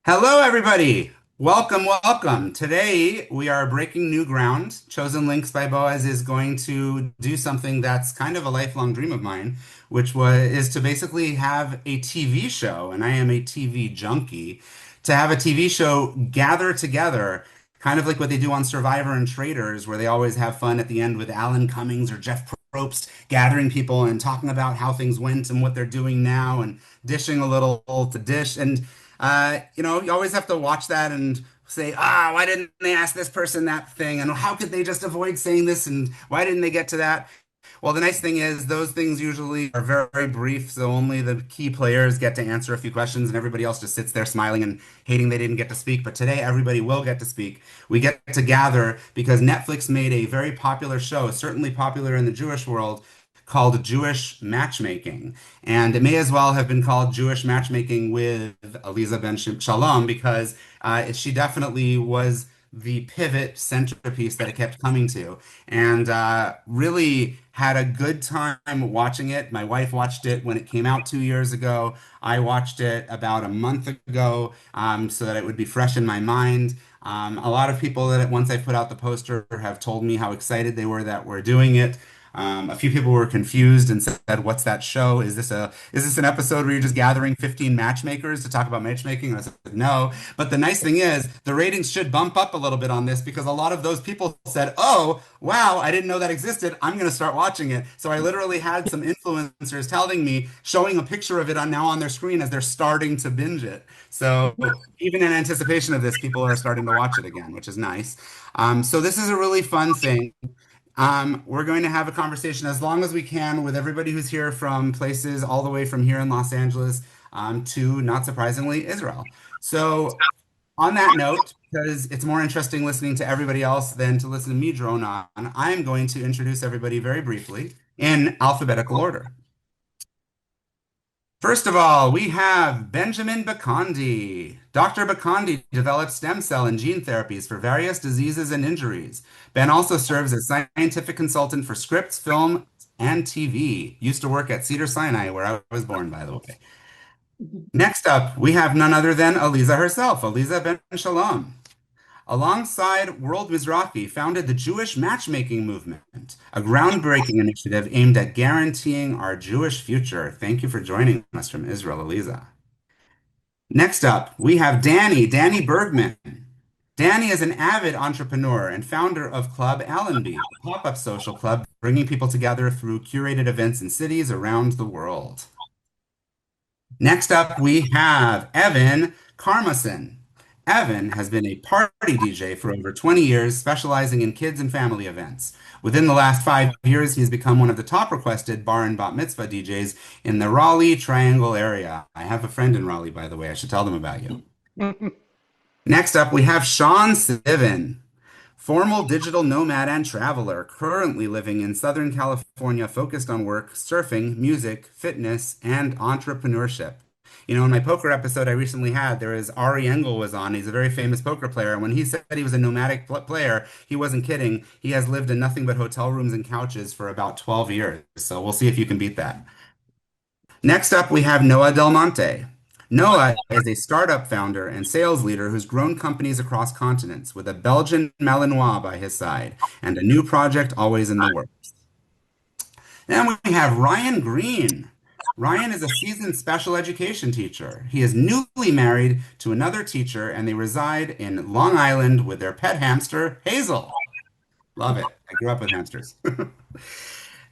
Hello, everybody. Welcome, welcome. Today we are breaking new ground. Chosen Links by Boaz is going to do something that's kind of a lifelong dream of mine, which is to basically have a TV show, and I am a TV junkie, to have a TV show gather together, kind of like what they do on Survivor and Traitors, where they always have fun at the end with Alan Cummings or Jeff Probst gathering people and talking about how things went and what they're doing now and dishing a little to dish. And you always have to watch that and say, why didn't they ask this person that thing? And how could they just avoid saying this? And why didn't they get to that? Well, the nice thing is those things usually are very, very brief, so only the key players get to answer a few questions, and everybody else just sits there smiling and hating they didn't get to speak. But today, everybody will get to speak. We get to gather because Netflix made a very popular show, certainly popular in the Jewish world, called Jewish Matchmaking. And it may as well have been called Jewish Matchmaking with Aleeza Ben Shalom because she definitely was the pivot centerpiece that it kept coming to. And really had a good time watching it. My wife watched it when it came out 2 years ago. I watched it about a month ago so that it would be fresh in my mind. A lot of people that once I put out the poster have told me how excited they were that we're doing it. A few people were confused and said, "What's that show? Is this an episode where you're just gathering 15 matchmakers to talk about matchmaking?" And I said, "No." But the nice thing is, the ratings should bump up a little bit on this because a lot of those people said, "Oh, wow, I didn't know that existed. I'm going to start watching it." So I literally had some influencers telling me, showing a picture of it on their screen as they're starting to binge it. So even in anticipation of this, people are starting to watch it again, which is nice. So this is a really fun thing. We're going to have a conversation as long as we can with everybody who's here from places all the way from here in Los Angeles to, not surprisingly, Israel. So, on that note, because it's more interesting listening to everybody else than to listen to me drone on, I'm going to introduce everybody very briefly in alphabetical order. First of all, we have Benjamin Bakondi. Dr. Bakondi developed stem cell and gene therapies for various diseases and injuries. Ben also serves as scientific consultant for scripts, film, and TV. Used to work at Cedar Sinai, where I was born, by the way. Next up, we have none other than Aleeza herself, Aleeza Ben Shalom. Alongside World Mizrahi, founded the Jewish Matchmaking Movement, a groundbreaking initiative aimed at guaranteeing our Jewish future. Thank you for joining us from Israel, Aleeza. Next up, we have Dani Bergman. Dani is an avid entrepreneur and founder of Club Allenby, a pop-up social club bringing people together through curated events in cities around the world. Next up, we have Evan Carmusin. Evan has been a party DJ for over 20 years, specializing in kids and family events. Within the last 5 years, he's become one of the top requested bar and bat mitzvah DJs in the Raleigh Triangle area. I have a friend in Raleigh, by the way. I should tell them about you. Next up, we have Shaun Civin, formal digital nomad and traveler, currently living in Southern California, focused on work, surfing, music, fitness, and entrepreneurship. In my poker episode I recently had, there is Ari Engel was on. He's a very famous poker player. And when he said he was a nomadic player, he wasn't kidding. He has lived in nothing but hotel rooms and couches for about 12 years. So we'll see if you can beat that. Next up, we have Noah Del Monte. Noah is a startup founder and sales leader who's grown companies across continents with a Belgian Malinois by his side and a new project always in the works. Then we have Ryan Green. Ryan is a seasoned special education teacher. He is newly married to another teacher and they reside in Long Island with their pet hamster, Hazel. Love it. I grew up with hamsters.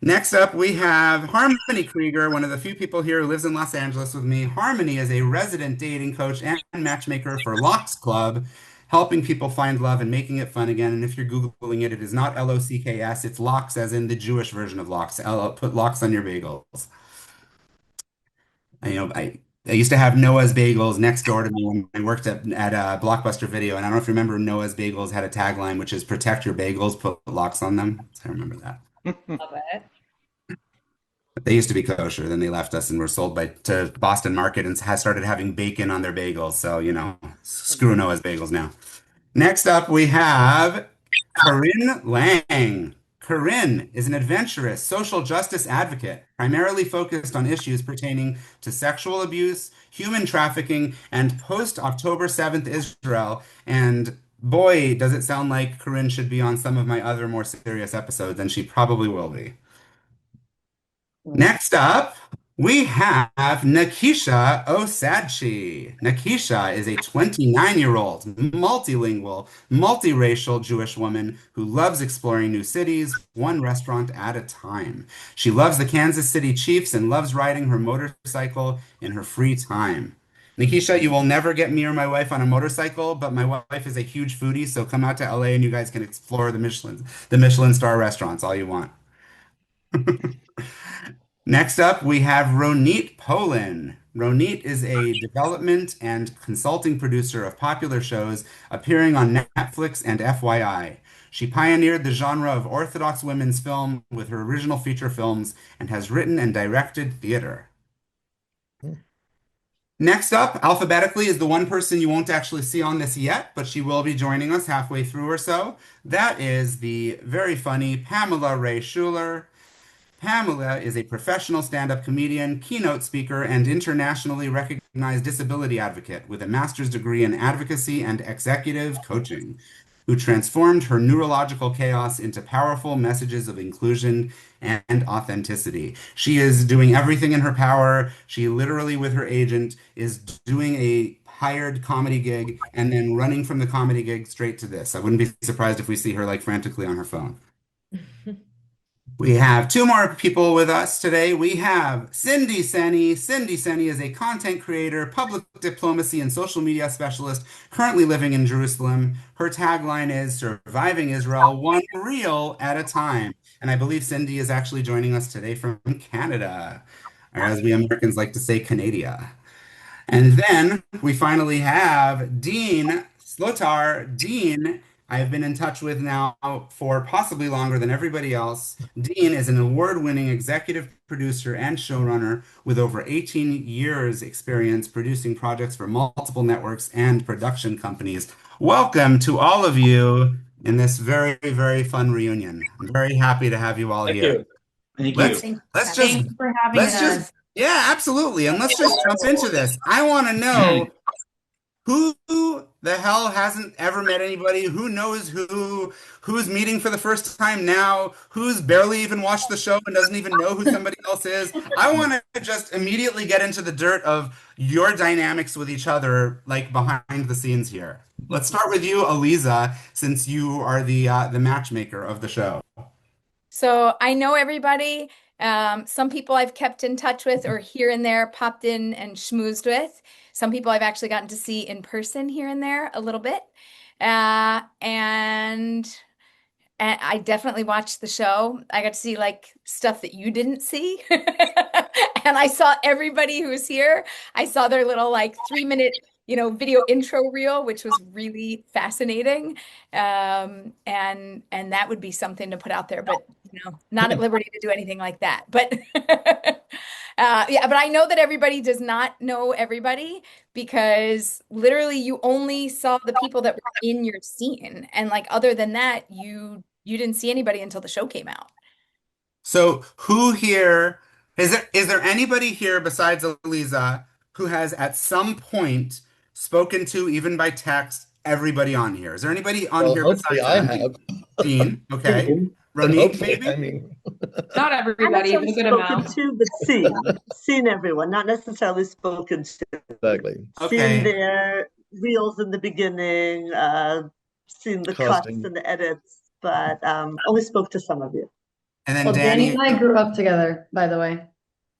Next up, we have Harmonie Krieger, one of the few people here who lives in Los Angeles with me. Harmonie is a resident dating coach and matchmaker for Locks Club, helping people find love and making it fun again. And if you're Googling it, it is not Locks, it's locks as in the Jewish version of locks. Put locks on your bagels. I used to have Noah's Bagels next door to me when I worked at Blockbuster Video. And I don't know if you remember, Noah's Bagels had a tagline, which is protect your bagels, put locks on them. So I remember that. Love it. They used to be kosher, then they left us and were sold to Boston Market and has started having bacon on their bagels. So, screw Noah's Bagels now. Next up, we have Karin Lang. Karin is an adventurous social justice advocate, primarily focused on issues pertaining to sexual abuse, human trafficking, and post-October 7th Israel. And boy, does it sound like Karin should be on some of my other more serious episodes, and she probably will be. Next up, we have Nakysha Osadchey. Nakysha is a 29-year-old, multilingual, multiracial Jewish woman who loves exploring new cities, one restaurant at a time. She loves the Kansas City Chiefs and loves riding her motorcycle in her free time. Nakysha, you will never get me or my wife on a motorcycle, but my wife is a huge foodie, so come out to LA and you guys can explore the Michelin star restaurants all you want. Next up, we have Ronit Polin. Ronit is a development and consulting producer of popular shows appearing on Netflix and FYI. She pioneered the genre of Orthodox women's film with her original feature films and has written and directed theater. Next up, alphabetically, is the one person you won't actually see on this yet, but she will be joining us halfway through or so. That is the very funny Pamela Ray Schuller. Pamela is a professional stand-up comedian, keynote speaker, and internationally recognized disability advocate with a master's degree in advocacy and executive coaching, who transformed her neurological chaos into powerful messages of inclusion and authenticity. She is doing everything in her power. She literally, with her agent, is doing a hired comedy gig and then running from the comedy gig straight to this. I wouldn't be surprised if we see her like frantically on her phone. We have two more people with us today. We have Cindy Senni. Cindy Senni is a content creator, public diplomacy, and social media specialist currently living in Jerusalem. Her tagline is Surviving Israel one reel at a time. And I believe Cindy is actually joining us today from Canada, or as we Americans like to say, Canada. And then we finally have Dean Slotar. Dean, I've been in touch with now for possibly longer than everybody else. Dean is an award-winning executive producer and showrunner with over 18 years experience producing projects for multiple networks and production companies. Welcome to all of you in this very, very fun reunion. I'm very happy to have you all Thank here. you. Thank Let's you. let's just Thanks for having let's just us. yeah, absolutely. And let's just jump into this. I want to know who the hell hasn't ever met anybody? Who knows who's meeting for the first time now? Who's barely even watched the show and doesn't even know who somebody else is? I want to just immediately get into the dirt of your dynamics with each other, like behind the scenes here. Let's start with you, Aleeza, since you are the matchmaker of the show. So I know everybody. Some people I've kept in touch with or here and there popped in and schmoozed with. Some people I've actually gotten to see in person here and there a little bit. And I definitely watched the show. I got to see like stuff that you didn't see. And I saw everybody who was here. I saw their little like 3 minute, video intro reel, which was really fascinating. And that would be something to put out there, but not at liberty to do anything like that. But yeah, but I know that everybody does not know everybody because literally you only saw the people that were in your scene. And like other than that, you didn't see anybody until the show came out. So who here is there anybody here besides Aleeza who has at some point spoken to, even by text, everybody on here? Is there anybody on Well, here hopefully besides I them? have. Dean, okay. And Ronit, hopefully, I maybe? mean, Not Not everybody, but necessarily a good spoken amount. to, but seen everyone, not necessarily spoken to. exactly. Seen Okay. their reels in the beginning, seen the cuts Casting. and the edits, but only spoke to some of you. And then Well, Dani Dani. and I grew up together, by the way.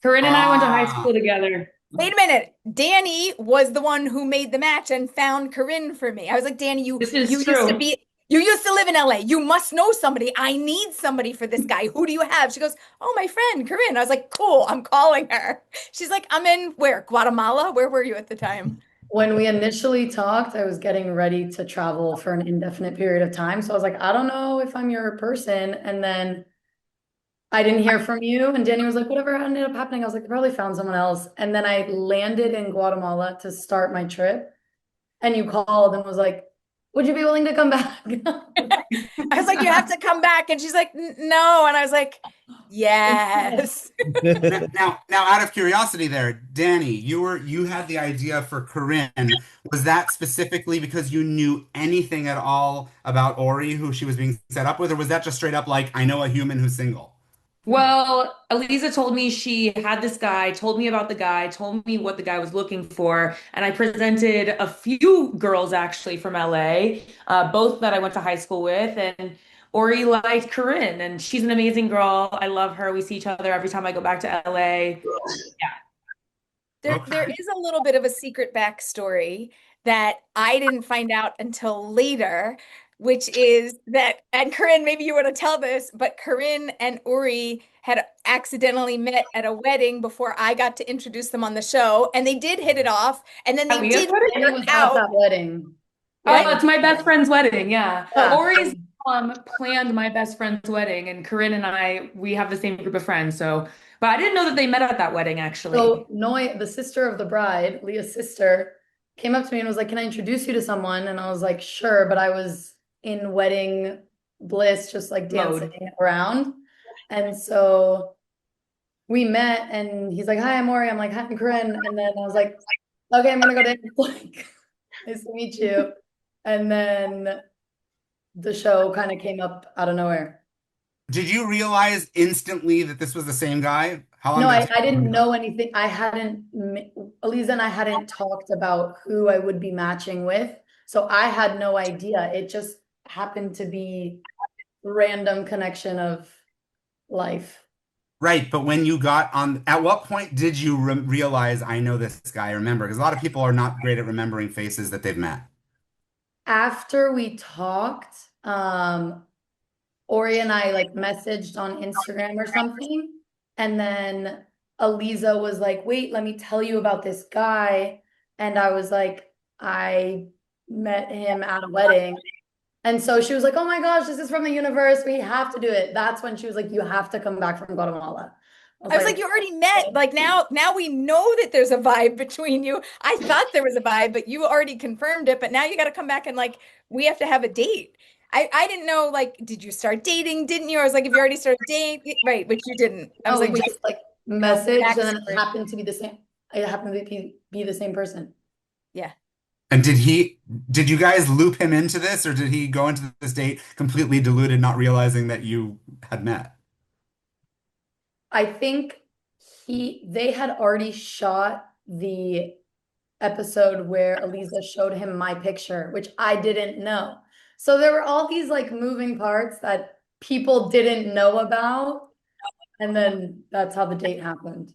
Karin and I went to high Ah, school together. Wait a minute. Dani was the one who made the match and found Karin for me. I was like, Dani, This is you used true. to be you used to live in LA. You must know somebody. I need somebody for this guy. Who do you have? She goes, oh, my friend, Karin. I was like, cool, I'm calling her. She's like, I'm in where? Guatemala? Where were you at the time? When we initially talked, I was getting ready to travel for an indefinite period of time. So I was like, I don't know if I'm your person. And then I didn't hear from you. And Dani was like, whatever ended up happening. I was like, they probably found someone else. And then I landed in Guatemala to start my trip. And you called and was like, Would you be willing to come back? I was like, you have to come back. And she's like, no. And I was like, yes. Now, out of curiosity there, Dani, you had the idea for Karin. Was that specifically because you knew anything at all about Ori, who she was being set up with, or was that just straight up like, I know a human who's single? Well, Aleeza told me she had this guy, told me about the guy, told me what the guy was looking for, and I presented a few girls actually from LA, both that I went to high school with, and Ori liked Corinne, and she's an amazing girl. I love her. We see each other every time I go back to LA. Yeah. There Okay. is a little bit of a secret backstory that I didn't find out until later, which is that, and Corinne, maybe you want to tell this, but Corinne and Uri had accidentally met at a wedding before I got to introduce them on the show, and they did hit it off, and then they Leah's did wedding? And it was at that wedding. Oh, it's my best friend's wedding. Yeah. Yeah. Ori's mom planned my best friend's wedding, and Corinne and I, we have the same group of friends. So, but I didn't know that they met at that wedding actually. So Noi, the sister of the bride, Leah's sister, came up to me and was like, "Can I introduce you to someone?" And I was like, "Sure," but I was in wedding bliss, just like dancing around. And so we met, and he's like, "Hi, I'm Ori." I'm like, "Hi, I'm Corinne." And then I was like, "Okay, I'm gonna go dance." Like, nice to meet you. And then the show kind of came up out of nowhere. Did you realize instantly that this was the same guy? How long No, did it I take didn't you? know anything. Aleeza and I hadn't talked about who I would be matching with. So I had no idea. It just happened to be random connection of life. Right, but when you got on, at what point did you realize I know this guy? Remember, because a lot of people are not great at remembering faces that they've met. After we talked, Ori and I like messaged on Instagram or something. And then Aleeza was like, "Wait, let me tell you about this guy." And I was like, "I met him at a wedding." And so she was like, "Oh my gosh, this is from the universe. We have to do it." That's when she was like, "You have to come back from Guatemala." I was like, you already met. Like now we know that there's a vibe between you. I thought there was a vibe, but you already confirmed it. But now you got to come back and like we have to have a date. I didn't know, like, did you start dating? Didn't you? I was like, if you already started dating, right, but you didn't. I was Oh, like, we just just like you know, messaged and then it backstory. happened to be the same. It happened to be the same person. Yeah. And did you guys loop him into this, or did he go into this date completely deluded, not realizing that you had met? I think they had already shot the episode where Aleeza showed him my picture, which I didn't know. So there were all these like moving parts that people didn't know about. And then that's how the date happened.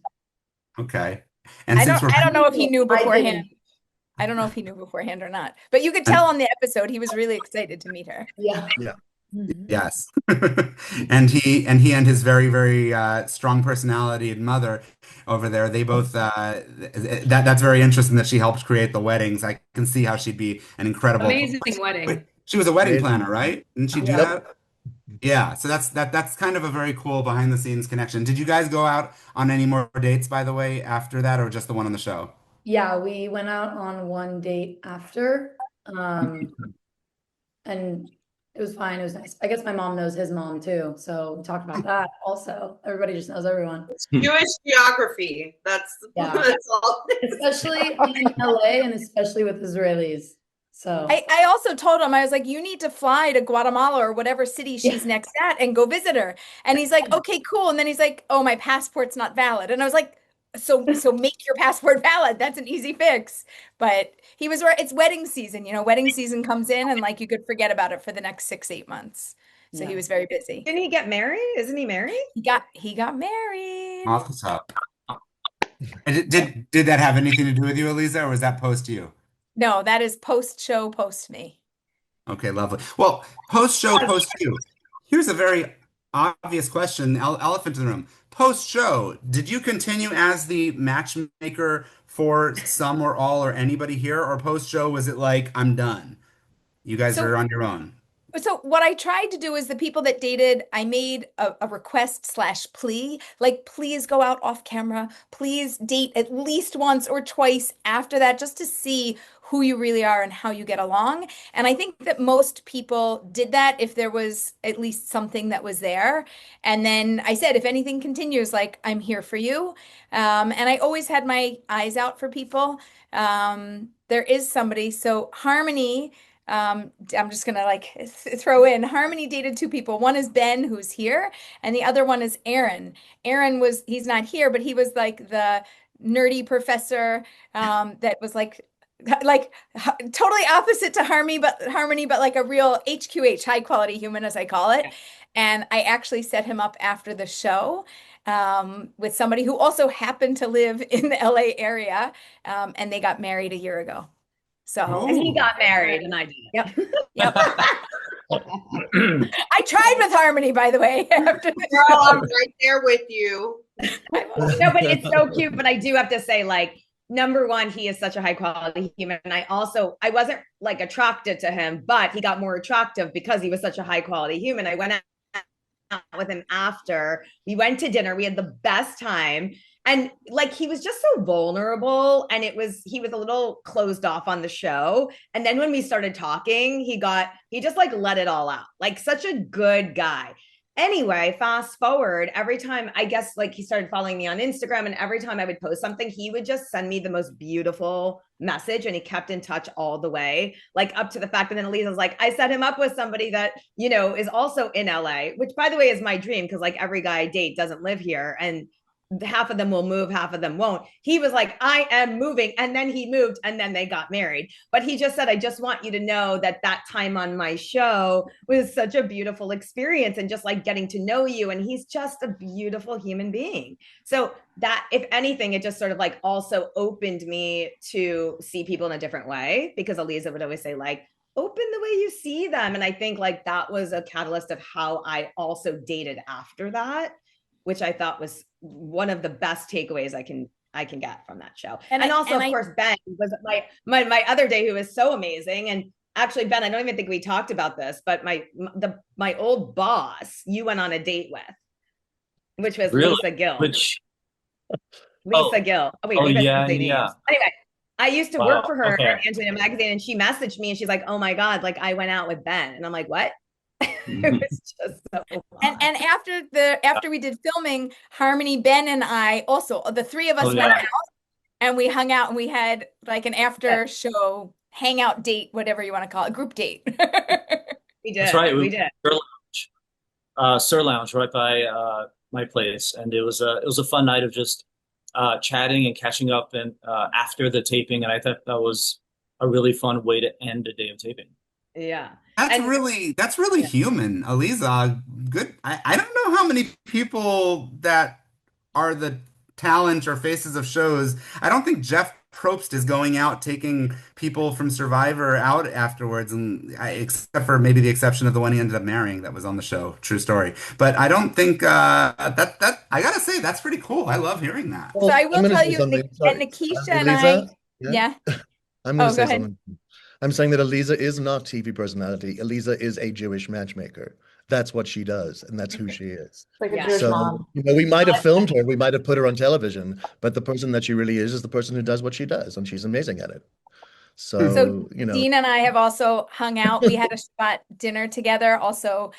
Okay. And since we're I don't know if he knew I beforehand. didn't. I don't know if he knew beforehand or not. But you could and, tell on the episode he was really excited to meet her. Yeah. Yeah. yes, and his very very strong personality and mother over there, they both that's very interesting that she helped create the weddings. I can see how she'd be an incredible. Amazing Wait, wedding. she was a wedding Amazing. planner, right? Didn't she do Yeah. that? Yeah, so that's kind of a very cool behind the scenes connection. Did you guys go out on any more dates, by the way, after that, or just the one on the show? Yeah, we went out on one date after. And it was fine. It was nice. I guess my mom knows his mom too. So we talked about that also. Everybody just knows everyone. Jewish geography. Yeah. That's all. Especially in LA and especially with Israelis. So I also told him, I was like, you need to fly to Guatemala or whatever city she's next at and go visit her. And he's like, okay, cool. And then he's like, oh, my passport's not valid. And I was like, so make your passport valid. That's an easy fix. But he was right. It's wedding season, wedding season comes in and like you could forget about it for the next 6-8 months. So he was very busy. Didn't he get married? Isn't he married? He got married. Off the top. And did that have anything to do with you, Aleeza, or was that post you? No, that is post show, post me. Okay, lovely. Well, post show, post you. Here's a very obvious question, elephant in the room. Post show, did you continue as the matchmaker for some or all or anybody here, or post show was it like I'm done? You guys are on your own. So what I tried to do is the people that dated, I made a request/plea, like please go out off camera, please date at least once or twice after that, just to see who you really are and how you get along. And I think that most people did that if there was at least something that was there. And then I said, if anything continues, like, I'm here for you. And I always had my eyes out for people. There is somebody. So Harmonie, I'm just gonna like throw in Harmonie dated two people. One is Ben, who's here, and the other one is Aaron. He's not here, but he was like the nerdy professor that was like totally opposite to Harmonie, but like a real HQH, high quality human, as I call it. And I actually set him up after the show with somebody who also happened to live in the LA area, and they got married a year ago. So And he got married, and I didn't. Yep. I tried with Harmonie, by the way. After Girl, I'm right there with you. No, but it's so cute. But I do have to say, like, number one, he is such a high quality human. And I wasn't like attracted to him, but he got more attractive because he was such a high quality human. I went out with him after. We went to dinner. We had the best time. And like, he was just so vulnerable, and he was a little closed off on the show. And then when we started talking, he just like let it all out, like such a good guy. Anyway, fast forward, every time, I guess, like, he started following me on Instagram, and every time I would post something, he would just send me the most beautiful message, and he kept in touch all the way, like up to the fact that then Aleeza was like, I set him up with somebody that, you know, is also in LA, which by the way is my dream, because like every guy I date doesn't live here, and half of them will move, half of them won't. He was like, I am moving. And then he moved, and then they got married. But he just said, I just want you to know that time on my show was such a beautiful experience, and just like getting to know you. And he's just a beautiful human being. So that, if anything, it just sort of like also opened me to see people in a different way, because Aleeza would always say, like, open the way you see them. And I think like that was a catalyst of how I also dated after that, which I thought was one of the best takeaways I can get from that show. And also, of course, Ben was my other day, who was so amazing. And actually, Ben, I don't even think we talked about this, but my old boss, you went on a date with, which was Really? Lisa Gill. Lisa Gill. Oh, wait, yeah. Anyway, I used to work for her at Angelina Magazine, and she messaged me and she's like, oh my God, like I went out with Ben. And I'm like, what? It was just so fun. And after we did filming, Harmonie, Ben, and I also, the three of us went out, and we hung out, and we had like an after show hangout date, whatever you want to call it, group date. We did. That's right. We did. Sir Lounge right by my place, and it was a fun night of just chatting and catching up, and after the taping, and I thought that was a really fun way to end a day of taping. Yeah. That's really human, Aleeza. Good. I don't know how many people that are the talent or faces of shows. I don't think Jeff Probst is going out taking people from Survivor out afterwards, except for maybe the exception of the one he ended up marrying that was on the show. True story. But I don't think that I gotta say that's pretty cool. I love hearing that. So I will tell you, something. and Nakysha and I, yeah. I'm going to say something. I'm saying that Aleeza is not TV personality. Aleeza is a Jewish matchmaker. That's what she does, and that's who she is. Like a Jewish mom. You know, we might have filmed her, we might have put her on television, but the person that she really is the person who does what she does, and she's amazing at it. So you know, Dean and I have also hung out. We had a Shabbat dinner together, also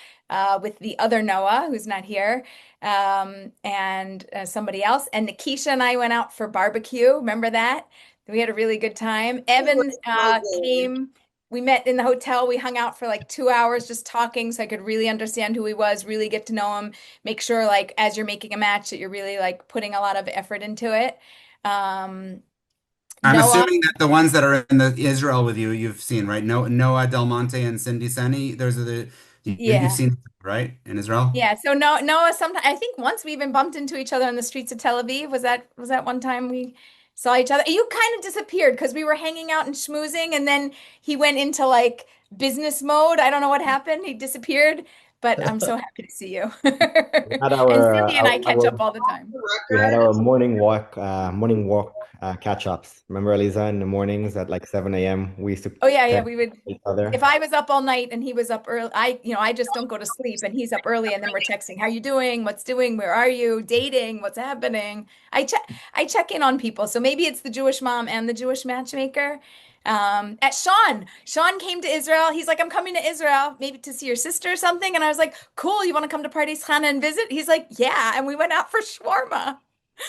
with the other Noah, who's not here, and somebody else. And Nakysha and I went out for barbecue. Remember that? We had a really good time. Evan came. We met in the hotel. We hung out for like 2 hours just talking, so I could really understand who he was, really get to know him, make sure like as you're making a match that you're really like putting a lot of effort into it. I'm assuming that the ones that are in the Israel with you, you've seen, right? Noah Del Monte and Cindy Seni. Those are you've seen, right, in Israel? Yeah. So Noah. Sometimes I think once we even bumped into each other on the streets of Tel Aviv. Was that one time we saw each other? You kind of disappeared because we were hanging out and schmoozing, and then he went into like business mode. I don't know what happened. He disappeared, but I'm so happy to see you. And Cindy and I catch up all the time. We had our morning walk catch-ups. Remember, Aleeza, in the mornings at like 7 a.m. we used to we would each other. If I was up all night and he was up early, I just don't go to sleep, and he's up early, and then we're texting, how you doing, what's doing, where are you, dating, what's happening. I check in on people. So maybe it's the Jewish mom and the Jewish matchmaker. at Shaun. Shaun came to Israel. He's like, I'm coming to Israel, maybe to see your sister or something. And I was like, cool, you want to come to Pardes Chana and visit? He's like, yeah. And we went out for shawarma.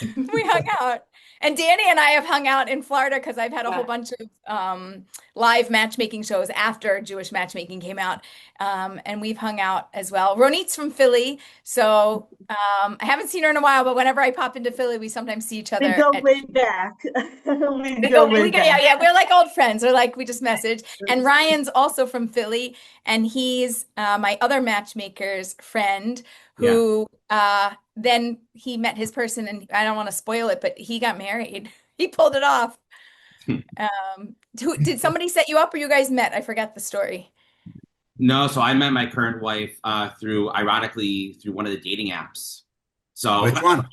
We hung out. And Dani and I have hung out in Florida because I've had a whole bunch of live matchmaking shows after Jewish matchmaking came out. And we've hung out as well. Ronit's from Philly. So I haven't seen her in a while, but whenever I pop into Philly, we sometimes see each other. We go way back. We go way back. Yeah, we're like old friends. We're like, we just message. And Ryan's also from Philly. And he's my other matchmaker's friend who then he met his person, and I don't want to spoil it, but he got married. He pulled it off. Did somebody set you up or you guys met? I forgot the story. No, so I met my current wife ironically, through one of the dating apps. So which one?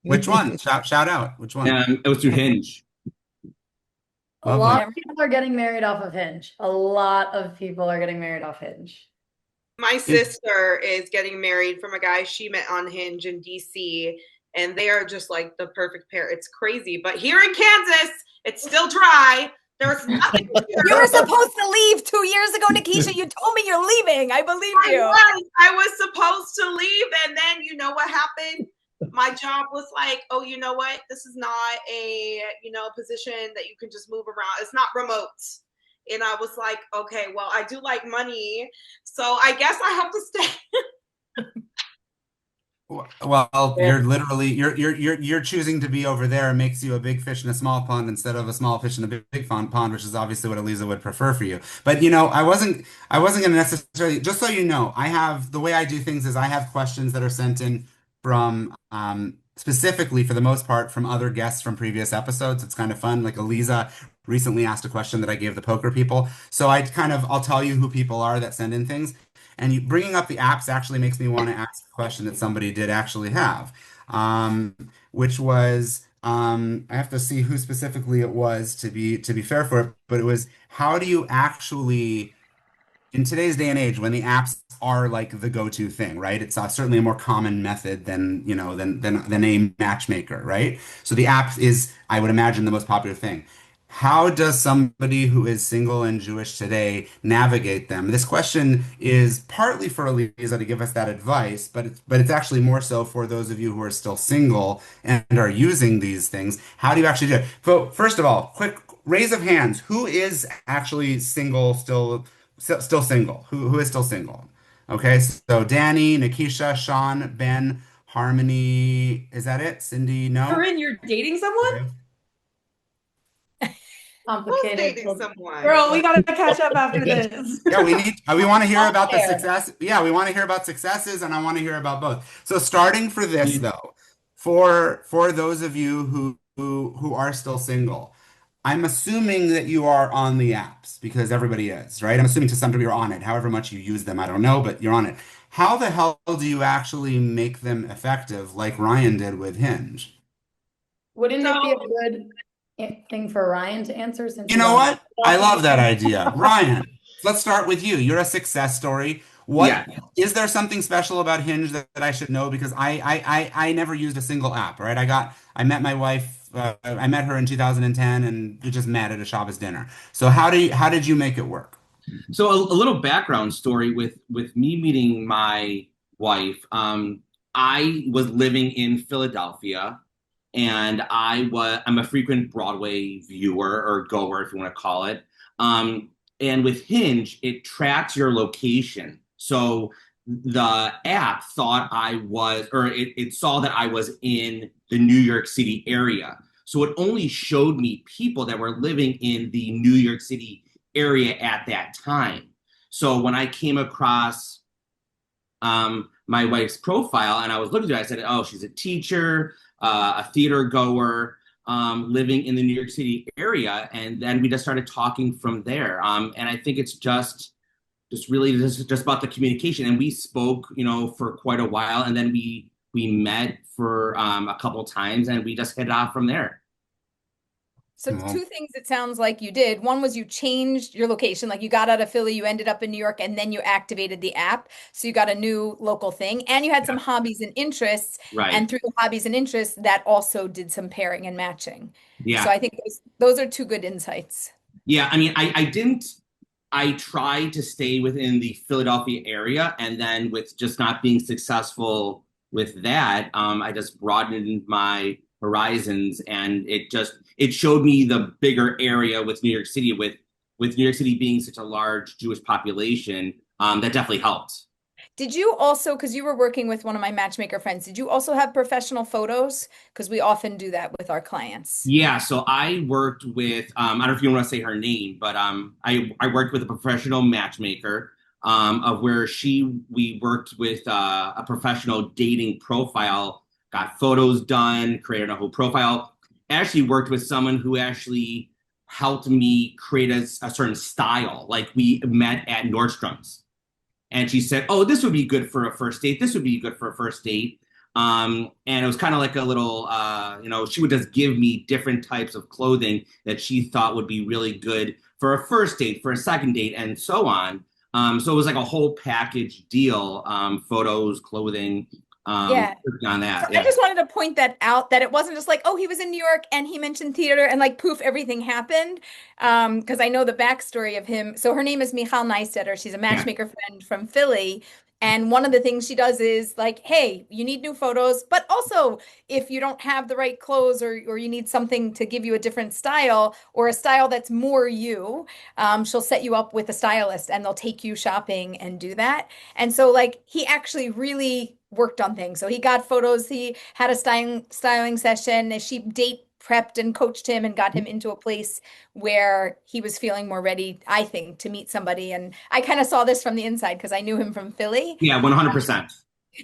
Which one? Shout out. Which one? It was through Hinge. A lot of people are getting married off of Hinge. A lot of people are getting married off Hinge. My sister is getting married from a guy she met on Hinge in DC, and they are just like the perfect pair. It's crazy. But here in Kansas, it's still dry. There's nothing here. You were supposed to leave 2 years ago, Nakysha. You told me you're leaving. I believe you. I was supposed to leave, and then you know what happened? My job was like, oh, you know what? This is not a, position that you can just move around. It's not remote. And I was like, okay, well, I do like money, so I guess I have to stay. Well, you're literally you're choosing to be over there makes you a big fish in a small pond instead of a small fish in a big pond, which is obviously what Aleeza would prefer for you. But I wasn't gonna necessarily, just so you know, the way I do things is I have questions that are sent in from specifically for the most part from other guests from previous episodes. It's kind of fun. Like Aleeza recently asked a question that I gave the poker people. So I'll tell you who people are that send in things. And bringing up the apps actually makes me want to ask a question that somebody did actually have, which was, I have to see who specifically it was to be fair for it, but it was, how do you actually, in today's day and age, when the apps are like the go-to thing, right? It's certainly a more common method than a matchmaker, right? So the app is, I would imagine, the most popular thing. How does somebody who is single and Jewish today navigate them? This question is partly for Aleeza to give us that advice, but it's actually more so for those of you who are still single and are using these things. How do you actually do it? So first of all, quick raise of hands. Who is actually single, still single? Who is still single? Okay, so Dani, Nakysha, Shaun, Ben, Harmonie. Is that it? Cindy, no? Karin, you're dating someone? Okay. Who's dating someone? Girl, we gotta catch up after this. Yeah, we want to hear about the success. Yeah, we want to hear about successes, and I want to hear about both. So starting for this though, for those of you who are still single, I'm assuming that you are on the apps because everybody is, right? I'm assuming to some degree you're on it. However much you use them, I don't know, but you're on it. How the hell do you actually make them effective like Ryan did with Hinge? Wouldn't it be a good thing for Ryan to answer? Since you know what? I love that idea. Ryan, let's start with you. You're a success story. Is there something special about Hinge that I should know? Because I never used a single app, right? I met my wife, I met her in 2010 and we just met at a Shabbos dinner. So how did you make it work? So a little background story with me meeting my wife. I was living in Philadelphia. And I'm a frequent Broadway viewer or goer, if you want to call it. And with Hinge, it tracks your location. So the app thought it saw that I was in the New York City area. So it only showed me people that were living in the New York City area at that time. So when I came across my wife's profile and I was looking at it, I said, oh, she's a teacher, a theater goer, living in the New York City area. And then we just started talking from there. And I think it's just about the communication. And we spoke, for quite a while. And then we met for a couple times and we just hit it off from there. So two things it sounds like you did. One was you changed your location, like you got out of Philly, you ended up in New York, and then you activated the app. So you got a new local thing, and you had some hobbies and interests. Right. And through the hobbies and interests, that also did some pairing and matching. Yeah. So I think those are two good insights. Yeah, I mean, I tried to stay within the Philadelphia area, and then with just not being successful with that, I just broadened my horizons, and it showed me the bigger area with New York City, with New York City being such a large Jewish population. That definitely helped. Did you also, because you were working with one of my matchmaker friends, did you also have professional photos? Because we often do that with our clients. Yeah, so I worked with I don't know if you want to say her name, but I worked with a professional matchmaker of where we worked with a professional dating profile, got photos done, created a whole profile. Actually worked with someone who actually helped me create a certain style. Like we met at Nordstrom's. And she said, "Oh, this would be good for a first date. This would be good for a first date." And it was kind of like a little, she would just give me different types of clothing that she thought would be really good for a first date, for a second date, and so on. So it was like a whole package deal, photos, clothing, Yeah. on that. So Yeah. I just wanted to point that out, that it wasn't just like, oh, he was in New York and he mentioned theater and like poof, everything happened. Because I know the backstory of him. So her name is Michal Neistetter. She's a matchmaker friend from Philly. And one of the things she does is like, hey, you need new photos, but also if you don't have the right clothes or you need something to give you a different style or a style that's more you, she'll set you up with a stylist and they'll take you shopping and do that. And so like he actually really worked on things. So he got photos, he had a styling session, she date prepped and coached him and got him into a place where he was feeling more ready, I think, to meet somebody. And I kind of saw this from the inside because I knew him from Philly. Yeah, 100%.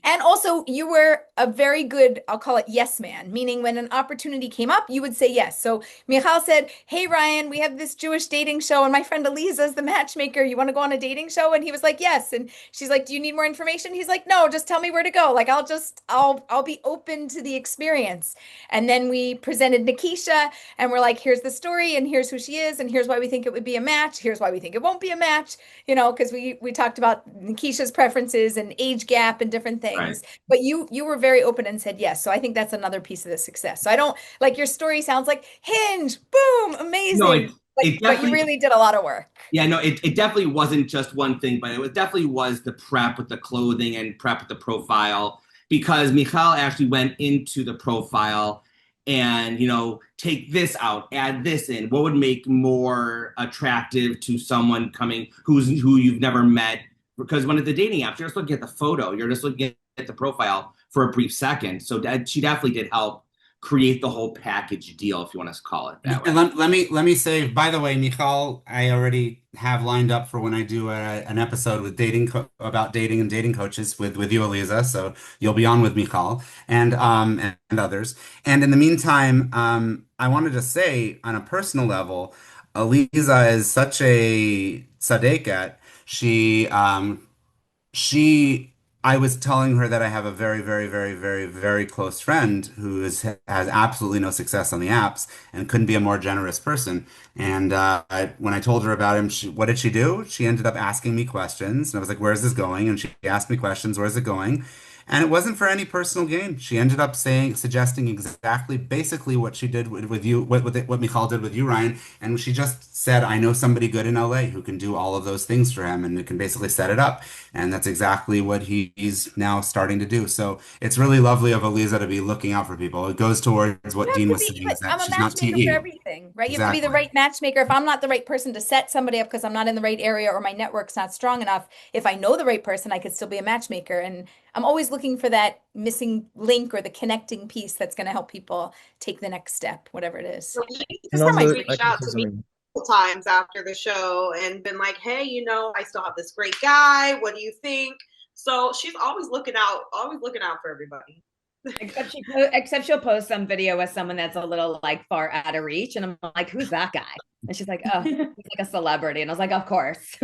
And also, you were a very good, I'll call it yes man, meaning when an opportunity came up, you would say yes. So Michal said, hey, Ryan, we have this Jewish dating show and my friend Aleeza is the matchmaker. You want to go on a dating show? And he was like, yes. And she's like, do you need more information? He's like, no, just tell me where to go. Like, I'll be open to the experience. And then we presented Nakysha and we're like, here's the story and here's who she is. And here's why we think it would be a match. Here's why we think it won't be a match, because we talked about Nakysha's preferences and age gap and different things. Right. But you were very open and said yes. So I think that's another piece of the success. So I don't like your story sounds like Hinge, boom, amazing. No, but you really did a lot of work. Yeah, no, it definitely wasn't just one thing, but it definitely was the prep with the clothing and prep with the profile, because Michal actually went into the profile and, take this out, add this in. What would make more attractive to someone coming who you've never met? Because when at the dating apps, you're just looking at the photo, you're just looking at the profile for a brief second. So she definitely did help create the whole package deal, if you want to call it that way. And let me say, by the way, Michal, I already have lined up for when I do an episode with about dating and dating coaches with you, Aleeza. So you'll be on with Michal and others. And in the meantime, I wanted to say on a personal level, Aleeza is such a tzaddikat. I was telling her that I have a very, very, very, very, very close friend who has absolutely no success on the apps and couldn't be a more generous person. And when I told her about him, what did she do? She ended up asking me questions. And I was like, where's this going? And she asked me questions, where's it going? And it wasn't for any personal gain. She ended up suggesting basically what she did with you, what Michal did with you, Ryan. And she just said, I know somebody good in LA who can do all of those things for him and it can basically set it up. And that's exactly what he's now starting to do. So it's really lovely of Aleeza to be looking out for people. It goes towards what Dean was saying, is that she's not TE. For everything, right? Exactly. You have to be the right matchmaker. If I'm not the right person to set somebody up because I'm not in the right area or my network's not strong enough, if I know the right person, I could still be a matchmaker. And I'm always looking for that missing link or the connecting piece that's going to help people take the next step, whatever it is. Reached out to me times after the show and been like, hey, I still have this great guy. What do you think? So she's always looking out for everybody. Except she'll post some video with someone that's a little like far out of reach. And I'm like, who's that guy? And she's like, oh, he's like a celebrity. And I was like, of course.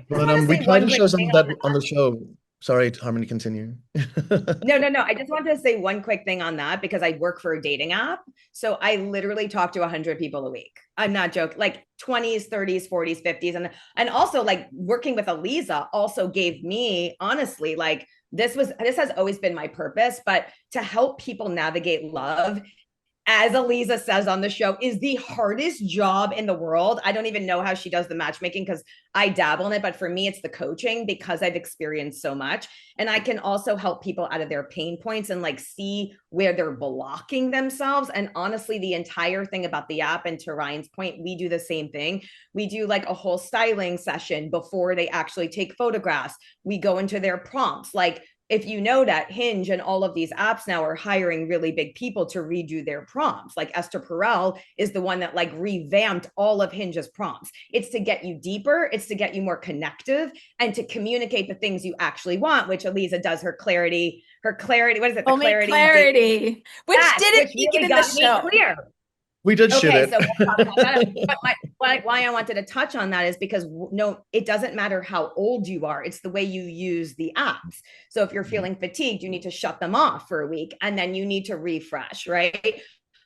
But we try to show some of that on the show. Sorry, Harmonie, continue. No. I just wanted to say one quick thing on that because I work for a dating app. So I literally talk to 100 people a week. I'm not joking, like 20s, 30s, 40s, 50s. And also like working with Aleeza also gave me, honestly, like this has always been my purpose, but to help people navigate love as Aleeza says on the show, is the hardest job in the world. I don't even know how she does the matchmaking because I dabble in it, but for me, it's the coaching because I've experienced so much. And I can also help people out of their pain points and like see where they're blocking themselves. And honestly, the entire thing about the app, and to Ryan's point, we do the same thing. We do like a whole styling session before they actually take photographs. We go into their prompts. Like, if you know that Hinge and all of these apps now are hiring really big people to redo their prompts, like Esther Perel is the one that like revamped all of Hinge's prompts. It's to get you deeper, it's to get you more connective, and to communicate the things you actually want, which Aleeza does her clarity, what is it? The clarity, which didn't make really it in the show. Clear. We did shit it. So we'll talk about that. But why I wanted to touch on that is because no, it doesn't matter how old you are. It's the way you use the apps. So if you're feeling fatigued, you need to shut them off for a week and then you need to refresh, right?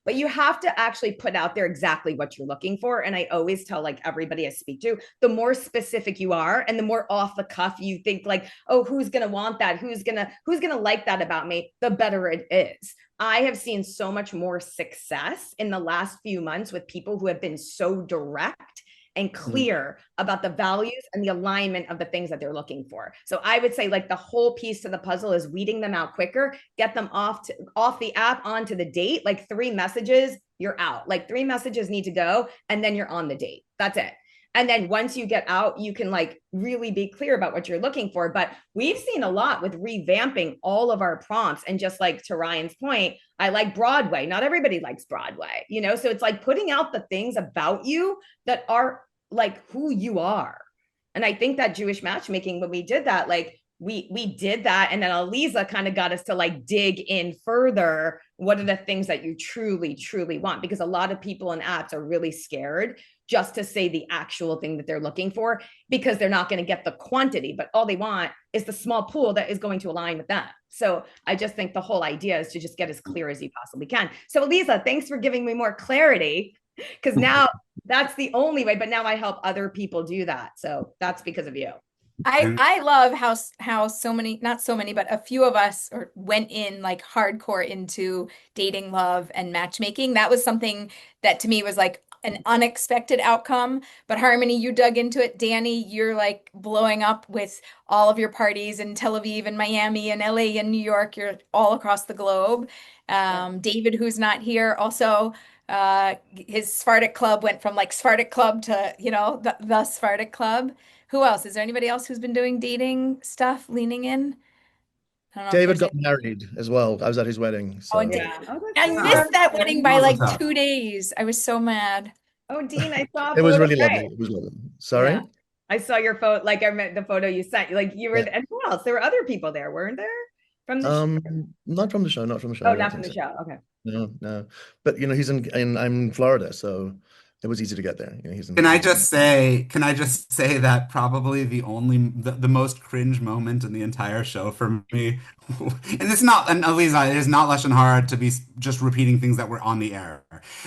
But you have to actually put out there exactly what you're looking for. And I always tell like everybody I speak to, the more specific you are and the more off the cuff you think like, oh, who's going to want that? Who's going to like that about me? The better it is. I have seen so much more success in the last few months with people who have been so direct and clear about the values and the alignment of the things that they're looking for. So I would say like the whole piece to the puzzle is weeding them out quicker, get them off the app onto the date, like 3 messages, you're out. Like 3 messages need to go and then you're on the date. That's it. And then once you get out, you can like really be clear about what you're looking for. But we've seen a lot with revamping all of our prompts. And just like to Ryan's point, I like Broadway. Not everybody likes Broadway, you know? So it's like putting out the things about you that are like who you are. And I think that Jewish matchmaking, when we did that, like we did that. And then Aleeza kind of got us to like dig in further. What are the things that you truly, truly want? Because a lot of people in apps are really scared just to say the actual thing that they're looking for because they're not going to get the quantity, but all they want is the small pool that is going to align with them. So I just think the whole idea is to just get as clear as you possibly can. So Aleeza, thanks for giving me more clarity because now that's the only way, but now I help other people do that. So that's because of you. I love how so many, not so many, but a few of us went in like hardcore into dating, love, and matchmaking. That was something that to me was like an unexpected outcome. But Harmonie, you dug into it. Dani, you're like blowing up with all of your parties in Tel Aviv and Miami and LA and New York. You're all across the globe. David, who's not here, also his Sephardic club went from like Sephardic club to, you know, the Sephardic club. Who else? Is there anybody else who's been doing dating stuff, leaning in? David got married as well. I was at his wedding. So. Oh, I missed that wedding by like 2 days. I was so mad. Oh, Dean, I saw it was really lovely. It was lovely. Sorry? Yeah. I saw your photo, like I met the photo you sent. Like you were, and who else? There were other people there, weren't there? From the show? Not from the show, not from the show. Oh, not from the show. Okay. No. But you know, he's I'm in Florida, so it was easy to get there. You know, Can I just say that probably the most cringe moment in the entire show for me, and Aleeza, it is not Lashon Hara to be just repeating things that were on the air.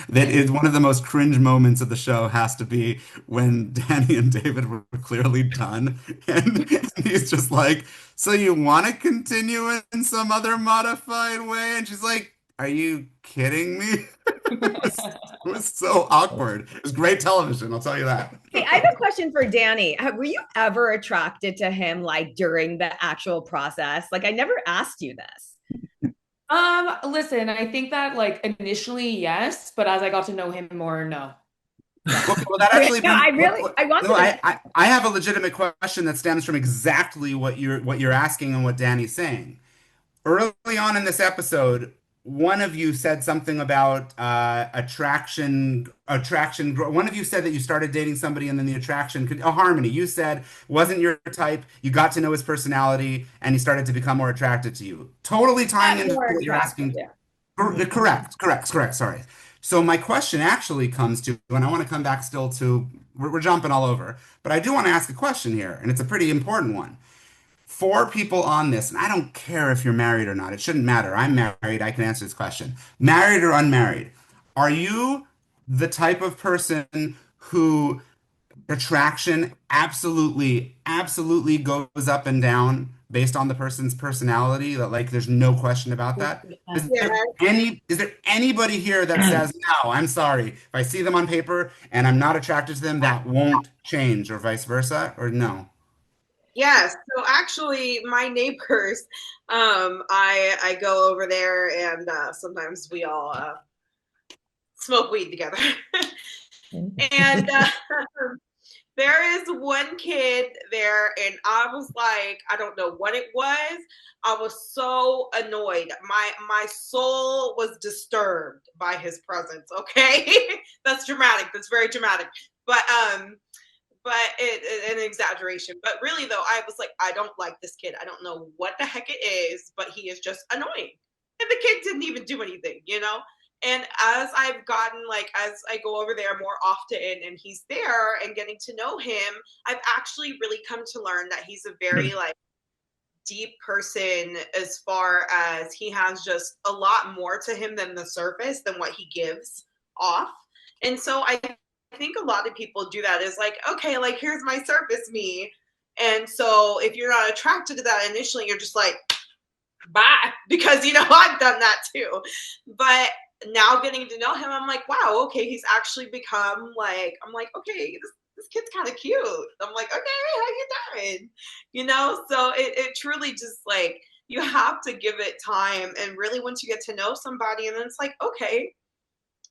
That is one of the most cringe moments of the show has to be when Dani and David were clearly done, and he's just like, so you want to continue in some other modified way? And she's like, are you kidding me? It was so awkward. It was great television, I'll tell you that. Hey, I have a question for Dani. Were you ever attracted to him like during the actual process? Like I never asked you this. Listen, I think that like initially yes, but as I got to know him more, no. Well, that actually. No, I have a legitimate question that stems from exactly what you're asking and what Dani's saying. Early on in this episode, one of you said something about attraction. One of you said that you started dating somebody and then the attraction Harmonie. You said wasn't your type. You got to know his personality and he started to become more attracted to you. Totally tying into what you're asking. Yeah. Correct. Sorry. So my question actually comes to, and I want to come back still to, we're jumping all over, but I do want to ask a question here, and it's a pretty important one. 4 people on this, and I don't care if you're married or not. It shouldn't matter. I'm married. I can answer this question. Married or unmarried, are you the type of person who attraction absolutely goes up and down based on the person's personality, that like there's no question about that. Yeah. Is there anybody here that says, no, I'm sorry, if I see them on paper and I'm not attracted to them, that won't change, or vice versa, or no? Yes. So actually, my neighbors, I go over there, and sometimes we all smoke weed together. And there is one kid there, and I was like, I don't know what it was. I was so annoyed. My soul was disturbed by his presence. Okay, that's dramatic. That's very dramatic. But an exaggeration. But really, though, I was like, I don't like this kid. I don't know what the heck it is, but he is just annoying. And the kid didn't even do anything, you know? And as I've gotten, like, as I go over there more often and he's there and getting to know him, I've actually really come to learn that he's a very, like, deep person, as far as he has just a lot more to him than the surface, than what he gives off. And so I think a lot of people do that, is like, okay, like, here's my surface me. And so if you're not attracted to that initially, you're just like, bye, because, you know, I've done that too. But now getting to know him, I'm like, wow, okay, he's actually become like, I'm like, okay, this kid's kind of cute. I'm like, okay, how you doing? You know, so it truly just, like, you have to give it time. And really, once you get to know somebody, and then it's like, okay,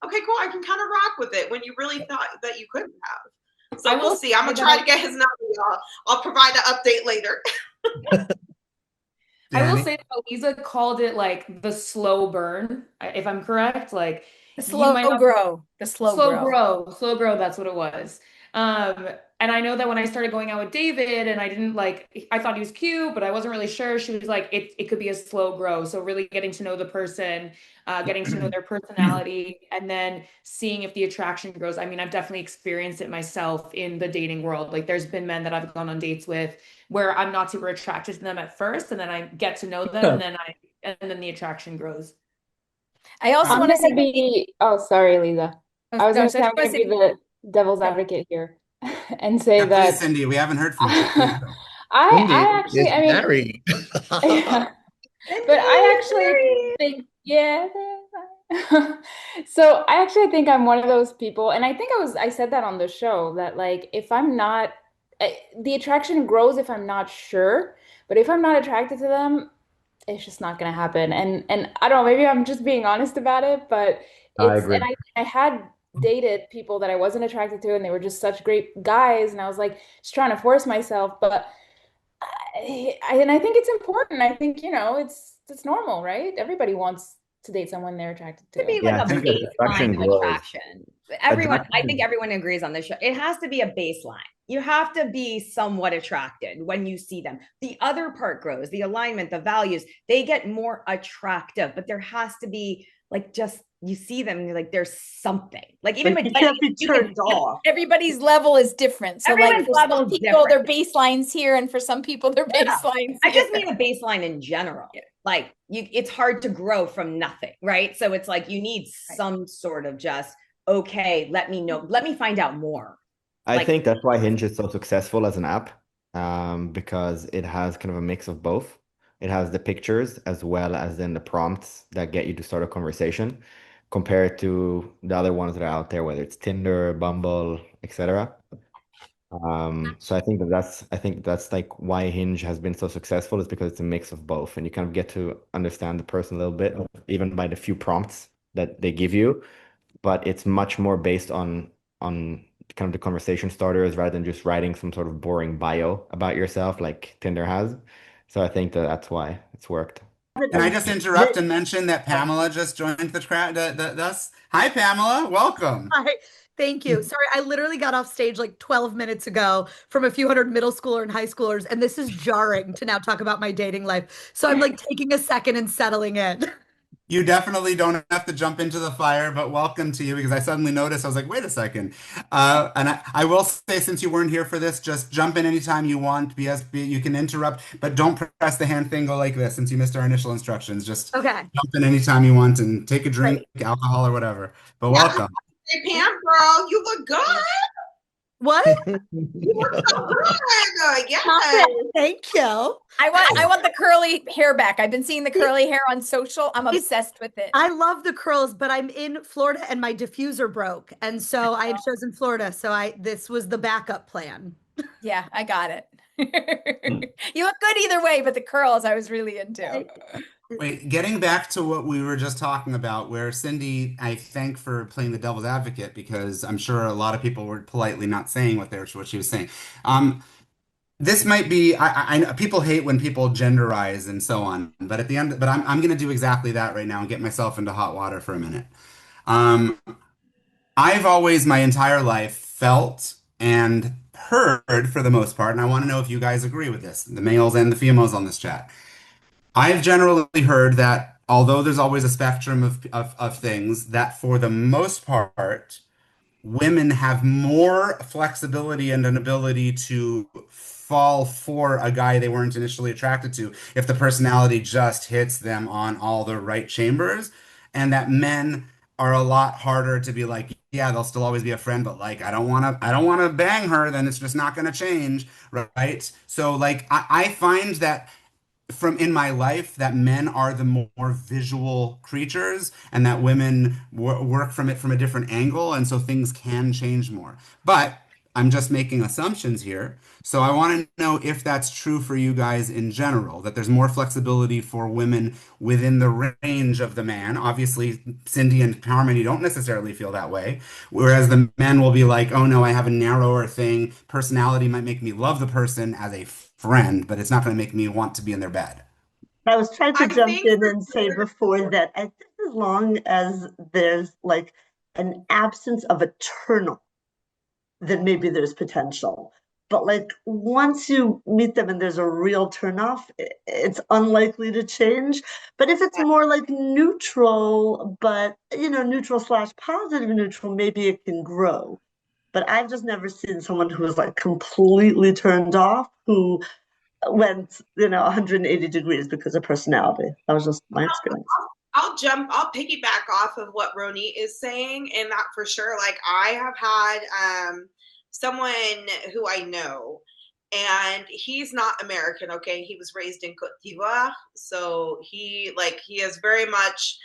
cool, I can kind of rock with it, when you really thought that you couldn't have. So we'll see. I'm going to try to get his number, y'all. I'll provide an update later. I will say that Aleeza called it like the slow burn, if I'm correct. Like the slow grow. Slow grow, that's what it was. And I know that when I started going out with David, and I didn't like, I thought he was cute, but I wasn't really sure. She was like, it could be a slow grow. So really getting to know the person, getting to know their personality, and then seeing if the attraction grows. I mean, I've definitely experienced it myself in the dating world. Like, there's been men that I've gone on dates with where I'm not super attracted to them at first, and then I get to know them, and then the attraction grows. I also want to say, oh, sorry, Aleeza. I was going to say, I'm going to be the devil's advocate here and say that. Please, Cindy, we haven't heard from you. I actually, I mean, married. Yeah. But I actually think, so I actually think I'm one of those people, and I think I said that on the show, that like, if I'm not, the attraction grows if I'm not sure, but if I'm not attracted to them, it's just not going to happen. And I don't know, maybe I'm just being honest about it, but I agree. And I had dated people that I wasn't attracted to, and they were just such great guys, and I was like just trying to force myself, but I think it's important. I think, you know, it's normal, right? Everybody wants to date someone they're attracted to. To be like a baseline of attraction. I think everyone agrees on this show. It has to be a baseline. You have to be somewhat attracted when you see them. The other part grows, the alignment, the values, they get more attractive, but there has to be, like, just, you see them and you're like, there's something. Like, even with can't be turned off. Everybody's level is different. So everyone's like, level is different. Their baseline's here, and for some people their baseline's I just mean a baseline in general. Yeah. Like, it's hard to grow from nothing, right? So it's like, you need some sort of just, okay, let me know, let me find out more. I think that's why Hinge is so successful as an app, because it has kind of a mix of both. It has the pictures as well as then the prompts that get you to start a conversation, compared to the other ones that are out there, whether it's Tinder, Bumble, etc. So I think that's like why Hinge has been so successful, is because it's a mix of both, and you kind of get to understand the person a little bit, even by the few prompts that they give you. But it's much more based on kind of the conversation starters, rather than just writing some sort of boring bio about yourself like Tinder has. So I think that's why it's worked. Can I just interrupt and mention that Pamela just joined us? Hi, Pamela. Welcome. Hi. Thank you. Sorry, I literally got off stage like 12 minutes ago from a few hundred middle schooler and high schoolers, and this is jarring to now talk about my dating life. So I'm like taking a second and settling in. You definitely don't have to jump into the fire, but welcome to you, because I suddenly noticed, I was like, wait a second. And I will say, since you weren't here for this, just jump in anytime you want. You can interrupt, but don't press the hand thing, go like this, since you missed our initial instructions. Just jump in anytime you want and take a drink, alcohol or whatever. But welcome. Hey, Pam, girl, you look good. What? You look so good. Yes. Thank you. I want the curly hair back. I've been seeing the curly hair on social. I'm obsessed with it. I love the curls, but I'm in Florida and my diffuser broke. And so I had chosen Florida. So this was the backup plan. Yeah, I got it. You look good either way, but the curls I was really into. Wait, getting back to what we were just talking about, where Cindy, I thank for playing the devil's advocate because I'm sure a lot of people were politely not saying what she was saying. This might be I know people hate when people genderize and so on, but at the end, but I'm going to do exactly that right now and get myself into hot water for a minute. I've always my entire life felt and heard for the most part, and I want to know if you guys agree with this, the males and the females on this chat. I've generally heard that although there's always a spectrum of things, that for the most part, women have more flexibility and an ability to fall for a guy they weren't initially attracted to if the personality just hits them on all the right chambers, and that men are a lot harder to be like, yeah, they'll still always be a friend, but like, I don't want to bang her, then it's just not going to change, right? So like, I find that from in my life that men are the more visual creatures and that women work from it from a different angle, and so things can change more. But I'm just making assumptions here. So I want to know if that's true for you guys in general, that there's more flexibility for women within the range of the man. Obviously, Cindy and Harmonie don't necessarily feel that way, whereas the men will be like, oh no, I have a narrower thing. Personality might make me love the person as a friend, but it's not going to make me want to be in their bed. I was trying to jump in and say before that I think as long as there's like an absence of a turn on, then maybe there's potential. But like once you meet them and there's a real turn off, it's unlikely to change. But if it's more like neutral, but neutral / positive neutral, maybe it can grow. But I've just never seen someone who was like completely turned off who went 180 degrees because of personality. That was just my experience. I'll piggyback off of what Ronit is saying, and that for sure. Like I have had someone who I know, and he's not American, okay? He was raised in Côte d'Ivoire, so he is very much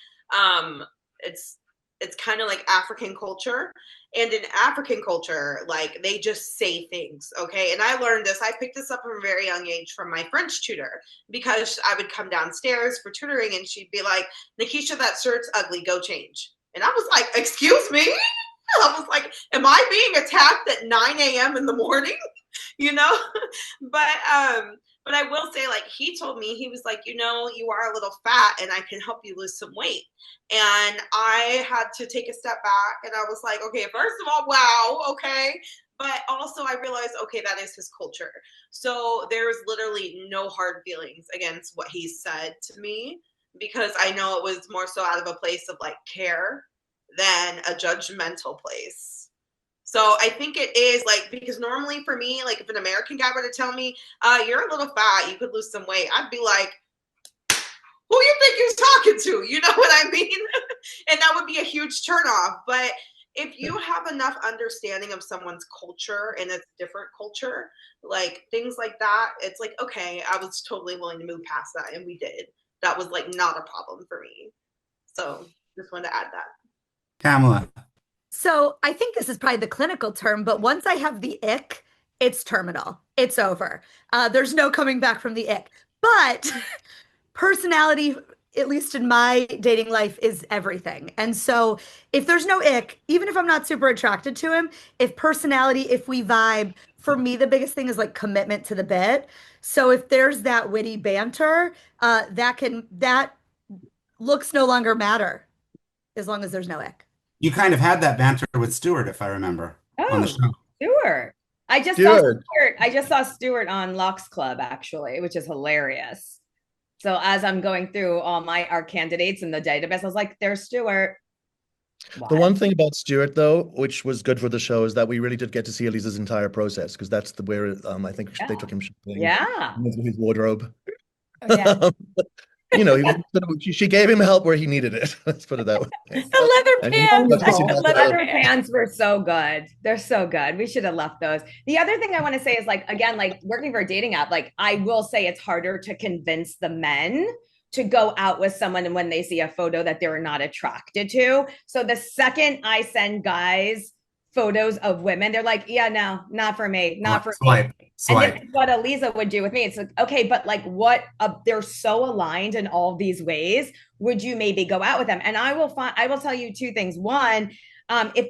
it's kind of like African culture. And in African culture, like they just say things, okay? And I learned this, I picked this up from a very young age from my French tutor, because I would come downstairs for tutoring and she'd be like, Nakysha, that shirt's ugly, go change. And I was like, excuse me? I was like, am I being attacked at 9 a.m. in the morning? But I will say, like, he told me, he was like, you are a little fat and I can help you lose some weight. And I had to take a step back and I was like, okay, first of all, wow, okay. But also I realized, okay, that is his culture. So there's literally no hard feelings against what he said to me, because I know it was more so out of a place of like care than a judgmental place. So I think it is like, because normally for me, like if an American guy were to tell me, you're a little fat, you could lose some weight, I'd be like, who you think you're talking to? You know what I mean? And that would be a huge turnoff. But if you have enough understanding of someone's culture and it's different culture, like things like that, it's like, okay, I was totally willing to move past that. And we did. That was like not a problem for me. So just wanted to add that. Pamela. So I think this is probably the clinical term, but once I have the ick, it's terminal. It's over. There's no coming back from the ick. But personality, at least in my dating life, is everything. And so if there's no ick, even if I'm not super attracted to him, if we vibe, for me, the biggest thing is like commitment to the bit. So if there's that witty banter, that looks no longer matter as long as there's no ick. You kind of had that banter with Stuart, if I remember, on the show. Stuart. I just saw Stuart on Locks Club, actually, which is hilarious. So as I'm going through all our candidates in the database, I was like, there's Stuart. What? The one thing about Stuart, though, which was good for the show, is that we really did get to see Aleeza's entire process, because that's where I think they took him shopping. Yeah. With his wardrobe. Oh, yeah. you know, she gave him help where he needed it. Let's put it that way. The leather pants. The leather pants were so good. They're so good. We should have left those. The other thing I want to say is like, again, like working for a dating app, like I will say it's harder to convince the men to go out with someone when they see a photo that they're not attracted to. So the second I send guys photos of women, they're like, yeah, no, not for me, not for me. Swipe. And this is what Aleeza would do with me. It's like, okay, but like what, they're so aligned in all these ways. Would you maybe go out with them? And I will tell you two things. One, if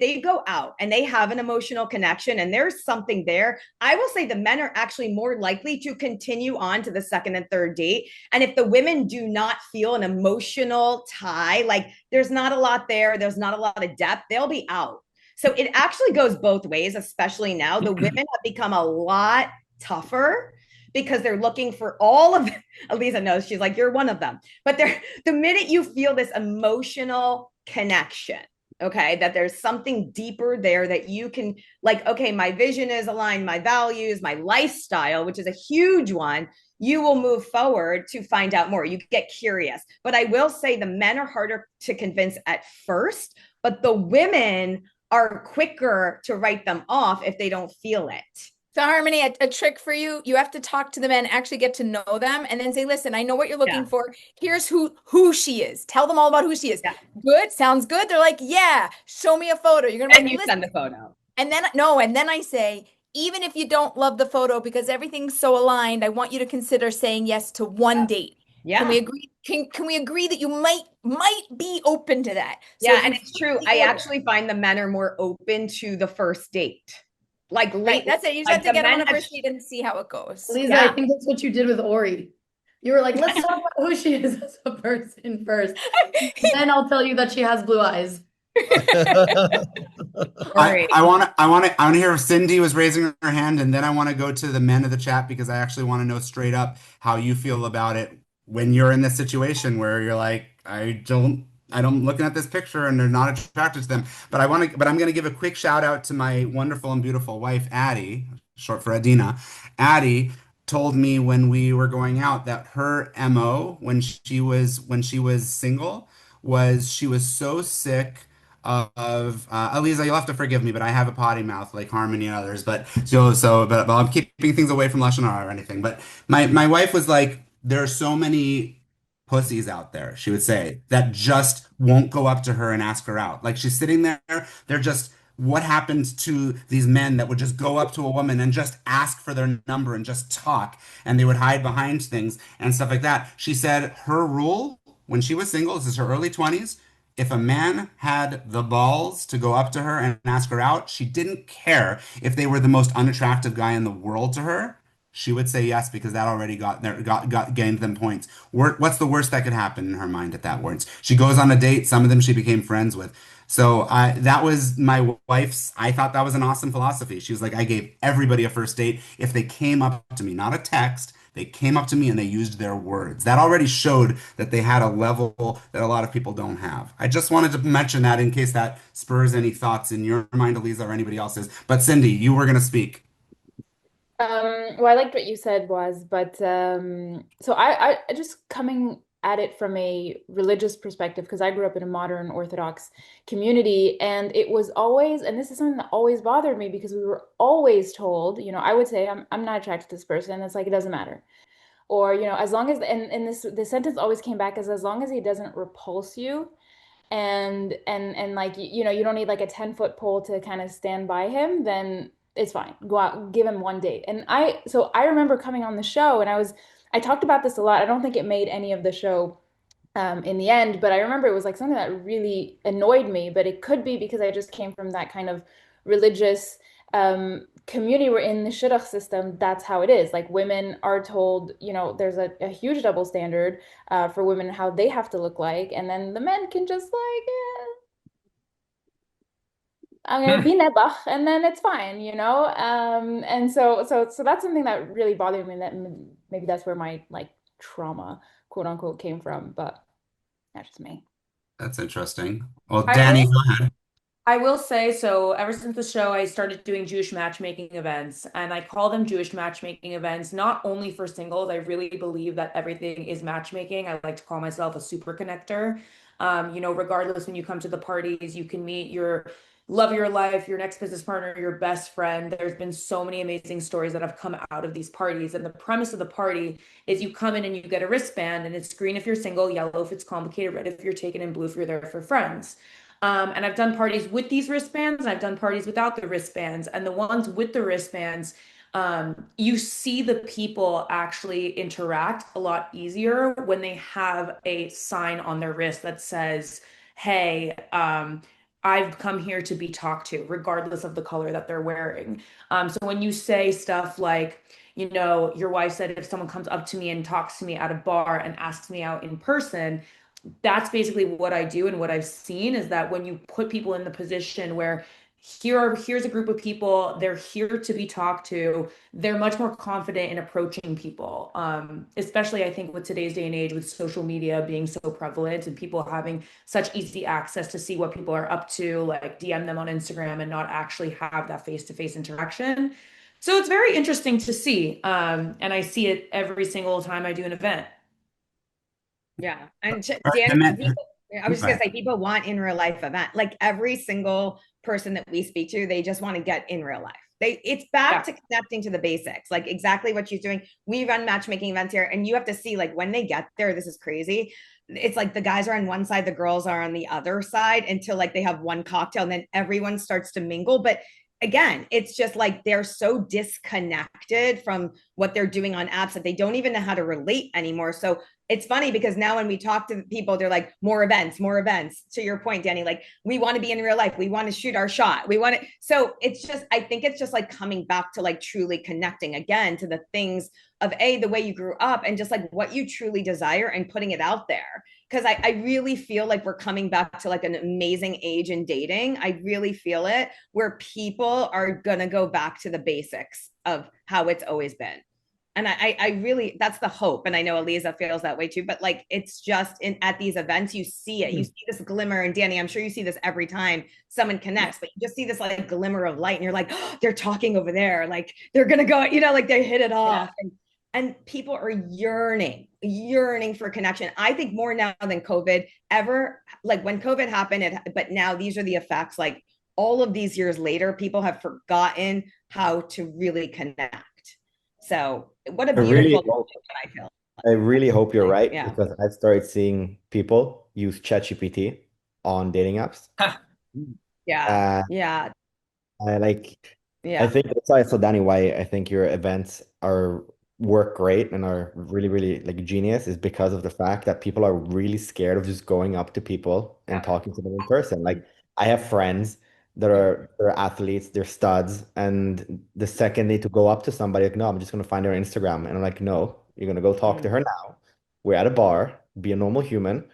they go out and they have an emotional connection and there's something there, I will say the men are actually more likely to continue on to the second and third date. And if the women do not feel an emotional tie, like there's not a lot there, there's not a lot of depth, they'll be out. So it actually goes both ways, especially now. The women have become a lot tougher because they're looking for all of Aleeza knows, she's like, you're one of them. But the minute you feel this emotional connection, okay, that there's something deeper there that you can like, okay, my vision is aligned, my values, my lifestyle, which is a huge one, you will move forward to find out more. You get curious. But I will say the men are harder to convince at first, but the women are quicker to write them off if they don't feel it. So Harmonie, a trick for you, you have to talk to the men, actually get to know them, and then say, listen, I know what you're looking for. Here's who she is. Tell them all about who she is. Yeah. Good? Sounds good? They're like, yeah, show me a photo. You're gonna and you send the photo. And then I say, even if you don't love the photo because everything's so aligned, I want you to consider saying yes to one date. Yeah. Can we agree? Can we agree that you might be open to that? So yeah, and it's true. I actually find the men are more open to the first date. Like right, that's it. You just have to get on a first date and see how it goes. Aleeza, I think that's what you did with Ori. You were like, let's talk about who she is as a person first. Then I'll tell you that she has blue eyes. I want to hear if Cindy was raising her hand, and then I want to go to the men of the chat because I actually want to know straight up how you feel about it when you're in this situation where you're like, I'm looking at this picture and they're not attracted to them. But I'm going to give a quick shout out to my wonderful and beautiful wife, Addie, short for Adina. Addie told me when we were going out that her MO when she was single was she was so sick of Aleeza, you'll have to forgive me, but I have a potty mouth like Harmonie and others. But but I'm keeping things away from Lashon Hara or anything. But my wife was like, there are so many pussies out there, she would say, that just won't go up to her and ask her out. Like she's sitting there, they're just, what happened to these men that would just go up to a woman and just ask for their number and just talk, and they would hide behind things and stuff like that. She said her rule when she was single, this is her early 20s, if a man had the balls to go up to her and ask her out, she didn't care if they were the most unattractive guy in the world to her. She would say yes because that already gained them points. What's the worst that could happen in her mind at that point? She goes on a date. Some of them she became friends with. So that was my wife's. I thought that was an awesome philosophy. She was like, I gave everybody a first date if they came up to me, not a text. They came up to me and they used their words. That already showed that they had a level that a lot of people don't have. I just wanted to mention that in case that spurs any thoughts in your mind, Aleeza, or anybody else's. But Cindy, you were going to speak. Well, I liked what you said, Boaz, but so I just coming at it from a religious perspective, because I grew up in a modern Orthodox community, and it was always, and this is something that always bothered me because we were always told, I would say, I'm not attracted to this person, and it's like, it doesn't matter. Or, as long as, and this sentence always came back as long as he doesn't repulse you, and like, you don't need like a 10-foot pole to kind of stand by him, then it's fine. Go out, give him one date. And I remember coming on the show, and I talked about this a lot. I don't think it made any of the show in the end, but I remember it was like something that really annoyed me, but it could be because I just came from that kind of religious community where in the shidduch system, that's how it is. Like women are told, there's a huge double standard for women, how they have to look like. And then the men can just like, I'm gonna be Nebuch, and then it's fine, and so that's something that really bothered me. That maybe that's where my like trauma, quote unquote, came from. But that's just me. That's interesting. Well, Dani, go ahead. I will say, so ever since the show, I started doing Jewish matchmaking events, and I call them Jewish matchmaking events, not only for singles. I really believe that everything is matchmaking. I like to call myself a super connector. Regardless, when you come to the parties, you can meet your love of your life, your next business partner, your best friend. There's been so many amazing stories that have come out of these parties. And the premise of the party is you come in and you get a wristband, and it's green if you're single, yellow if it's complicated, red if you're taken, and blue if you're there for friends. And I've done parties with these wristbands, and I've done parties without the wristbands. And the ones with the wristbands, you see the people actually interact a lot easier when they have a sign on their wrist that says, "Hey, I've come here to be talked to," regardless of the color that they're wearing. So when you say stuff like, your wife said if someone comes up to me and talks to me at a bar and asks me out in person, that's basically what I do. And what I've seen is that when you put people in the position where here's a group of people, they're here to be talked to, they're much more confident in approaching people. Especially I think with today's day and age, with social media being so prevalent and people having such easy access to see what people are up to, like DM them on Instagram and not actually have that face-to-face interaction. So it's very interesting to see. And I see it every single time I do an event. Yeah. And All right, Danny, I was just gonna say, people want in real life event. Like every single person that we speak to, they just want to get in real life. It's back to connecting to the basics, like exactly what she's doing. We run matchmaking events here, and you have to see, like, when they get there, this is crazy. It's like the guys are on one side, the girls are on the other side, until like they have one cocktail, and then everyone starts to mingle. But again, it's just like they're so disconnected from what they're doing on apps that they don't even know how to relate anymore. So it's funny because now when we talk to people, they're like, more events, more events. To your point, Dani, like, we want to be in real life. We want to shoot our shot. We want to. So it's just, I think it's just like coming back to like truly connecting again to the things of the way you grew up, and just like what you truly desire, and putting it out there. Because I really feel like we're coming back to like an amazing age in dating. I really feel it, where people are going to go back to the basics of how it's always been. And I really, that's the hope. And I know Aleeza feels that way too, but like, it's just at these events, you see it, you see this glimmer. And Dani, I'm sure you see this every time someone connects, but you just see this like glimmer of light, and you're like, oh, they're talking over there. Like they're going to go, like they hit it off. Yeah. And people are yearning for connection. I think more now than COVID ever. Like when COVID happened, but now these are the effects. Like all of these years later, people have forgotten how to really connect. So what a beautiful I feel. I really hope you're right, Yeah. because I've started seeing people use ChatGPT on dating apps. Yeah. Yeah. I think that's why, so Dani, why I think your events work great and are really, really like genius, is because of the fact that people are really scared of just going up to people and talking to them in person. Like I have friends that they're athletes, they're studs, and the second they to go up to somebody, like, no, I'm just gonna find her on Instagram. And I'm like, no, you're gonna go talk to her now. We're at a bar, be a normal human,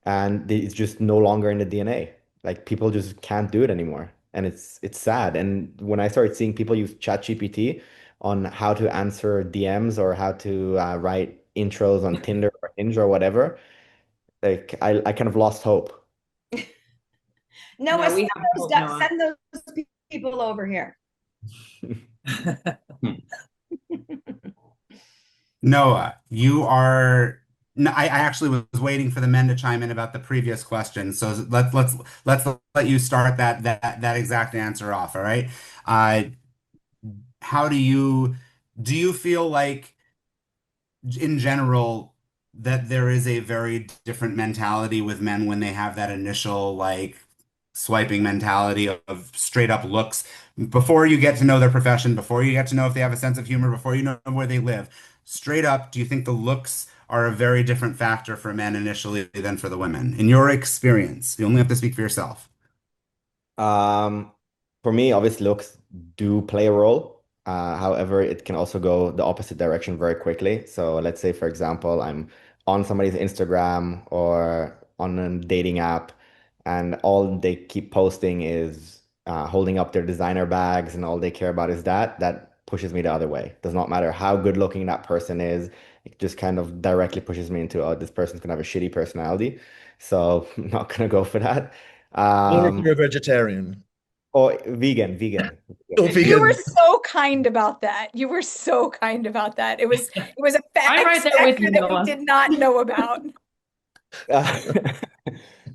and it's just no longer in the DNA. Like people just can't do it anymore. And it's sad. And when I started seeing people use ChatGPT on how to answer DMs or how to write intros on Tinder or Hinge or whatever, like I kind of lost hope. Noah, send those people over here. Noah, you are. No, I actually was waiting for the men to chime in about the previous question. So let's let you start that exact answer off. All right. How do you feel like in general that there is a very different mentality with men when they have that initial like swiping mentality of straight up looks before you get to know their profession, before you get to know if they have a sense of humor, before you know where they live? Straight up, do you think the looks are a very different factor for men initially than for the women? In your experience, you only have to speak for yourself. For me, obviously, looks do play a role. However, it can also go the opposite direction very quickly. So let's say, for example, I'm on somebody's Instagram or on a dating app, and all they keep posting is holding up their designer bags, and all they care about is that. That pushes me the other way. Does not matter how good looking that person is. It just kind of directly pushes me into, oh, this person's gonna have a shitty personality. So I'm not gonna go for that. Or if you're a vegetarian. Or vegan. Oh, You vegan. were so kind about that. You were so kind about that. It was a I'm right fact there with factor you, that we Noah. did not know about.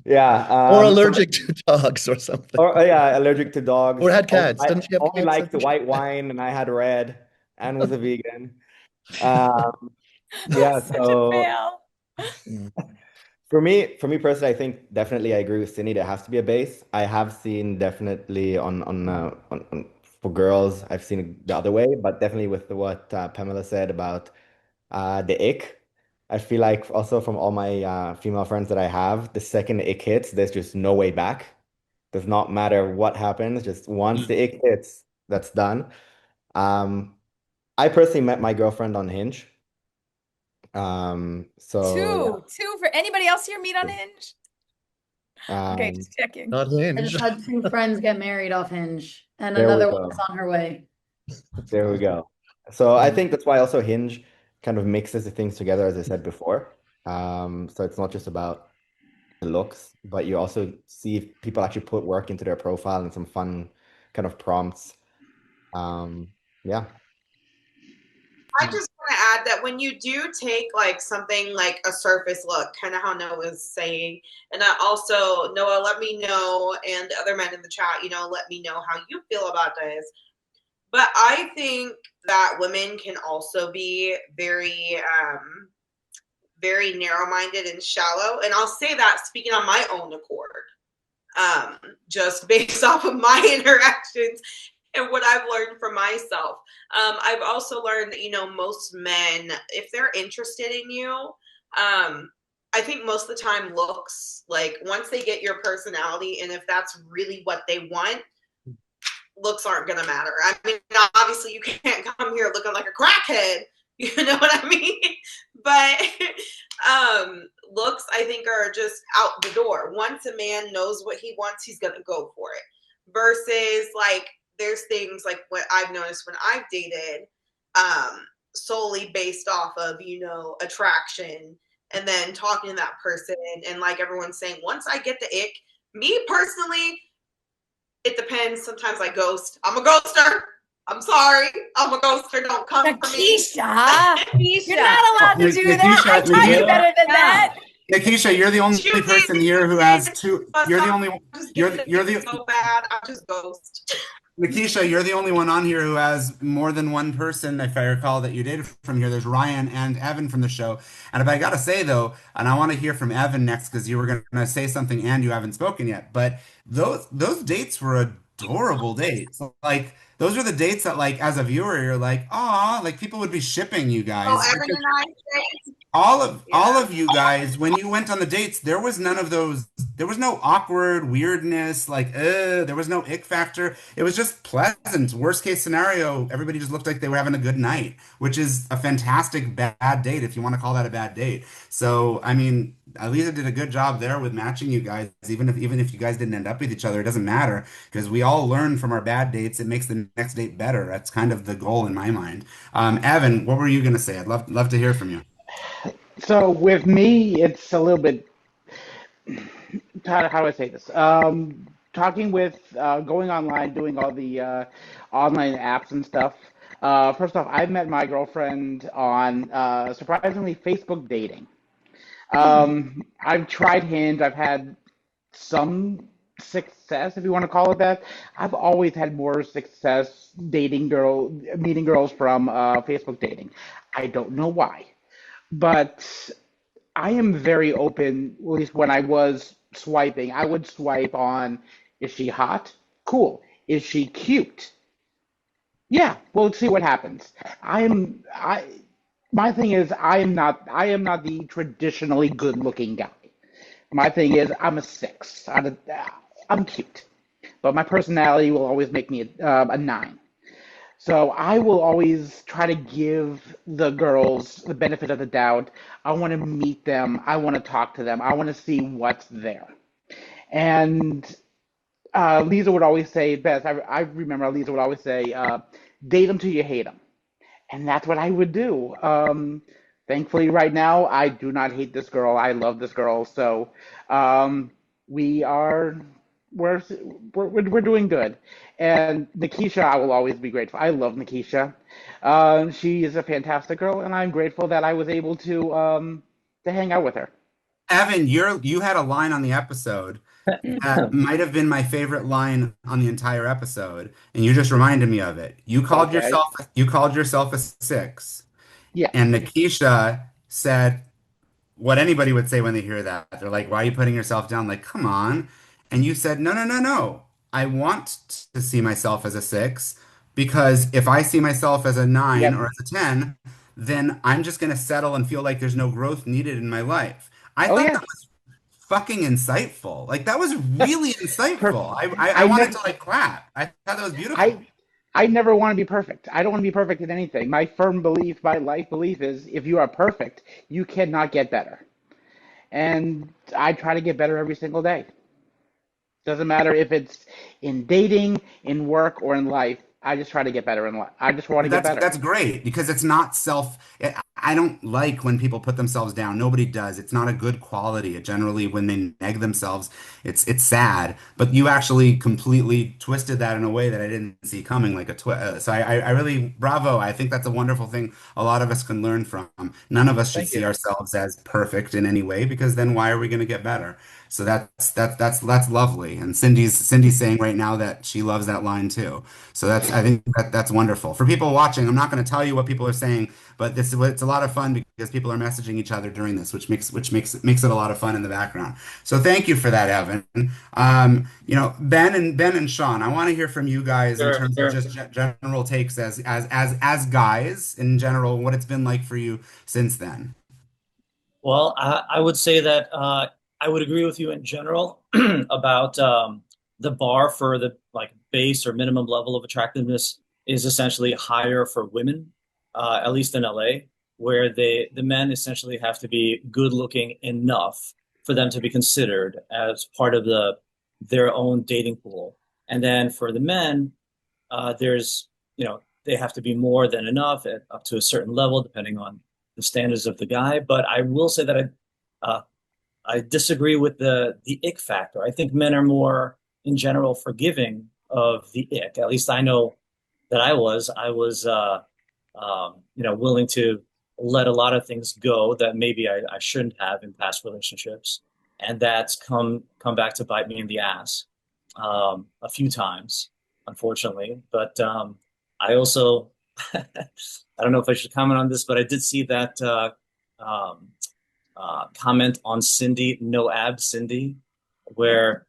Yeah. Or allergic to dogs or something. Or yeah, allergic to dogs. Or had cats. I Didn't she have only cats? liked the white wine, and I had red, and was a vegan. Yeah. Such a So fail. for me personally, I think definitely I agree with Cindy. There has to be a base. I have seen definitely on for girls, I've seen it the other way, but definitely with what Pamela said about the ick. I feel like also from all my female friends that I have, the second the ick hits, there's just no way back. Does not matter what happens, just once the ick hits, that's done. I personally met my girlfriend on Hinge. So Two for anybody else here meet on Hinge? Okay, just checking. Not I Hinge. just had 2 friends get married off Hinge, and There we another go. one's on her way. There we go. So I think that's why also Hinge kind of mixes the things together, as I said before. So it's not just about the looks, but you also see if people actually put work into their profile and some fun kind of prompts. Yeah. I just want to add that when you do take like something like a surface look, kind of how Noah was saying, and I also, Noah, let me know, and the other men in the chat, let me know how you feel about this. But I think that women can also be very, very narrow-minded and shallow. And I'll say that speaking on my own accord, just based off of my interactions and what I've learned for myself. I've also learned that, most men, if they're interested in you, I think most of the time looks, like once they get your personality, and if that's really what they want, looks aren't going to matter. I mean, obviously you can't come here looking like a crackhead, you know what I mean? But looks, I think, are just out the door. Once a man knows what he wants, he's going to go for it. Versus like, there's things like what I've noticed when I've dated, solely based off of, attraction, and then talking to that person, and like everyone's saying, once I get the ick, me personally, it depends. Sometimes I ghost. I'm a ghoster. I'm sorry. I'm a ghoster. Don't come for me. Nakysha, you're not allowed to do that. I taught you better than that. Nakysha, you're the only person here who has 2. You're the only. You're the. So bad. I just ghost. Nakysha, you're the only one on here who has more than one person, if I recall, that you dated from here. There's Ryan and Evan from the show. And if I gotta say though, and I want to hear from Evan next because you were gonna say something and you haven't spoken yet, but those dates were adorable dates. Like those are the dates that, like, as a viewer, you're like, oh, like people would be shipping you guys. Oh, Evan and I. All of you guys, when you went on the dates, there was none of those. There was no awkward weirdness, like there was no ick factor. It was just pleasant. Worst case scenario, everybody just looked like they were having a good night, which is a fantastic bad date if you want to call that a bad date. So, I mean, Aleeza did a good job there with matching you guys. Even if you guys didn't end up with each other, it doesn't matter because we all learn from our bad dates. It makes the next date better. That's kind of the goal in my mind. Evan, what were you gonna say? I'd love to hear from you. So with me, it's a little bit, how do I say this? Talking with, going online, doing all the online apps and stuff. First off, I met my girlfriend on, surprisingly, Facebook dating. I've tried Hinge. I've had some success, if you want to call it that. I've always had more success meeting girls from Facebook dating. I don't know why. But I am very open, at least when I was swiping. I would swipe on, is she hot? Cool. Is she cute? Yeah, we'll see what happens. My thing is I am not the traditionally good looking guy. My thing is I'm a 6. I'm cute. But my personality will always make me a 9. So I will always try to give the girls the benefit of the doubt. I want to meet them. I want to talk to them. I want to see what's there. And Lisa would always say best. I remember Lisa would always say, date them till you hate them. And that's what I would do. Thankfully, right now, I do not hate this girl. I love this girl. So we are we're doing good. And Nakysha, I will always be grateful. I love Nakysha. She is a fantastic girl, and I'm grateful that I was able to hang out with her. Evan, you had a line on the episode that might have been my favorite line on the entire episode, and you just reminded me of it. You called Okay. yourself a 6. Yeah. And Nakysha said what anybody would say when they hear that. They're like, "Why are you putting yourself down?" Like, come on. And you said, "No, no, no, no. I want to see myself as a 6 because if I see myself as a 9 Yep. or as a 10, then I'm just going to settle and feel like there's no growth needed in my life." I Oh thought yeah. that was fucking insightful. Like that was really insightful. I I wanted never, to like clap. I thought that was beautiful. I never want to be perfect. I don't want to be perfect in anything. My firm belief, my life belief is if you are perfect, you cannot get better. And I try to get better every single day. Doesn't matter if it's in dating, in work, or in life. I just try to get better in life. I just want to But get that's better. great because it's not self. I don't like when people put themselves down. Nobody does. It's not a good quality. It generally, when they neg themselves, it's sad. But you actually completely twisted that in a way that I didn't see coming, like a twist. So I really bravo. I think that's a wonderful thing. A lot of us can learn from. None of us should Thank see you. ourselves as perfect in any way because then why are we going to get better? So that's lovely. And Cindy's saying right now that she loves that line too. So I think that's wonderful. For people watching, I'm not going to tell you what people are saying, but it's a lot of fun because people are messaging each other during this, which makes it a lot of fun in the background. So thank you for that, Evan. Ben and Shaun, I want to hear from you guys in Sure, terms of sure. just general takes as guys in general, what it's been like for you since then. Well, I would say that I would agree with you in general about the bar for the like base or minimum level of attractiveness is essentially higher for women, at least in LA, where the men essentially have to be good looking enough for them to be considered as part of their own dating pool. And then for the men, there's, they have to be more than enough up to a certain level, depending on the standards of the guy. But I will say that I disagree with the ick factor. I think men are more, in general, forgiving of the ick. At least I know that I was. Willing to let a lot of things go that maybe I shouldn't have in past relationships, and that's come back to bite me in the ass a few times, unfortunately. But I also, I don't know if I should comment on this, but I did see that comment on Cindy, no abs Cindy, where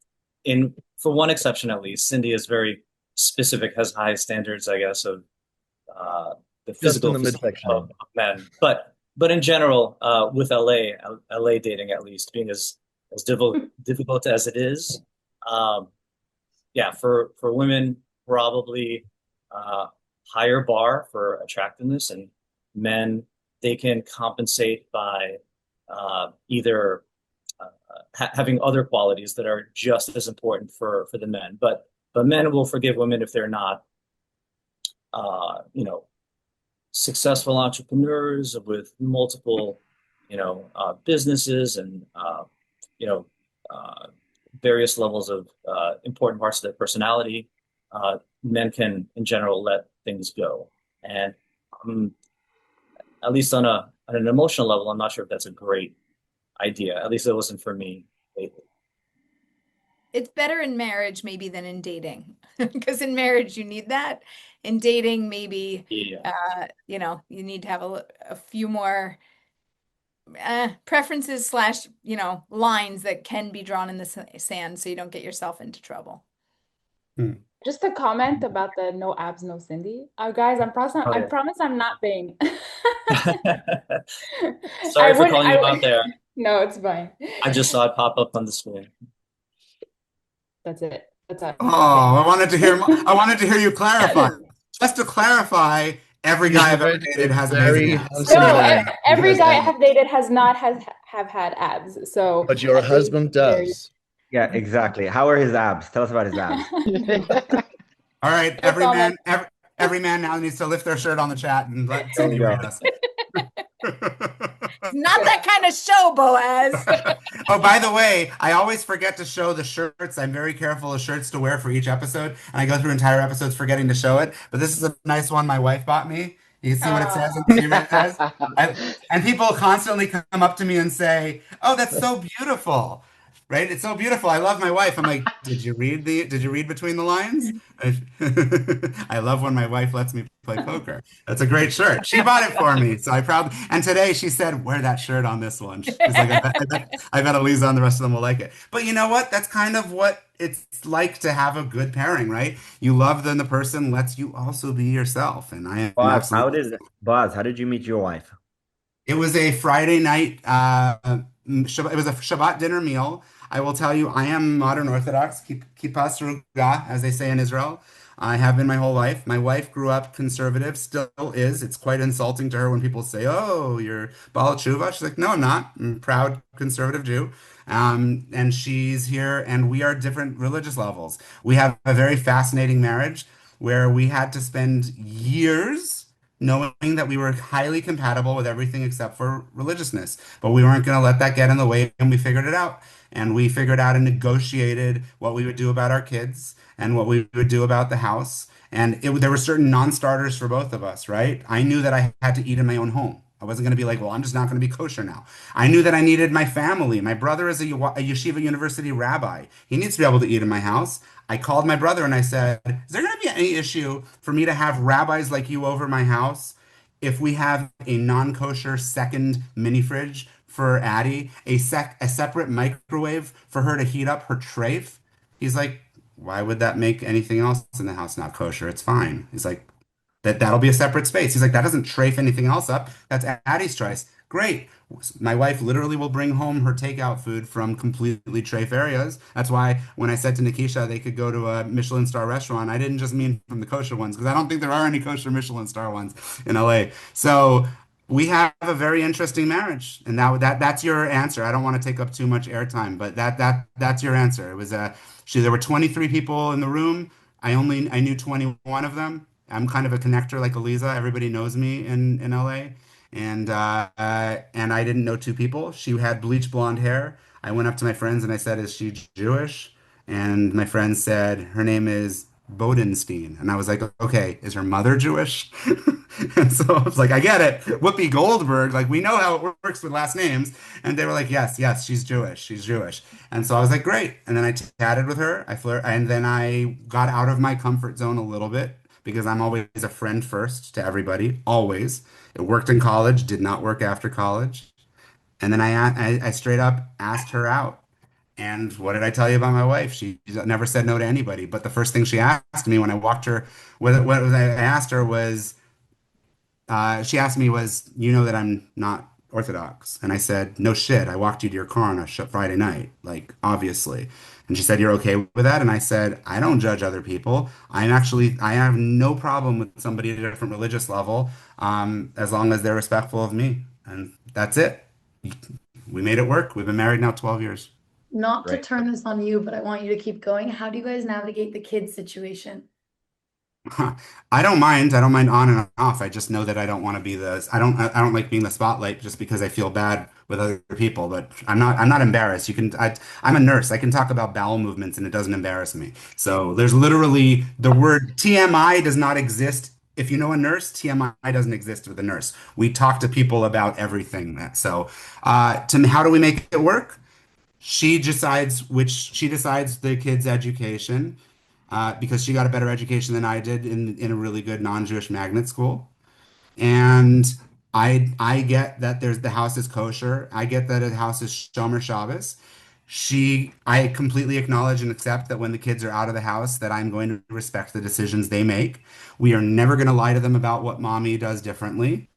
for one exception at least, Cindy is very specific, has high standards, I guess, of the Just in physical the midsection. of men. But in general, with LA dating at least being as difficult as it is, for women probably higher bar for attractiveness, and men they can compensate by either having other qualities that are just as important for the men. But men will forgive women if they're not, successful entrepreneurs with multiple, businesses and various levels of important parts of their personality. Men can, in general, let things go. And at least on an emotional level, I'm not sure if that's a great idea. At least it wasn't for me lately. It's better in marriage maybe than in dating, because in marriage you need that. In dating, maybe you need to have a few more preferences / lines that can be drawn in the sand so you don't get yourself into trouble. Just a comment about the no abs, no Cindy. Guys, I promise I'm not being. Sorry for calling you out there. No, it's fine. I just saw it pop up on the screen. That's it. Oh, I wanted to hear you clarify. Just to clarify, every guy I've ever dated has amazing abs. No, every guy I have dated have had abs. So, but your husband does. Yeah, exactly. How are his abs? Tell us about his abs. All right, every man now needs to lift their shirt on the chat and let Cindy read us. Not that kind of show, Boaz. Oh, by the way, I always forget to show the shirts. I'm very careful of shirts to wear for each episode, and I go through entire episodes forgetting to show it. But this is a nice one my wife bought me. You can see what it says and see what it says. And people constantly come up to me and say, "Oh, that's so beautiful." Right? It's so beautiful. I love my wife. I'm like, did you read between the lines? I love when my wife lets me play poker. That's a great shirt. She bought it for me. So I proud. And today she said, wear that shirt on this one. She's like, I bet Aleeza and the rest of them will like it. But you know what? That's kind of what it's like to have a good pairing, right? You love them, the person lets you also be yourself. And I am Boaz, absolutely. how did you meet your wife? It was a Friday night, it was a Shabbat dinner meal. I will tell you, I am modern Orthodox, kippah sruga, as they say in Israel. I have been my whole life. My wife grew up conservative, still is. It's quite insulting to her when people say, "Oh, you're Baal Tshuva." She's like, "No, I'm not. I'm a proud conservative Jew." And she's here, and we are different religious levels. We have a very fascinating marriage where we had to spend years knowing that we were highly compatible with everything except for religiousness. But we weren't going to let that get in the way, and we figured it out. And we figured out and negotiated what we would do about our kids and what we would do about the house. And there were certain non-starters for both of us, right? I knew that I had to eat in my own home. I wasn't going to be like, well, I'm just not going to be kosher now. I knew that I needed my family. My brother is a yeshiva university rabbi. He needs to be able to eat in my house. I called my brother and I said, is there going to be any issue for me to have rabbis like you over my house if we have a non-kosher second mini fridge for Addie, a separate microwave for her to heat up her treif? He's like, why would that make anything else in the house not kosher? It's fine. He's like, that'll be a separate space. He's like, that doesn't trafe anything else up. That's Addie's choice. Great. My wife literally will bring home her takeout food from completely trafe areas. That's why when I said to Nakysha they could go to a Michelin star restaurant, I didn't just mean from the kosher ones, because I don't think there are any kosher Michelin star ones in LA. So we have a very interesting marriage, and that's your answer. I don't want to take up too much airtime, but that's your answer. It was there were 23 people in the room. I knew 21 of them. I'm kind of a connector like Aleeza. Everybody knows me in LA. And I didn't know two people. She had bleach blonde hair. I went up to my friends and I said, "Is she Jewish?" And my friend said, "Her name is Bodenstein." And I was like, "Okay, is her mother Jewish?" And so I was like, "I get it. Whoopi Goldberg, like we know how it works with last names." And they were like, "Yes, yes, she's Jewish. She's Jewish." And so I was like, "Great." And then I chatted with her. And then I got out of my comfort zone a little bit because I'm always a friend first to everybody, always. It worked in college, did not work after college. And then I straight up asked her out. And what did I tell you about my wife? She never said no to anybody. But the first thing she asked me when I walked her, what I asked her was, she asked me was, "You know that I'm not Orthodox?" And I said, "No shit. I walked you to your car on a Friday night, like obviously." And she said, "You're okay with that?" And I said, "I don't judge other people. I have no problem with somebody at a different religious level, as long as they're respectful of me." And that's it. We made it work. We've been married now 12 years. Not to Right. turn this on you, but I want you to keep going. How do you guys navigate the kids situation? I don't mind. I don't mind on and off. I just know that I don't want to be I don't like being the spotlight just because I feel bad with other people, but I'm not embarrassed. I'm a nurse. I can talk about bowel movements and it doesn't embarrass me. So there's literally the word TMI does not exist. If you know a nurse, TMI doesn't exist with a nurse. We talk to people about everything. So, how do we make it work? She decides the kid's education, because she got a better education than I did in a really good non-Jewish magnet school. And I get that the house is kosher. I get that the house is Shomer Shabbos. I completely acknowledge and accept that when the kids are out of the house, that I'm going to respect the decisions they make. We are never going to lie to them about what mommy does differently.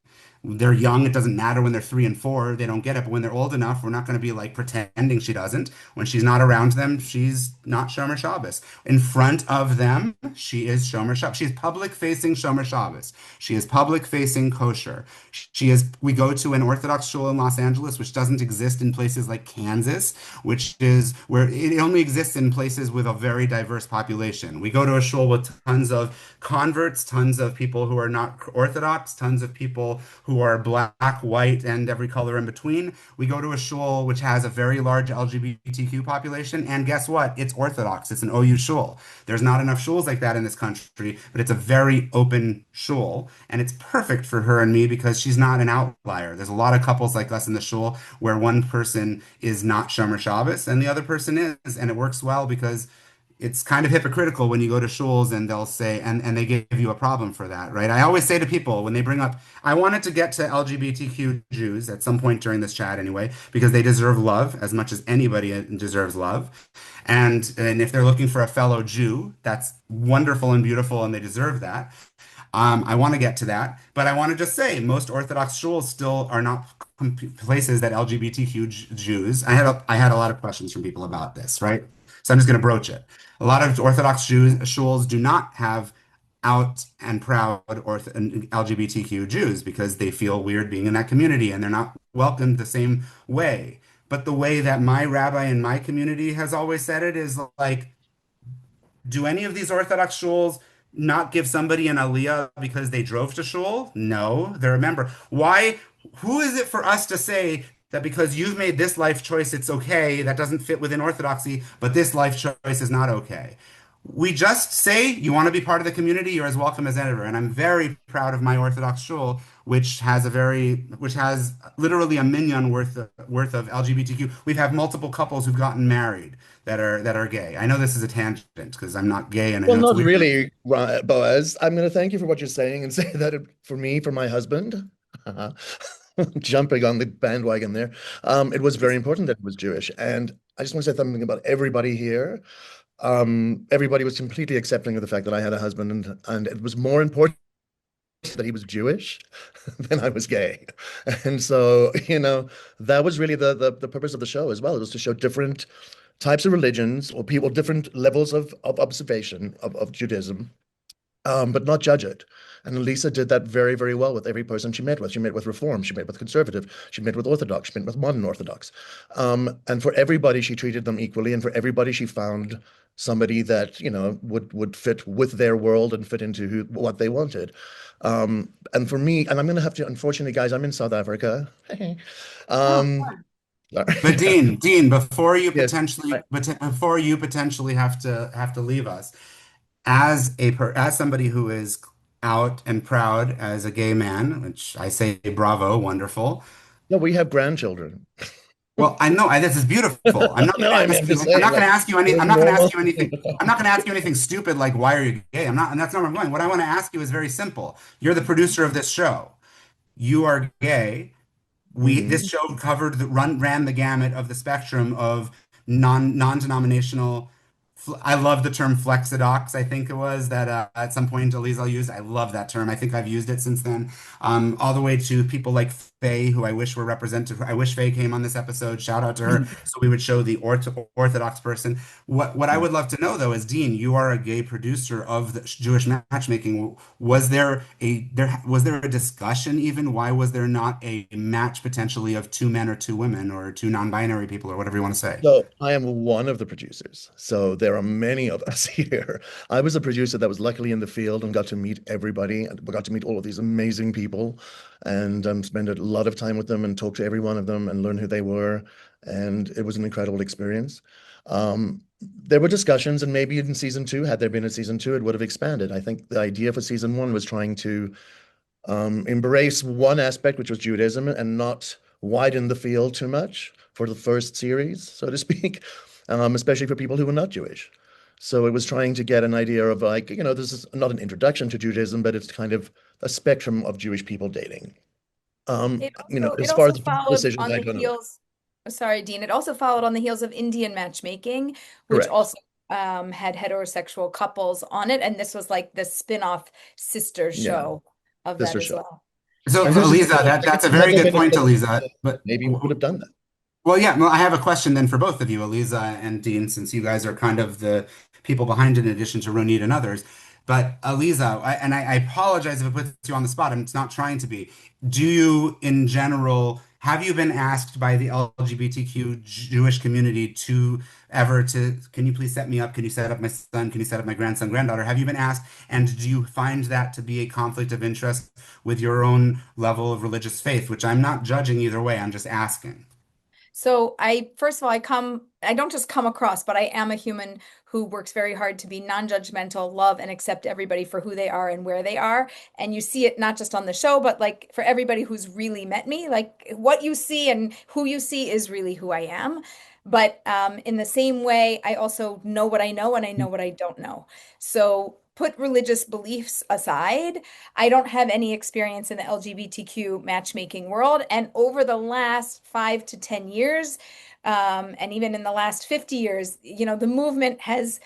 They're young. It doesn't matter when they're 3 and 4. They don't get it. But when they're old enough, we're not going to be like pretending she doesn't. When she's not around them, she's not Shomer Shabbos. In front of them, she is Shomer Shabbos. She's public facing Shomer Shabbos. She is public facing kosher. We go to an Orthodox shul in Los Angeles, which doesn't exist in places like Kansas, which is where it only exists in places with a very diverse population. We go to a shul with tons of converts, tons of people who are not Orthodox, tons of people who who are black, white, and every color in between. We go to a shul which has a very large LGBTQ population, and guess what? It's Orthodox. It's an OU shul. There's not enough shuls like that in this country, but it's a very open shul, and it's perfect for her and me because she's not an outlier. There's a lot of couples like us in the shul where one person is not Shomer Shabbos and the other person is, and it works well because it's kind of hypocritical when you go to shuls and they'll say, and they give you a problem for that, right? I always say to people when they bring up, I wanted to get to LGBTQ Jews at some point during this chat anyway, because they deserve love as much as anybody deserves love. And if they're looking for a fellow Jew, that's wonderful and beautiful and they deserve that. I want to get to that, but I want to just say most Orthodox shuls still are not places that LGBTQ Jews. I had a lot of questions from people about this, right? So I'm just going to broach it. A lot of Orthodox shuls do not have out and proud LGBTQ Jews because they feel weird being in that community and they're not welcomed the same way. But the way that my rabbi in my community has always said it is like, do any of these Orthodox shuls not give somebody an aliyah because they drove to shul? No, they're a member. Why? Who is it for us to say that because you've made this life choice, it's okay, that doesn't fit within Orthodoxy, but this life choice is not okay? We just say you want to be part of the community, you're as welcome as ever. And I'm very proud of my Orthodox shul, which has literally a minyan worth of LGBTQ. We've had multiple couples who've gotten married that are gay. I know this is a tangent because I'm not gay and I Well, know it's not weird. really, Boaz. I'm going to thank you for what you're saying and say that for my husband, jumping on the bandwagon there, it was very important that he was Jewish. And I just want to say something about everybody here. Everybody was completely accepting of the fact that I had a husband, and it was more important that he was Jewish than I was gay. And so, that was really the purpose of the show as well. It was to show different types of religions or people, different levels of observation of Judaism, but not judge it. And Aleeza did that very, very well with every person she met with. She met with Reform, she met with Conservative, she met with Orthodox, she met with Modern Orthodox. And for everybody, she treated them equally. And for everybody, she found somebody that, would fit with their world and fit into what they wanted. And for me, and I'm going to have to, unfortunately, guys, I'm in South Africa. But Dean, before you Yes. potentially have to leave us, as somebody who is out and proud as a gay man, which I say bravo, wonderful. No, we have grandchildren. Well, I know this is beautiful. I'm not No, going I mean, to ask you anything. I'm not going to ask you anything. normal. I'm not going to ask you anything stupid like why are you gay? I'm not, and that's not where I'm going. What I want to ask you is very simple. You're the producer of this show. You are gay. This show ran the gamut of the spectrum of non-denominational. I love the term flexidox. I think it was that at some point Aleeza used. I love that term. I think I've used it since then. All the way to people like Faye, who I wish were represented. I wish Faye came on this episode. Shout out to her, so we would show the Orthodox person. What I would love to know though is, Dean, you are a gay producer of the Jewish matchmaking. Was there a discussion even? Why was there not a match potentially of two men or two women or two non-binary people or whatever you want to say? So I am one of the producers. So there are many of us here. I was a producer that was luckily in the field and got to meet everybody and got to meet all of these amazing people and spend a lot of time with them and talk to every one of them and learn who they were. And it was an incredible experience. There were discussions, and maybe in season 2, had there been a season 2, it would have expanded. I think the idea for season 1 was trying to embrace one aspect, which was Judaism, and not widen the field too much for the first series, so to speak, especially for people who were not Jewish. So it was trying to get an idea of this is not an introduction to Judaism, but it's kind of a spectrum of Jewish people dating. As far as the decisions, I don't know. Sorry, Dean. It also followed on the heels of Indian matchmaking, which Correct. also had heterosexual couples on it, and this was like the spin-off sister show of that as well. So, Aleeza, that's a very good point, Aleeza. But maybe we would have done that. Well, yeah, I have a question then for both of you, Aleeza and Dean, since you guys are kind of the people behind it in addition to Ronit and others. But Aleeza, I apologize if it puts you on the spot. It's not trying to be. Do you, in general, have you been asked by the LGBTQ Jewish community can you please set me up? Can you set up my son? Can you set up my grandson, granddaughter? Have you been asked? And do you find that to be a conflict of interest with your own level of religious faith, which I'm not judging either way. I'm just asking. So first of all, I don't just come across, but I am a human who works very hard to be non-judgmental, love and accept everybody for who they are and where they are. And you see it not just on the show, but like for everybody who's really met me, like what you see and who you see is really who I am. But in the same way, I also know what I know and I know what I don't know. So put religious beliefs aside, I don't have any experience in the LGBTQ matchmaking world. And over the last 5 to 10 years, and even in the last 50 years, the movement has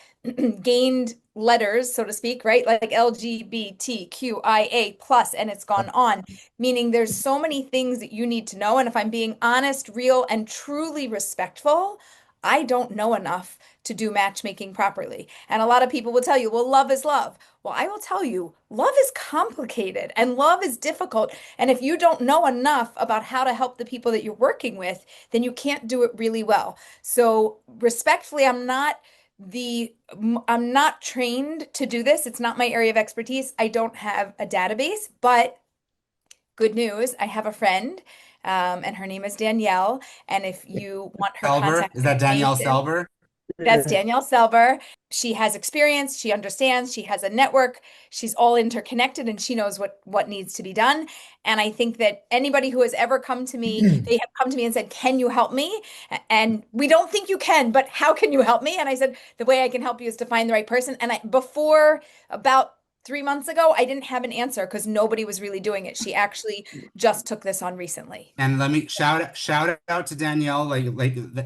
gained letters, so to speak, right? Like LGBTQIA plus, and it's gone on, meaning there's so many things that you need to know. And if I'm being honest, real, and truly respectful, I don't know enough to do matchmaking properly. And a lot of people will tell you, well, love is love. Well, I will tell you, love is complicated and love is difficult. And if you don't know enough about how to help the people that you're working with, then you can't do it really well. So respectfully, I'm not trained to do this. It's not my area of expertise. I don't have a database, but good news, I have a friend, and her name is Danielle. And if you want her contact Is that Danielle information, Selber? that's Danielle Selber. She has experience, she understands, she has a network, she's all interconnected, and she knows what needs to be done. And I think that anybody who has ever come to me, they have come to me and said, can you help me? And we don't think you can, but how can you help me? And I said, the way I can help you is to find the right person. And before about 3 months ago, I didn't have an answer because nobody was really doing it. She actually just took this on recently. And let me shout out to Danielle.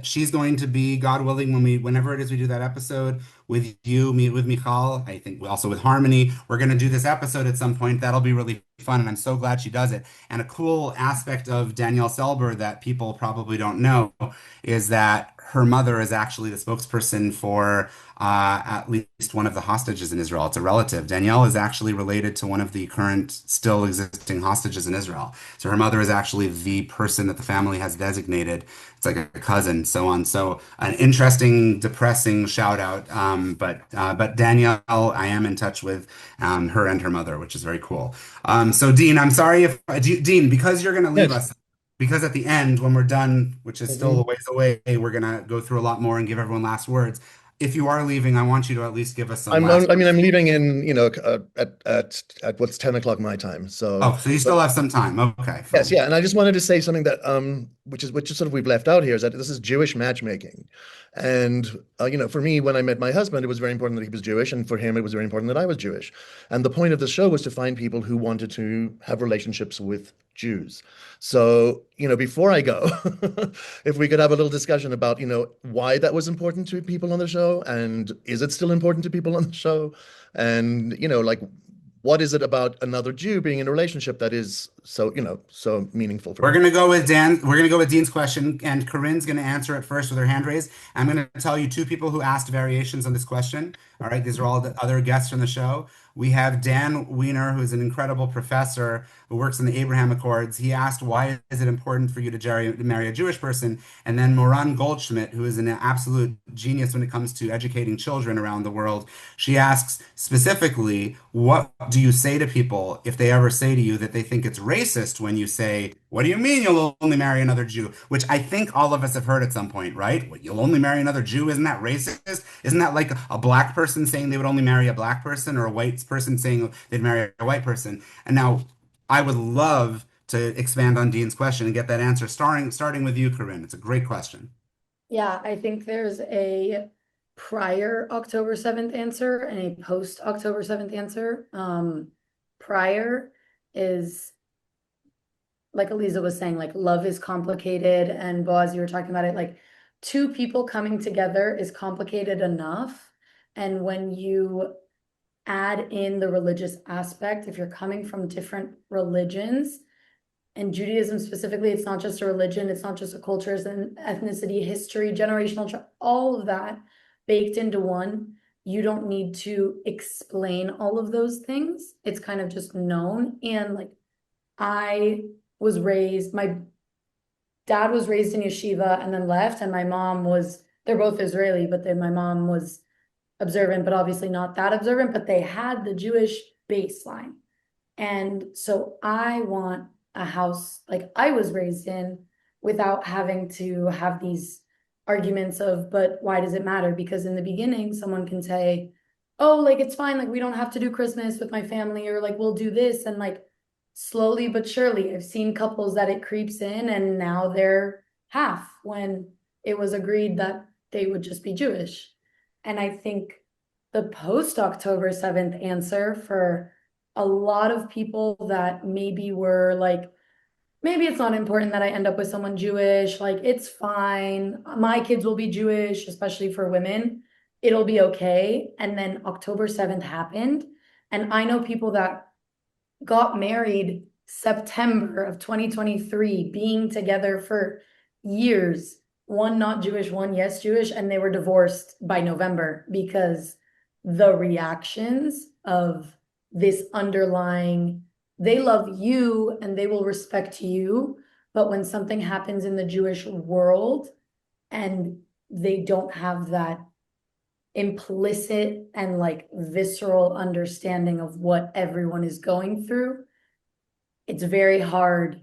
She's going to be, God willing, whenever it is we do that episode with you, meet with Michal. I think also with Harmonie. We're going to do this episode at some point. That'll be really fun, and I'm so glad she does it. And a cool aspect of Danielle Selber that people probably don't know is that her mother is actually the spokesperson for at least one of the hostages in Israel. It's a relative. Danielle is actually related to one of the current still existing hostages in Israel. So her mother is actually the person that the family has designated. It's like a cousin, so on. So an interesting, depressing shout out. But Danielle, I am in touch with her and her mother, which is very cool. So Dean, I'm sorry if Dean, because you're going to leave us. Because at the end, when we're done, which is still a ways away, we're gonna go through a lot more and give everyone last words. If you are leaving, I want you to at least give us some last I'm leaving in, at what's 10 o'clock my time. So you still have some time. Okay. Fine. Yes, yeah. And I just wanted to say something that which is sort of we've left out here, is that this is Jewish matchmaking. And for me, when I met my husband, it was very important that he was Jewish, and for him it was very important that I was Jewish. And the point of the show was to find people who wanted to have relationships with Jews. So, before I go, if we could have a little discussion about, why that was important to people on the show, and is it still important to people on the show? And, what is it about another Jew being in a relationship that is so meaningful for We're going to go with Dan. We're going to go with Dean's question, and Karin's going to answer it first with her hand raised. I'm going to tell you two people who asked variations on this question. All right, these are all the other guests from the show. We have Dan Wiener, who's an incredible professor who works in the Abraham Accords. He asked, why is it important for you to marry a Jewish person? And then Moran Goldschmidt, who is an absolute genius when it comes to educating children around the world. She asks specifically, what do you say to people if they ever say to you that they think it's racist when you say, what do you mean you'll only marry another Jew? Which I think all of us have heard at some point, right? What, you'll only marry another Jew? Isn't that racist? Isn't that like a black person saying they would only marry a black person, or a white person saying they'd marry a white person? And now I would love to expand on Dean's question and get that answer, starting with you, Karin. It's a great question. Yeah, I think there's a prior October 7th answer and a post October 7th answer. Prior is, like Aleeza was saying, like love is complicated, and Boaz, you were talking about it, like two people coming together is complicated enough. And when you add in the religious aspect, if you're coming from different religions, and Judaism specifically, it's not just a religion, it's not just a culture, it's an ethnicity, history, generational, all of that baked into one. You don't need to explain all of those things. It's kind of just known. And like, I was raised, my dad was raised in yeshiva and then left, and my mom was, they're both Israeli, but then my mom was observant, but obviously not that observant, but they had the Jewish baseline. And so I want a house like I was raised in without having to have these arguments of, but why does it matter? Because in the beginning, someone can say, oh, like it's fine, like we don't have to do Christmas with my family, or like we'll do this. And like slowly but surely, I've seen couples that it creeps in and now they're half when it was agreed that they would just be Jewish. And I think the post October 7th answer for a lot of people that maybe were like, maybe it's not important that I end up with someone Jewish, like it's fine. My kids will be Jewish, especially for women. It'll be okay. And then October 7th happened. And I know people that got married September of 2023, being together for years, one not Jewish, one yes Jewish, and they were divorced by November because the reactions of this underlying, they love you and they will respect you, but when something happens in the Jewish world and they don't have that implicit and like visceral understanding of what everyone is going through, it's very hard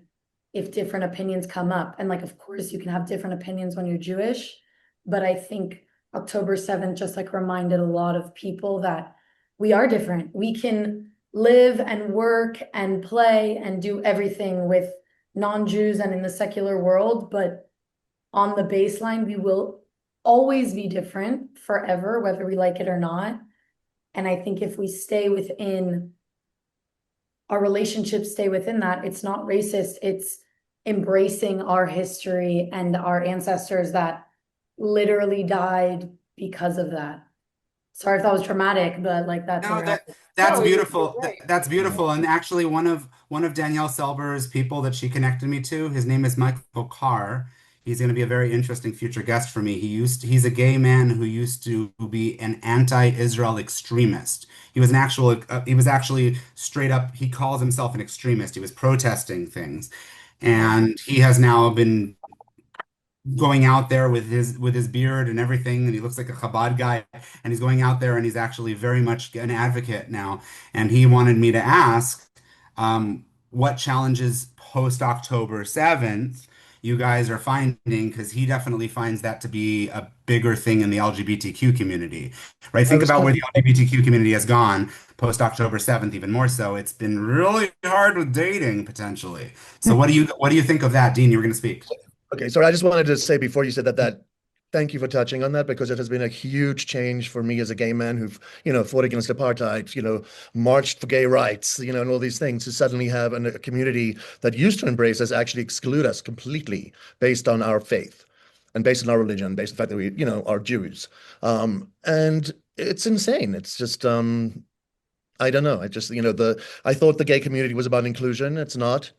if different opinions come up. And like, of course, you can have different opinions when you're Jewish, but I think October 7th just like reminded a lot of people that we are different. We can live and work and play and do everything with non-Jews and in the secular world, but on the baseline, we will always be different forever, whether we like it or not. And I think if we stay within our relationships, stay within that, it's not racist. It's embracing our history and our ancestors that literally died because of that. Sorry if that was traumatic, but like that's No, where that's No, beautiful. you're right. That's beautiful. And actually, one of Danielle Selber's people that she connected me to, his name is Michael Carr. He's going to be a very interesting future guest for me. He's a gay man who used to be an anti-Israel extremist. He was actually straight up, he calls himself an extremist. He was protesting things. And he has now been going out there with his beard and everything, and he looks like a Chabad guy, and he's going out there and he's actually very much an advocate now. And he wanted me to ask what challenges post October 7th you guys are finding, because he definitely finds that to be a bigger thing in the LGBTQ community, right? I Think was about where talking. the LGBTQ community has gone post October 7th, even more so. It's been really hard with dating potentially. So what do you think of that, Dean? You were going to speak. Okay, sorry, I just wanted to say before you said that thank you for touching on that, because it has been a huge change for me as a gay man who've, fought against apartheid, marched for gay rights, and all these things, to suddenly have a community that used to embrace us actually exclude us completely based on our faith and based on our religion, based on the fact that we, are Jews. And it's insane. It's just, I don't know. I just, I thought the gay community was about inclusion. It's not.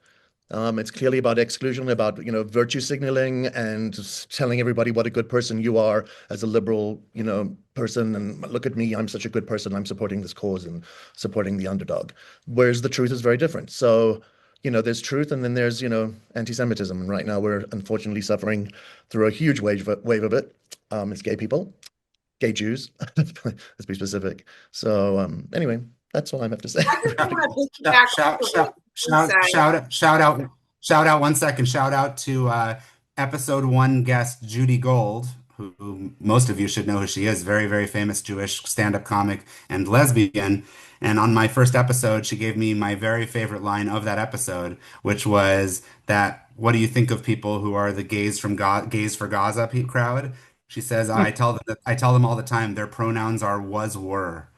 It's clearly about exclusion, about virtue signaling and just telling everybody what a good person you are as a liberal person, and look at me, I'm such a good person, I'm supporting this cause and supporting the underdog. Whereas the truth is very different. So there's truth, and then there's anti-Semitism, and right now we're unfortunately suffering through a huge wave of it. It's gay people, gay Jews, let's be specific. So anyway, that's all I have to say. Shout out 1 second. Shout out to episode 1 guest Judy Gold, who most of you should know who she is. Very, very famous Jewish stand-up comic and lesbian. And on my first episode, she gave me my very favorite line of that episode, which was that, what do you think of people who are the gays for Gaza crowd? She says, I tell them all the time their pronouns are was, were.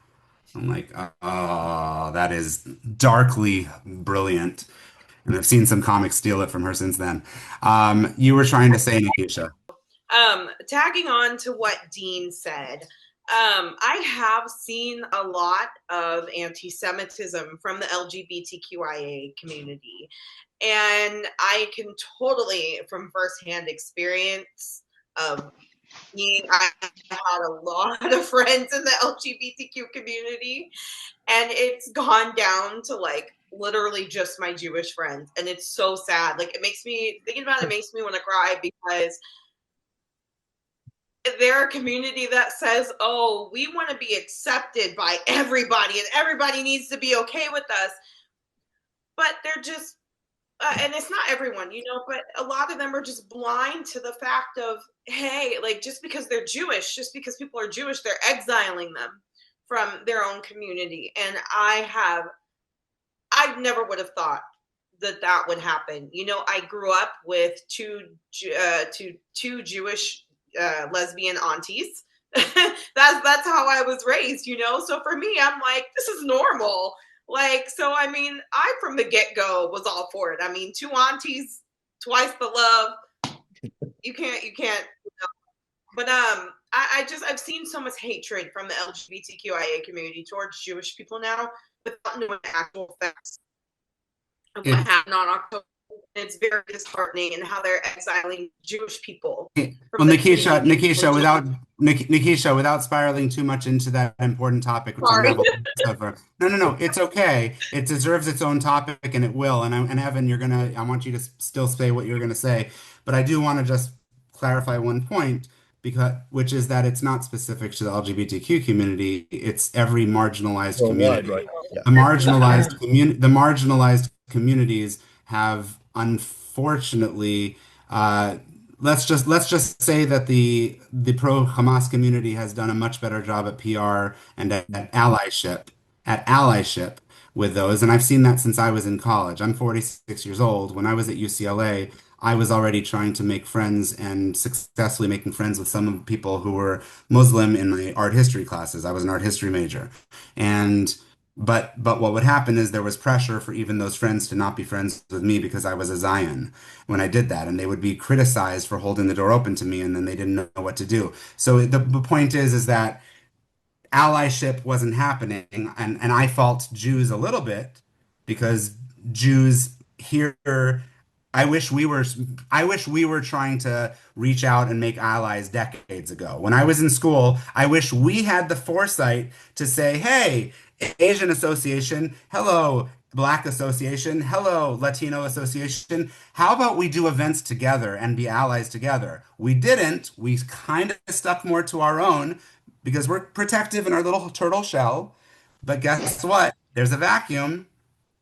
I'm like, oh, that is darkly brilliant. And I've seen some comics steal it from her since then. You were trying to say, Nakysha. Tagging on to what Dean said, I have seen a lot of anti-Semitism from the LGBTQIA community. And I can totally, from firsthand experience of I had a lot of friends in the LGBTQ community, and it's gone down to like literally just my Jewish friends. And it's so sad. Like, it makes me, thinking about it makes me want to cry, because they're a community that says, oh, we want to be accepted by everybody and everybody needs to be okay with us. But they're just, and it's not everyone, you know, but a lot of them are just blind to the fact of, hey, like, just because they're Jewish, just because people are Jewish, they're exiling them from their own community. And I never would have thought that would happen. You know, I grew up with two Jewish lesbian aunties. That's how I was raised, you know? So for me, I'm like, this is normal. Like, so, I mean, I from the get-go was all for it. I mean, two aunties, twice the love. You can't, you know. But I've seen so much hatred from the LGBTQIA community towards Jewish people now without knowing the actual facts of what happened on October. It's very disheartening and how they're exiling Jewish people. Well, Nakysha, without spiraling too much into that important topic, which Sorry. I'm not No, it's okay. It deserves its own topic, and it will. And Evan, I want you to still say what you're gonna say, but I do want to just clarify one point, which is that it's not specific to the LGBTQ community. It's every marginalized community. Right? Yeah. The marginalized communities have, unfortunately, let's just say that the pro-Hamas community has done a much better job at PR and at allyship with those. And I've seen that since I was in college. I'm 46 years old. When I was at UCLA, I was already trying to make friends and successfully making friends with some of the people who were Muslim in my art history classes. I was an art history major. And but what would happen is there was pressure for even those friends to not be friends with me because I was a Zion when I did that, and they would be criticized for holding the door open to me, and then they didn't know what to do. So the point is that allyship wasn't happening, and I fault Jews a little bit because Jews here. I wish we were trying to reach out and make allies decades ago. When I was in school, I wish we had the foresight to say, hey, Asian Association, hello, Black Association, hello, Latino Association. How about we do events together and be allies together? We didn't. We kind of stuck more to our own because we're protective in our little turtle shell. But guess what? There's a vacuum,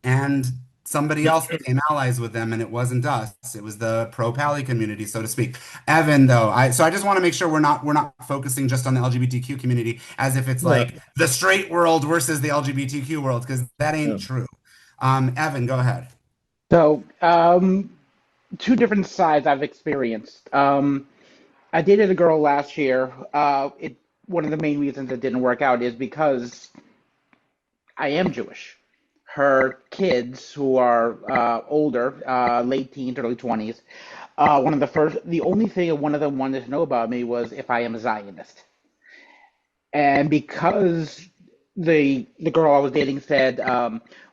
and somebody else became allies with them, and it wasn't us. It was the pro-Pally community, so to speak. Evan, though, so I just want to make sure we're not focusing just on the LGBTQ community as if it's like the straight world versus the LGBTQ world, because that ain't true. Evan, go ahead. So, two different sides I've experienced. I dated a girl last year. One of the main reasons it didn't work out is because I am Jewish. Her kids, who are older, late teens, early 20s, the only thing one of them wanted to know about me was if I am a Zionist. And because the girl I was dating said,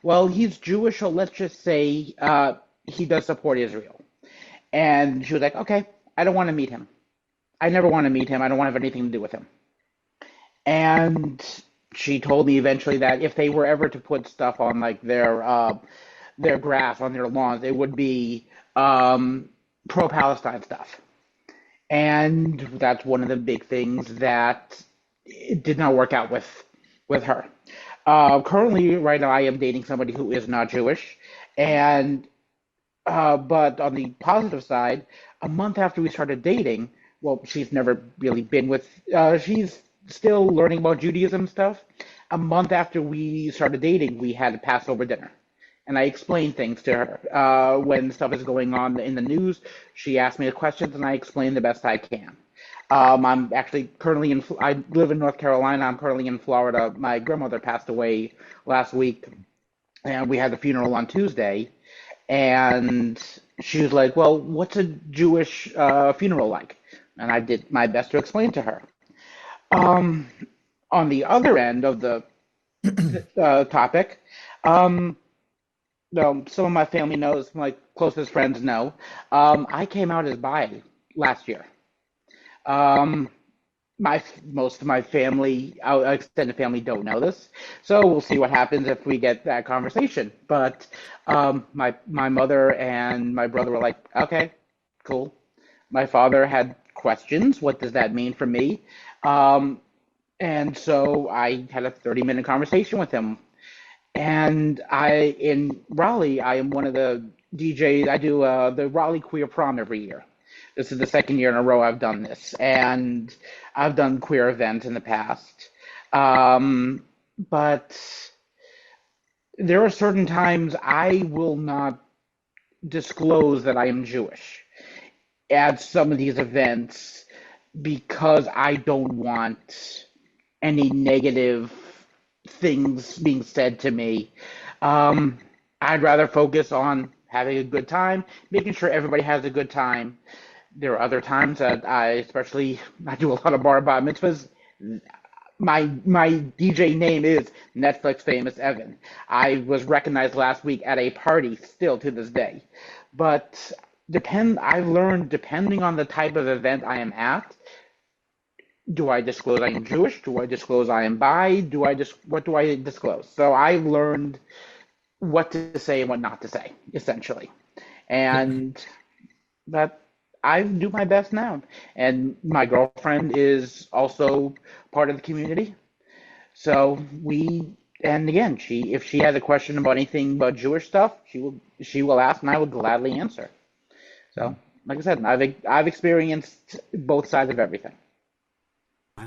well, he's Jewish, so let's just say he does support Israel. And she was like, okay, I don't want to meet him. I never want to meet him. I don't want to have anything to do with him. And she told me eventually that if they were ever to put stuff on like their grass on their lawns, it would be pro-Palestine stuff. And that's one of the big things that it did not work out with her. Currently, right now, I am dating somebody who is not Jewish, and but on the positive side, a month after we started dating, well, she's never really been with. She's still learning about Judaism stuff. A month after we started dating, we had a Passover dinner. And I explained things to her. When stuff is going on in the news, she asked me the questions, and I explained the best I can. I'm actually currently I live in North Carolina. I'm currently in Florida. My grandmother passed away last week, and we had the funeral on Tuesday. And she was like, well, what's a Jewish funeral like? And I did my best to explain to her. On the other end of the topic, some of my family knows, my closest friends know, I came out as bi last year. most of my family, our extended family, don't know this, so we'll see what happens if we get that conversation. But my mother and my brother were like, okay, cool. My father had questions. What does that mean for me? And so I had a 30-minute conversation with him. And in Raleigh, I am one of the DJs. I do the Raleigh Queer Prom every year. This is the second year in a row I've done this, and I've done queer events in the past. But there are certain times I will not disclose that I am Jewish at some of these events because I don't want any negative things being said to me. I'd rather focus on having a good time, making sure everybody has a good time. There are other times that I do a lot of bar mitzvahs. My DJ name is Netflix famous Evan. I was recognized last week at a party still to this day. But I've learned depending on the type of event I am at, do I disclose I am Jewish? Do I disclose I am bi? What do I disclose? So I've learned what to say and what not to say, essentially. And that I do my best now. And my girlfriend is also part of the community. So and again, if she has a question about anything about Jewish stuff, she will ask and I will gladly answer. So, like I said, I've experienced both sides of everything.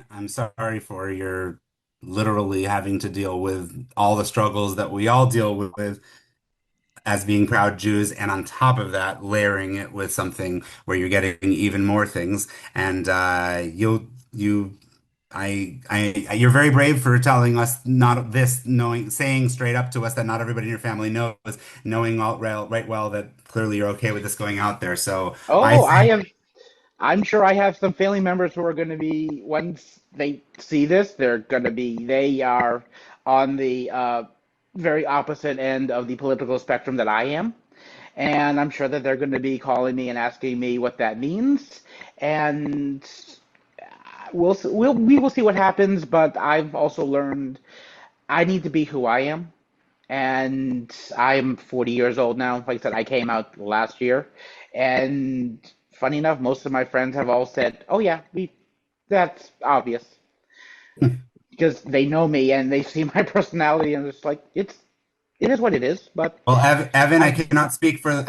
I'm sorry for your literally having to deal with all the struggles that we all deal with as being proud Jews, and on top of that, layering it with something where you're getting even more things. And you're very brave for telling us not this, saying straight up to us that not everybody in your family knows, knowing right well that clearly you're okay with this going out there. So I'm sure I have some family members who are going to be, once they see this, they are on the very opposite end of the political spectrum that I am. And I'm sure that they're going to be calling me and asking me what that means. And we will see what happens, but I've also learned I need to be who I am. And I'm 40 years old now. Like I said, I came out last year. And funny enough, most of my friends have all said, "Oh yeah, that's obvious," because they know me and they see my personality, and it's like it is what it is. But well, Evan, I cannot speak for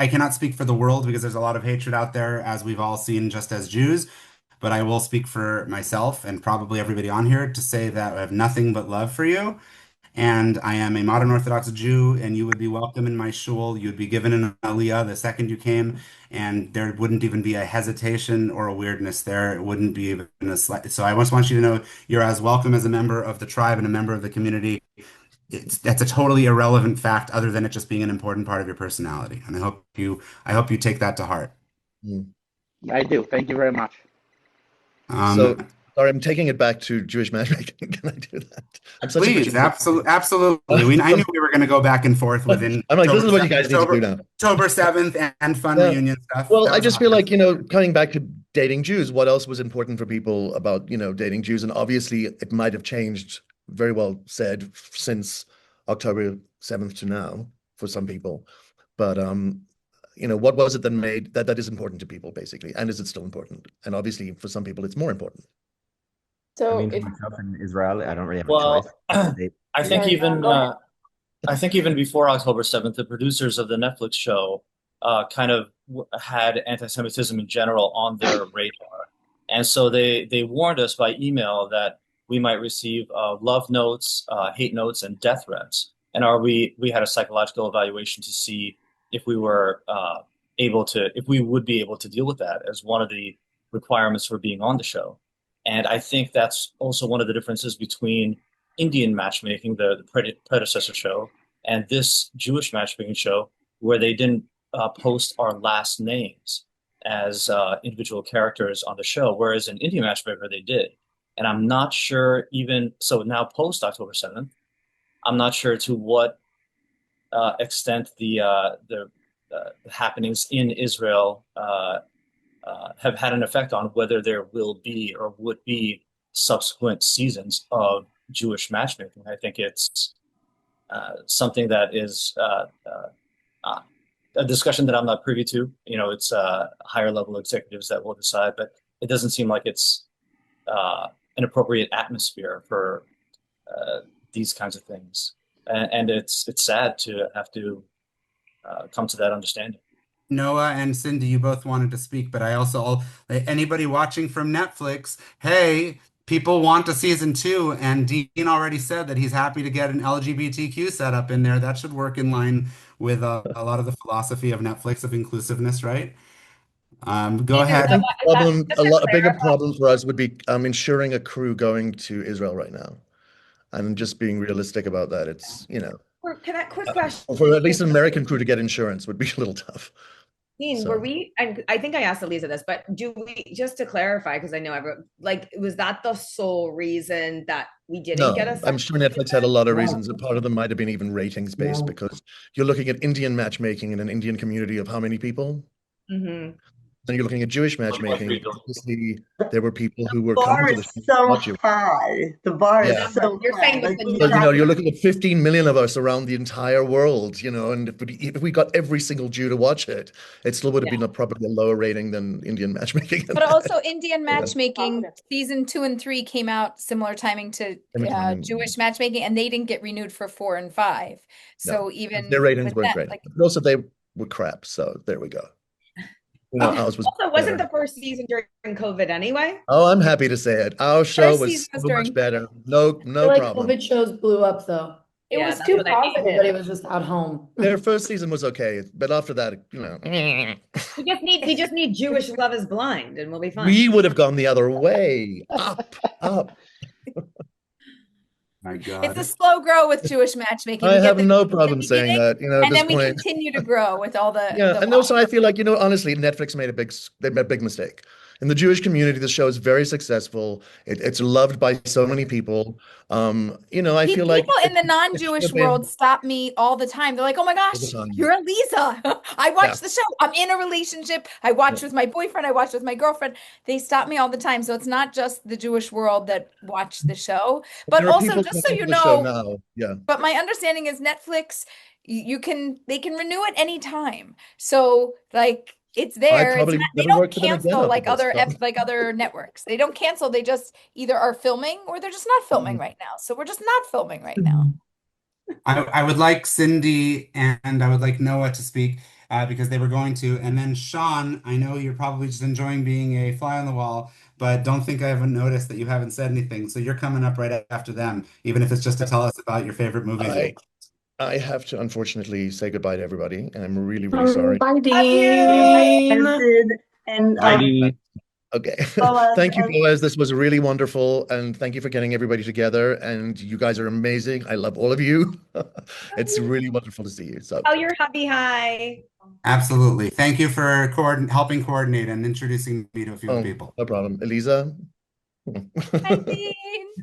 the world because there's a lot of hatred out there, as we've all seen, just as Jews. But I will speak for myself and probably everybody on here to say that I have nothing but love for you. And I am a modern Orthodox Jew, and you would be welcome in my shul. You'd be given an aliyah the second you came, and there wouldn't even be a hesitation or a weirdness there. It wouldn't be even a slight. So I just want you to know you're as welcome as a member of the tribe and a member of the community. That's a totally irrelevant fact, other than it just being an important part of your personality. And I hope you take that to heart. I do. Thank you very much. So, sorry, I'm taking it back to Jewish matchmaking. Can I do that? Please, absolutely. I knew we were going to go back and forth within. I'm like, this is what you guys need to do now. October 7th and fun reunion stuff. Well, I just feel like, coming back to dating Jews, what else was important for people about, dating Jews? And obviously it might have changed, very well said, since October 7th to now for some people. But, what was it that made that is important to people, basically? And is it still important? And obviously for some people it's more important. So for myself in Israel, I don't really have a choice. I think even before October 7th, the producers of the Netflix show kind of had anti-Semitism in general on their radar. And so they warned us by email that we might receive love notes, hate notes, and death threats. And we had a psychological evaluation to see if we were if we would be able to deal with that as one of the requirements for being on the show. And I think that's also one of the differences between Indian matchmaking, the predecessor show, and this Jewish matchmaking show, where they didn't post our last names as individual characters on the show, whereas in Indian matchmaker they did. And I'm not sure so now post October 7th, I'm not sure to what extent the happenings in Israel have had an effect on whether there will be or would be subsequent seasons of Jewish matchmaking. I think it's something that is a discussion that I'm not privy to. It's higher level executives that will decide, but it doesn't seem like it's an appropriate atmosphere for these kinds of things. And it's sad to have to come to that understanding. Noah and Cindy, you both wanted to speak, but I also, anybody watching from Netflix, hey, people want a season 2, and Dean already said that he's happy to get an LGBTQ setup in there. That should work in line with a lot of the philosophy of Netflix of inclusiveness, right? Go ahead. A bigger problem for us would be ensuring a crew going to Israel right now. I'm just being realistic about that. It's, Can I, quick question. for at least an American crew to get insurance would be a little tough. Dean, were we, and I think I asked Aleeza this, but do we, just to clarify, because I know was that the sole reason that we didn't get a I'm sure Netflix had a lot of reasons, and part of them might have been even ratings based, because you're looking at Indian matchmaking in an Indian community of how many people? Mm-hmm. Then you're looking at Jewish matchmaking. Obviously, there were people who were The bar coming to is the so high. The bar is so You're high. saying But, you're looking at 15 million of us around the entire world, and if we got every single Jew to watch it, it still would have been probably a lower rating than Indian matchmaking. But also Indian matchmaking season 2 and 3 came out similar timing to Jewish matchmaking, and they didn't get renewed for 4 and 5. So even their ratings with weren't that, great. Also, they were crap. So there we go. Ours was also, wasn't the first season during COVID anyway? Oh, I'm happy to say it. Our show First was season was so during much better. No I feel like problem. COVID shows blew up though. It Yeah, was that's too what I mean. positive. Everybody was just at home. Their first season was okay, but after that, We just need Jewish Love is Blind, and we'll be fine. we would have gone the other way. Up. My God. it's a slow grow with Jewish matchmaking. I We get have the no at the problem saying beginning, that, at and this then we point. continue to grow with all the Yeah, the and also I feel like, honestly, Netflix made a big mistake. In the Jewish community, the show is very successful. It's loved by so many people. I feel like people in the non-Jewish world stop me all the time. They're like, "Oh my gosh, you're Aleeza. I watch the show. I'm in a relationship. I watch with my boyfriend. I watch with my girlfriend." They stop me all the time. So it's not just the Jewish world that watch the show, but also just so you know, but my understanding is Netflix, they can renew it anytime. So like it's there. They don't cancel like other networks. They don't cancel. They just either are filming or they're just not filming right now. So we're just not filming right now. I would like Cindy and I would like Noah to speak because they were going to. And then Shaun, I know you're probably just enjoying being a fly on the wall, but don't think I haven't noticed that you haven't said anything. So you're coming up right after them, even if it's just to tell us about your favorite movies. I have to unfortunately say goodbye to everybody, and I'm really, really sorry. Bye, Dean. And okay. Boaz, Thank you, Boaz. This was really wonderful, and thank you for getting everybody together. And you guys are amazing. I love all of you. It's really wonderful to see you. So, your hubby hi. Absolutely. Thank you for helping coordinate and introducing me to a few people. No problem. Aleeza? Hi, Dean.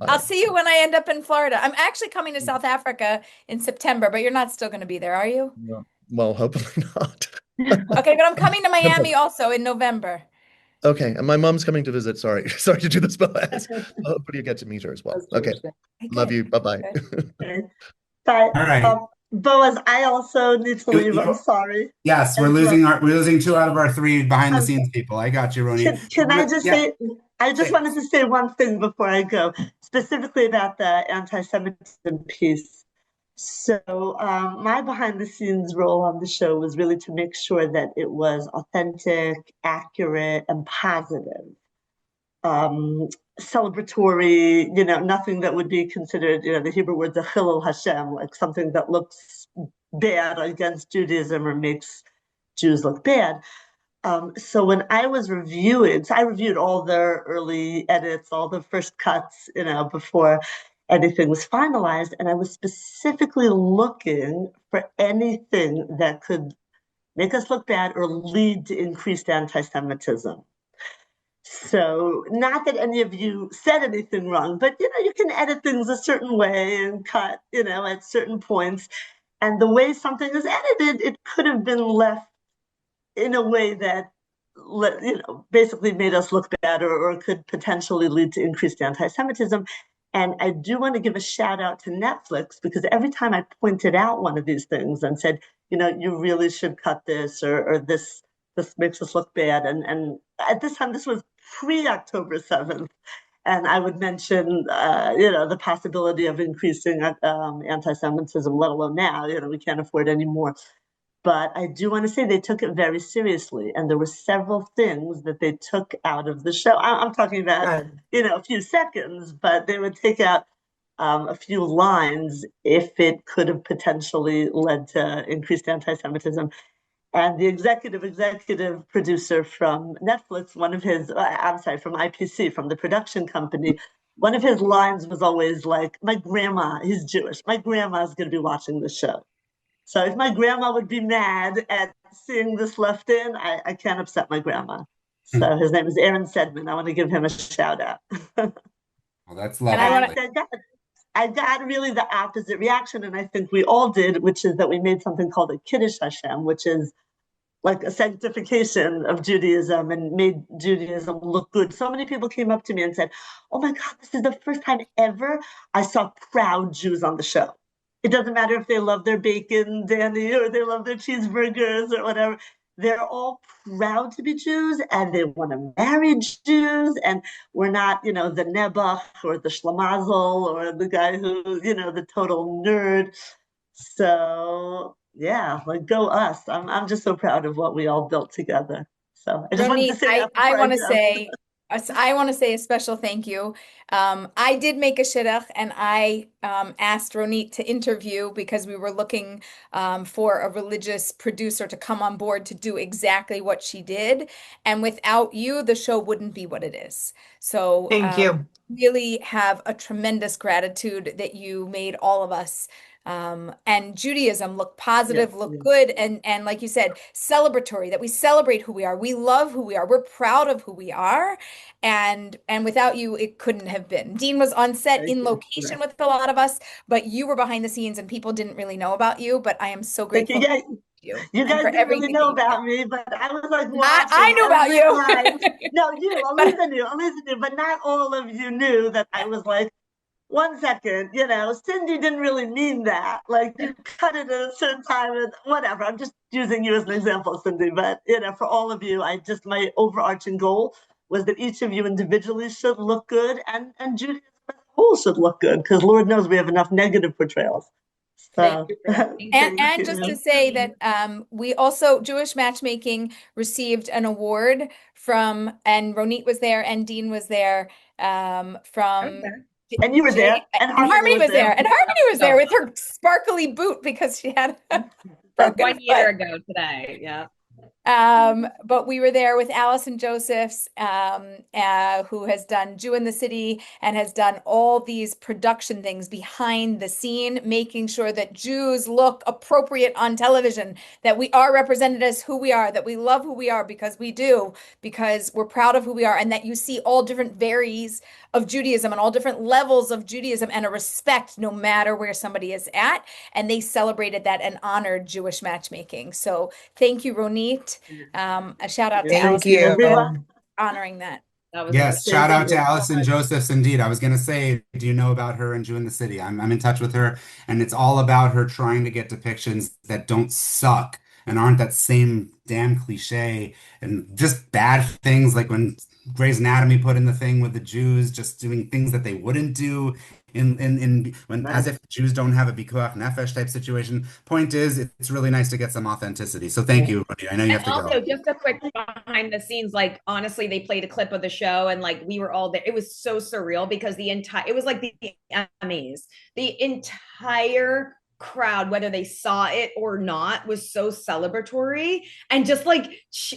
I'll see you when I end up in Florida. I'm actually coming to South Africa in September, but you're not still going to be there, are you? No. Well, hopefully not. Okay, but I'm coming to Miami also in November. Okay, and my mom's coming to visit. Sorry to do this, Boaz. Hopefully you get to meet her as well. Okay, love you. Bye-bye. Bye. All right. Boaz, I also need to leave. I'm sorry. Yes, we're losing 2 out of our 3 behind the scenes people. I got you, Ronit. Can I just say? I just wanted to say one thing before I go, specifically about the anti-Semitism piece. So my behind-the-scenes role on the show was really to make sure that it was authentic, accurate, and positive. Celebratory, nothing that would be considered, the Hebrew word Chilul Hashem, like something that looks bad against Judaism or makes Jews look bad. So when I was reviewing, I reviewed all the early edits, all the first cuts, before anything was finalized. And I was specifically looking for anything that could make us look bad or lead to increased anti-Semitism. So not that any of you said anything wrong, but, you can edit things a certain way and cut, at certain points. And the way something is edited, it could have been left in a way that basically made us look bad or could potentially lead to increased anti-Semitism. And I do want to give a shout out to Netflix, because every time I pointed out one of these things and said, you really should cut this, or this makes us look bad. And at this time, this was pre-October 7th. And I would mention, the possibility of increasing anti-Semitism, let alone now, we can't afford any more. But I do want to say they took it very seriously. And there were several things that they took out of the show. I'm talking about, a few seconds, but they would take out a few lines if it could have potentially led to increased anti-Semitism. And the executive producer from Netflix, from IPC, from the production company, one of his lines was always like, he's Jewish, my grandma's going to be watching the show. So if my grandma would be mad at seeing this left in, I can't upset my grandma. So his name is Aaron Sedman. I want to give him a shout out. Well, that's lovely. I got really the opposite reaction, and I think we all did, which is that we made something called a Kiddush Hashem, which is like a sanctification of Judaism, and made Judaism look good. So many people came up to me and said, oh my God, this is the first time ever I saw proud Jews on the show. It doesn't matter if they love their bacon, Dani, or they love their cheeseburgers or whatever. They're all proud to be Jews, and they want to marry Jews. And we're not, the Nebuch or the Schlamazel or the guy who, the total nerd. So yeah, go us. I'm just so proud of what we all built together. So I just wanted to say that. I want to say a special thank you. I did make a shidduch, and I asked Ronit to interview, because we were looking for a religious producer to come on board to do exactly what she did. And without you, the show wouldn't be what it is. So thank you. Really have a tremendous gratitude that you made all of us and Judaism look positive, look good, and like you said, celebratory, that we celebrate who we are. We love who we are. We're proud of who we are. And without you, it couldn't have been. Dean was on set in location with a lot of us, but you were behind the scenes and people didn't really know about you. But I am so grateful. You guys didn't really know about me, but I was like, I knew about you. No, Aleeza knew, but not all of you knew that I was like, 1 second, Cindy didn't really mean that. Like, you cut it at a certain time and whatever. I'm just using you as an example, Cindy. But, for all of you, my overarching goal was that each of you individually should look good, and Judaism as a whole should look good, because Lord knows we have enough negative portrayals. So, and just to say that we also, Jewish Matchmaking received an award from, and Ronit was there and Dean was there, from... And you were there, and Harmonie was there, and Harmonie was there with her sparkly boot, because she had a broken 1 year ago today. Yeah. But we were there with Allison Josephs, who has done Jew in the City and has done all these production things behind the scene, making sure that Jews look appropriate on television, that we are represented as who we are, that we love who we are, because we do, because we're proud of who we are, and that you see all different varies of Judaism and all different levels of Judaism, and a respect no matter where somebody is at. And they celebrated that and honored Jewish Matchmaking. So thank you, Ronit. A shout out to Allison for honoring that. Yes, shout out to Allison Josephs. Indeed, I was going to say, do you know about her and Jew in the City? I'm in touch with her, and it's all about her trying to get depictions that don't suck and aren't that same damn cliche and just bad things, like when Grey's Anatomy put in the thing with the Jews just doing things that they wouldn't do when as if Jews don't have a pikuach nefesh type situation. Point is, it's really nice to get some authenticity. So thank you, Ronit. I know you have to go. Also, just a quick behind the scenes, like honestly, they played a clip of the show, and like we were all there. It was so surreal, because it was like the Emmys, the entire crowd, whether they saw it or not, was so celebratory, and just like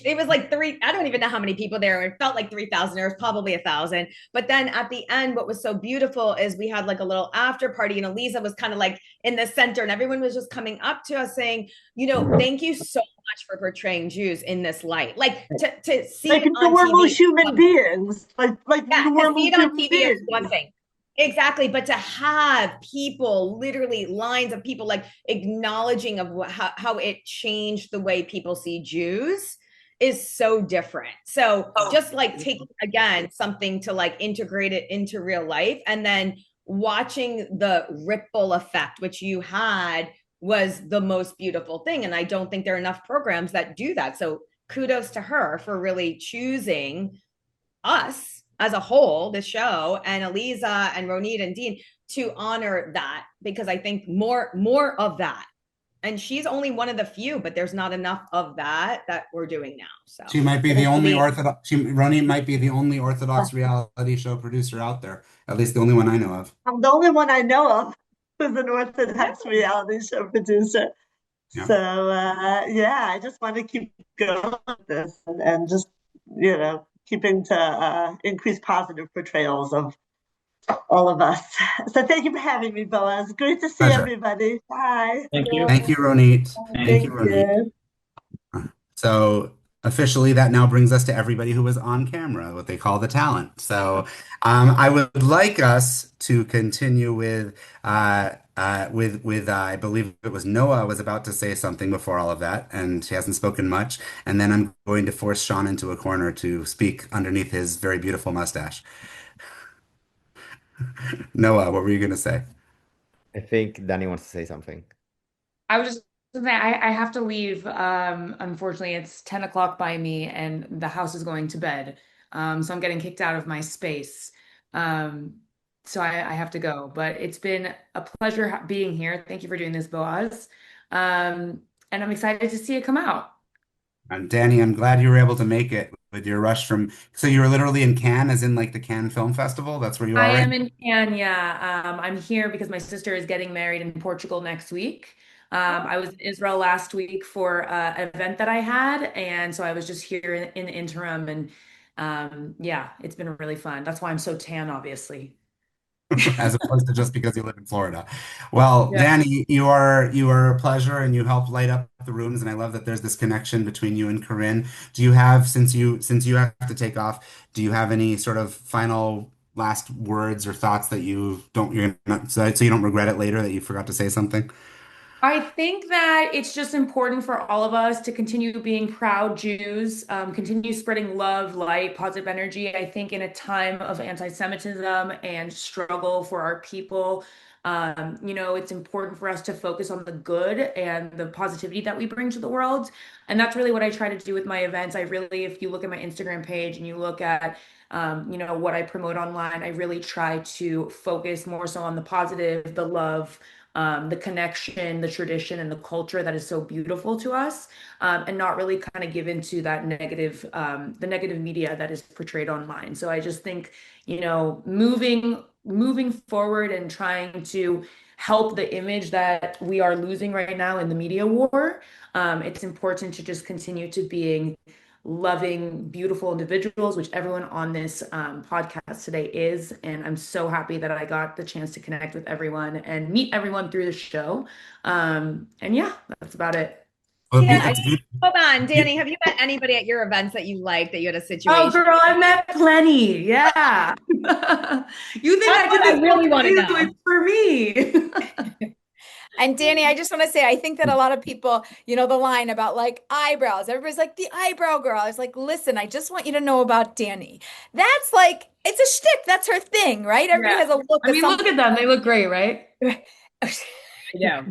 it was like I don't even know how many people there were. It felt like 3,000. There was probably 1,000. But then at the end, what was so beautiful is we had like a little after party, and Aleeza was kind of like in the center, and everyone was just coming up to us saying, thank you so much for portraying Jews in this light. Like to see like it on normal TV, human beings, like normal to see it on human TV beings. is one thing. Exactly. But to have people, literally lines of people, like acknowledging of how it changed the way people see Jews, is so different. So just like taking again something to like integrate it into real life, and then watching the ripple effect, which you had, was the most beautiful thing. And I don't think there are enough programs that do that. So kudos to her for really choosing us as a whole, the show, and Aleeza and Ronit and Dean, to honor that, because I think more of that. And she's only one of the few, but there's not enough of that we're doing now. So She might be the only Orthodox. Ronit might be the only Orthodox reality show producer out there. At least the only one I know of. I'm the only one I know of who's an Orthodox reality show producer. Yeah. So yeah, I just want to keep going with this and just, you know, keeping to increase positive portrayals of all of us. So thank you for having me, Boaz. Great to see Pleasure. everybody. Bye. Thank you. Thank you, Ronit. Thank you, Ronit. you. So officially, that now brings us to everybody who was on camera, what they call the talent. So I would like us to continue with I believe it was Noah was about to say something before all of that, and he hasn't spoken much. And then I'm going to force Shaun into a corner to speak underneath his very beautiful mustache. Noah, what were you going to say? I think Dani wants to say something. I was just gonna say, I have to leave. Unfortunately, it's 10 o'clock by me, and the house is going to bed. So I'm getting kicked out of my space. So I have to go. But it's been a pleasure being here. Thank you for doing this, Boaz. And I'm excited to see it come out. And Dani, I'm glad you were able to make it with your rush from. So you were literally in Cannes, as in like the Cannes Film Festival. That's where you are I right am in Cannes, yeah. I'm here because my sister is getting married in Portugal next week. I was in Israel last week for an event that I had, and so I was just here in the interim, and yeah, it's been really fun. That's why I'm so tan, obviously. as opposed to just because you live in Florida. Well, Yeah. Dani, you are a pleasure, and you help light up the rooms, and I love that there's this connection between you and Karin. Do you have, since you have to take off, do you have any sort of final last words or thoughts that you're not, so you don't regret it later that you forgot to say something? I think that it's just important for all of us to continue being proud Jews, continue spreading love, light, positive energy. I think in a time of anti-Semitism and struggle for our people, it's important for us to focus on the good and the positivity that we bring to the world. And that's really what I try to do with my events. I really, if you look at my Instagram page and you look at, what I promote online, I really try to focus more so on the positive, the love, the connection, the tradition, and the culture that is so beautiful to us, and not really kind of give into that negative, the negative media that is portrayed online. So I just think, moving forward and trying to help the image that we are losing right now in the media war, it's important to just continue to being loving, beautiful individuals, which everyone on this podcast today is. And I'm so happy that I got the chance to connect with everyone and meet everyone through the show. And yeah, that's about it. Well, Yeah, it's beautiful. hold on, Dani. Have you met anybody at your events that you liked, that you had a situation? Oh, girl, I met plenty. Yeah. You think That's what I really want to know. It's for me. And Dani, I just want to say, I think that a lot of people, the line about like eyebrows, everybody's like the eyebrow girl. I was like, listen, I just want you to know about Dani. That's like, it's a shtick. That's her thing, right? Everybody has a look. I mean, look at them. They look great, right? Yeah.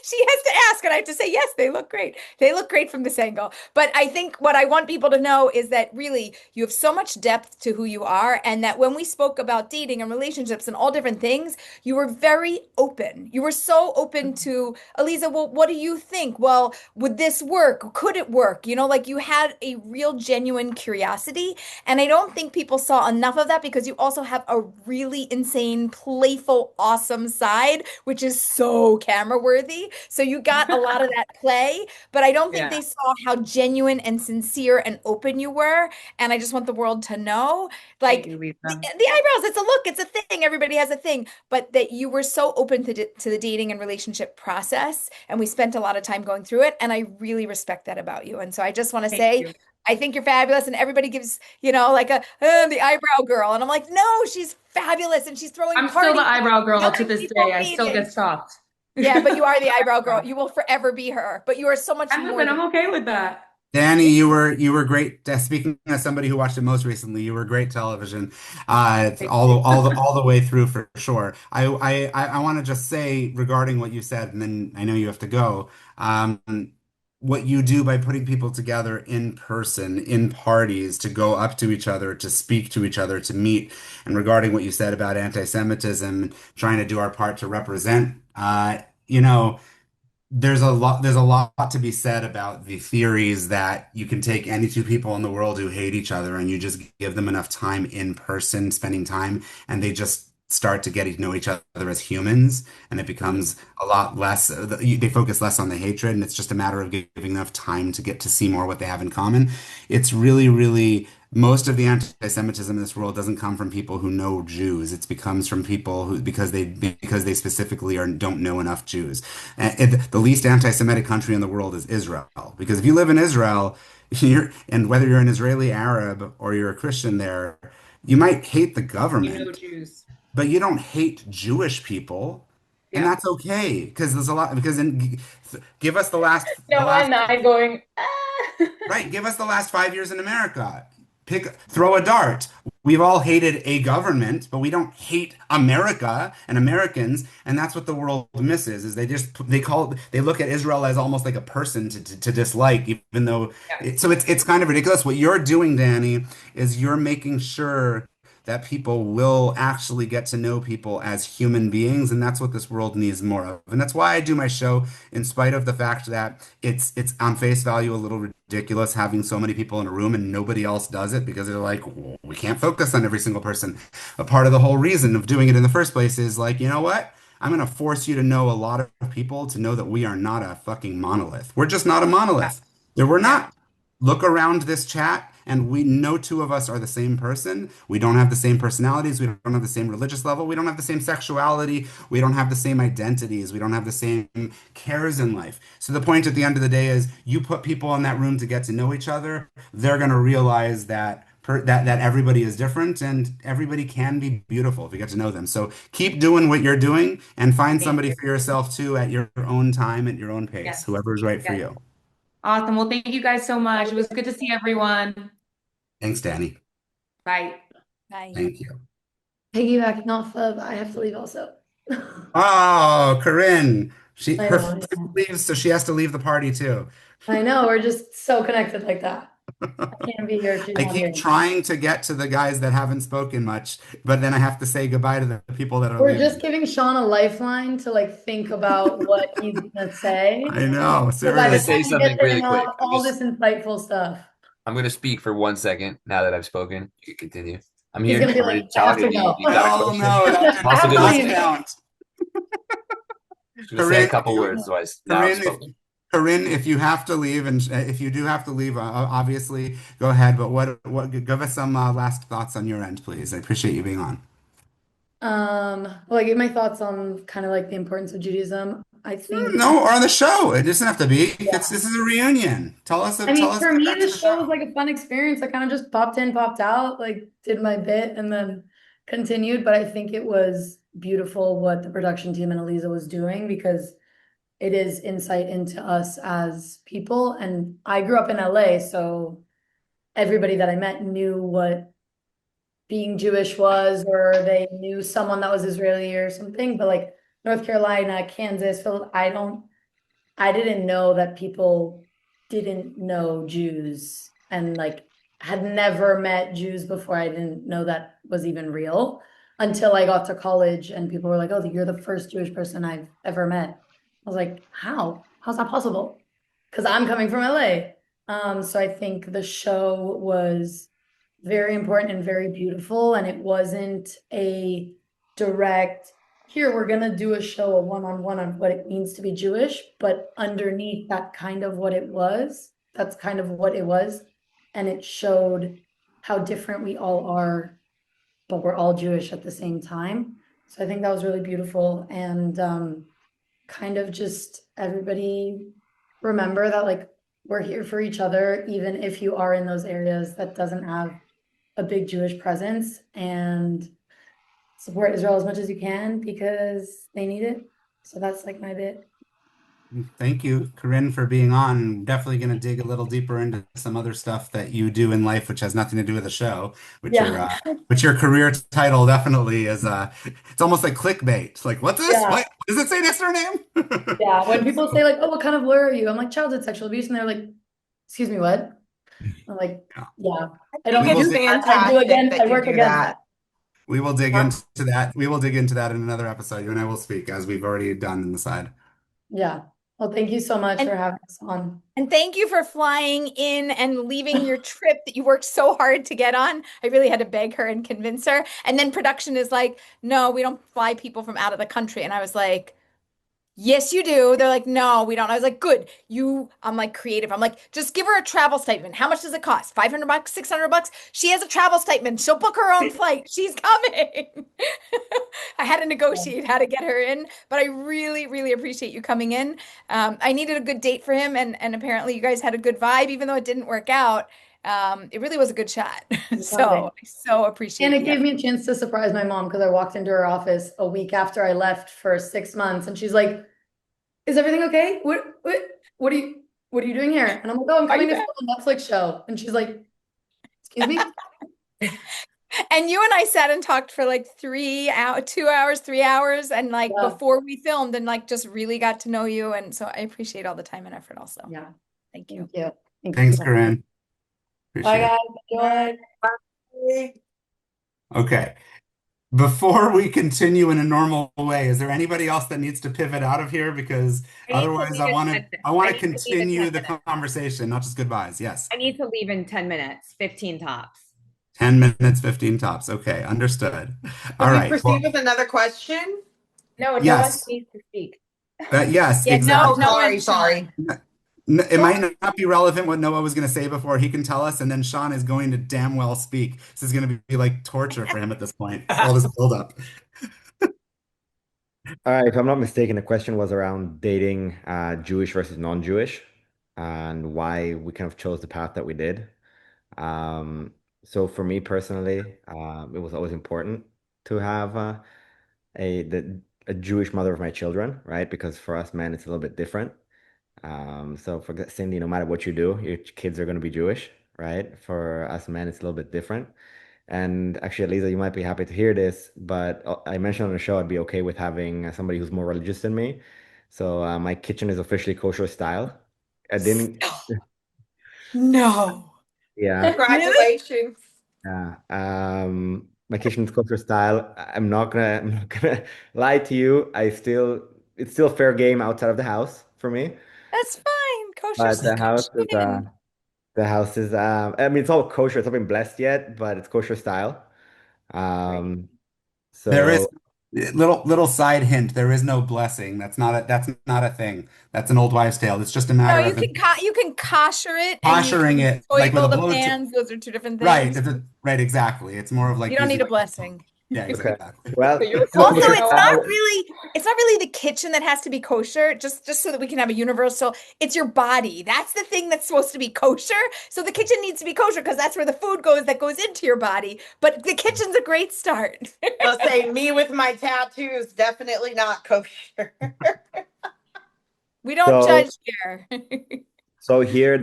She has to ask, and I have to say, yes, they look great. They look great from this angle. But I think what I want people to know is that really you have so much depth to who you are, and that when we spoke about dating and relationships and all different things, you were very open. You were so open to, Aleeza, well, what do you think? Well, would this work? Could it work? Like you had a real genuine curiosity. And I don't think people saw enough of that, because you also have a really insane, playful, awesome side, which is so camera worthy. So you got a lot of that play, but I don't think they saw how genuine and sincere and open you were. And I just want the world to know, like the eyebrows, it's a look, it's a thing. Everybody has a thing, but that you were so open to the dating and relationship process. And we spent a lot of time going through it. And I really respect that about you. And so I just want to say, I think you're fabulous, and everybody gives, like the eyebrow girl. And I'm like, no, she's fabulous. And she's throwing I'm still the eyebrow girl to this day. I still get stopped. Yeah, but you are the eyebrow girl. You will forever be her. But you are so much more. I'm okay with that. Dani, you were great. Speaking as somebody who watched it most recently, you were great television, all the way through for sure. I want to just say regarding what you said, and then I know you have to go. What you do by putting people together in person, in parties, to go up to each other, to speak to each other, to meet, and regarding what you said about anti-Semitism, trying to do our part to represent, you know. There's a lot to be said about the theories that you can take any two people in the world who hate each other and you just give them enough time in person, spending time, and they just start to get to know each other as humans, and it becomes a lot less, they focus less on the hatred, and it's just a matter of giving enough time to get to see more what they have in common. It's really, really, most of the anti-Semitism in this world doesn't come from people who know Jews. It becomes from people who, because they specifically don't know enough Jews. The least anti-Semitic country in the world is Israel. Because if you live in Israel, and whether you're an Israeli Arab or you're a Christian there, you might hate the You know government, Jews. but you don't hate Jewish people, and Yeah. that's okay because there's a lot. Because give us the No, last and I going, ah. right, give us the last 5 years in America. Throw a dart. We've all hated a government, but we don't hate America and Americans, and that's what the world misses. Is they look at Israel as almost like a person to dislike, even though it's kind of ridiculous. What you're doing, Dani, is you're making sure that people will actually get to know people as human beings, and that's what this world needs more of. And that's why I do my show, in spite of the fact that it's on face value a little ridiculous having so many people in a room and nobody else does it because they're like, "Well, we can't focus on every single person." A part of the whole reason of doing it in the first place is like, you know what? I'm going to force you to know a lot of people to know that we are not a fucking monolith. We're just not a monolith. There we're not. Look around this chat, and we know two of us are the same person. We don't have the same personalities. We don't have the same religious level. We don't have the same sexuality. We don't have the same identities. We don't have the same cares in life. So the point at the end of the day is you put people in that room to get to know each other. They're going to realize that everybody is different and everybody can be beautiful if you get to know them. So keep doing what you're doing and find somebody for yourself too at your own time, at your own pace, Yes. whoever is right for Yes. you. Awesome. Well, thank you guys so much. It was good to see everyone. Thanks, Dani. Bye. Bye. Thank you. Piggybacking off of, I have to leave also. Oh, Karin. I Her know, flight leaves, so she has to leave the party too. I know, we're just so connected like that. I can't be here if she's I not here. keep trying to get to the guys that haven't spoken much, but then I have to say goodbye to the people that are We're leaving. just giving Shaun a lifeline to like think about what he's gonna say. I know, So by the seriously. time Say he gets something there, really he'll quick. have all this insightful stuff. I'm going to speak for 1 second now that I've spoken. You can continue. I'm He's here. gonna be I'm ready like, to I have talk. to You, go. you got a Oh question? no, that I have Also, to just leave. count. going to say a couple words. Otherwise, now I've spoken. Corinne, if you have to leave, and if you do have to leave, obviously go ahead. But what? Give us some last thoughts on your end, please. I appreciate you being on. Well, I gave my thoughts on kind of like the importance of Judaism. I think No, or on the show. It doesn't have to be. This is a reunion. Tell us. I mean, for Get me, back the to the show was like a fun experience. I kind of just popped in, popped out, like did my bit and then continued. But I think it was beautiful what the production team and Aleeza was doing because it is insight into us as people. And I grew up in LA, so everybody that I met knew what being Jewish was, or they knew someone that was Israeli or something. But like North Carolina, Kansas, Phil, I didn't know that people didn't know Jews and like had never met Jews before. I didn't know that was even real until I got to college and people were like, "Oh, you're the first Jewish person I've ever met." I was like, "How? How's that possible?" Because I'm coming from LA. So I think the show was very important and very beautiful, and it wasn't a direct here we're gonna do a show, a one-on-one on what it means to be Jewish, but underneath that kind of what it was, that's kind of what it was. And it showed how different we all are, but we're all Jewish at the same time. So I think that was really beautiful. And kind of just everybody remember that like we're here for each other, even if you are in those areas that doesn't have a big Jewish presence, and support Israel as much as you can because they need it. So that's like my bit. Thank you, Karin, for being on. Definitely going to dig a little deeper into some other stuff that you do in life, which has nothing to do with the show, Yeah. which your career title definitely is. It's almost like clickbait. Like, what's this? Yeah. What does it say next to her name? Yeah. When people say like, "Oh, what kind of lawyer are you?" I'm like, childhood sexual abuse, and they're like, "Excuse me, what?" I'm like, yeah. I don't. It's I do fantastic again. that I you work do against that. We will dig into that. We will dig into that in another episode. You and I will speak as we've already done in the side. Yeah. Well, thank you so much for having us on. And thank you for flying in and leaving your trip that you worked so hard to get on. I really had to beg her and convince her. And then production is like, no, we don't fly people from out of the country. And I was like, yes, you do. They're like, no, we don't. I was like, good. I'm like creative. I'm like, just give her a travel statement. How much does it cost? $500, $600? She has a travel statement. She'll book her own flight. She's coming. I had to negotiate how to get her in, but I really, really appreciate you coming in. I needed a good date for him, and apparently you guys had a good vibe, even though it didn't work out. It really was a good shot. So I so appreciate And it the gave effort. me a chance to surprise my mom because I walked into her office a week after I left for 6 months, and she's like, "Is everything okay? What are you doing here?" And I'm like, "Oh, I'm coming to film a Netflix show." And she's like, "Excuse me?" And you and I sat and talked for like 2 hours, 3 hours, and like before we filmed, and like just really got to know you. And so I appreciate all the time and effort also. Yeah. Thank you. Thank you. Thanks, Karin. Bye, Appreciate it. guys. Enjoy. Okay. Before we continue in a normal way, is there anybody else that needs to pivot out of here? Because otherwise, I want to continue the conversation, not just goodbyes. Yes. I need to leave in 10 minutes, 15 tops. 10 minutes, 15 tops. Okay, understood. All Can we right. proceed with another question? No, no one Yes. needs to speak. Yes, Yeah, exactly. no, sorry. It might not be relevant what Noah was going to say before. He can tell us, and then Shaun is going to damn well speak. This is going to be like torture for him at this point. All this buildup. All right, if I'm not mistaken, the question was around dating Jewish versus non-Jewish and why we kind of chose the path that we did. So for me personally, it was always important to have a Jewish mother of my children, right? Because for us men, it's a little bit different. So for Cindy, no matter what you do, your kids are going to be Jewish, right? For us men, it's a little bit different. And actually, Aleeza, you might be happy to hear this, but I mentioned on the show I'd be okay with having somebody who's more religious than me. So my kitchen is officially kosher style. I didn't. No. Yeah. Congratulations. Yeah. My kitchen is kosher style. I'm not gonna lie to you. It's still fair game outside of the house for me. That's fine. Kosher But the house is I mean it's all kosher. It's not been blessed yet, but it's kosher style. Um, There is so little side hint. There is no blessing. That's not a thing. That's an old wives' tale. It's just a matter you of can you can kosher it and you koshering can it like with oil a the blow. pans. Those are two different Right, things. right, exactly. It's more of like You don't need using a blessing. Yeah, okay. exactly. Well, Also, it's not really the kitchen that has to be kosher, just so that we can have a universal. It's your body. That's the thing that's supposed to be kosher. So the kitchen needs to be kosher because that's where the food goes that goes into your body. But the kitchen's a great start. I'll say me with my tattoos, definitely not kosher. We don't judge here. So here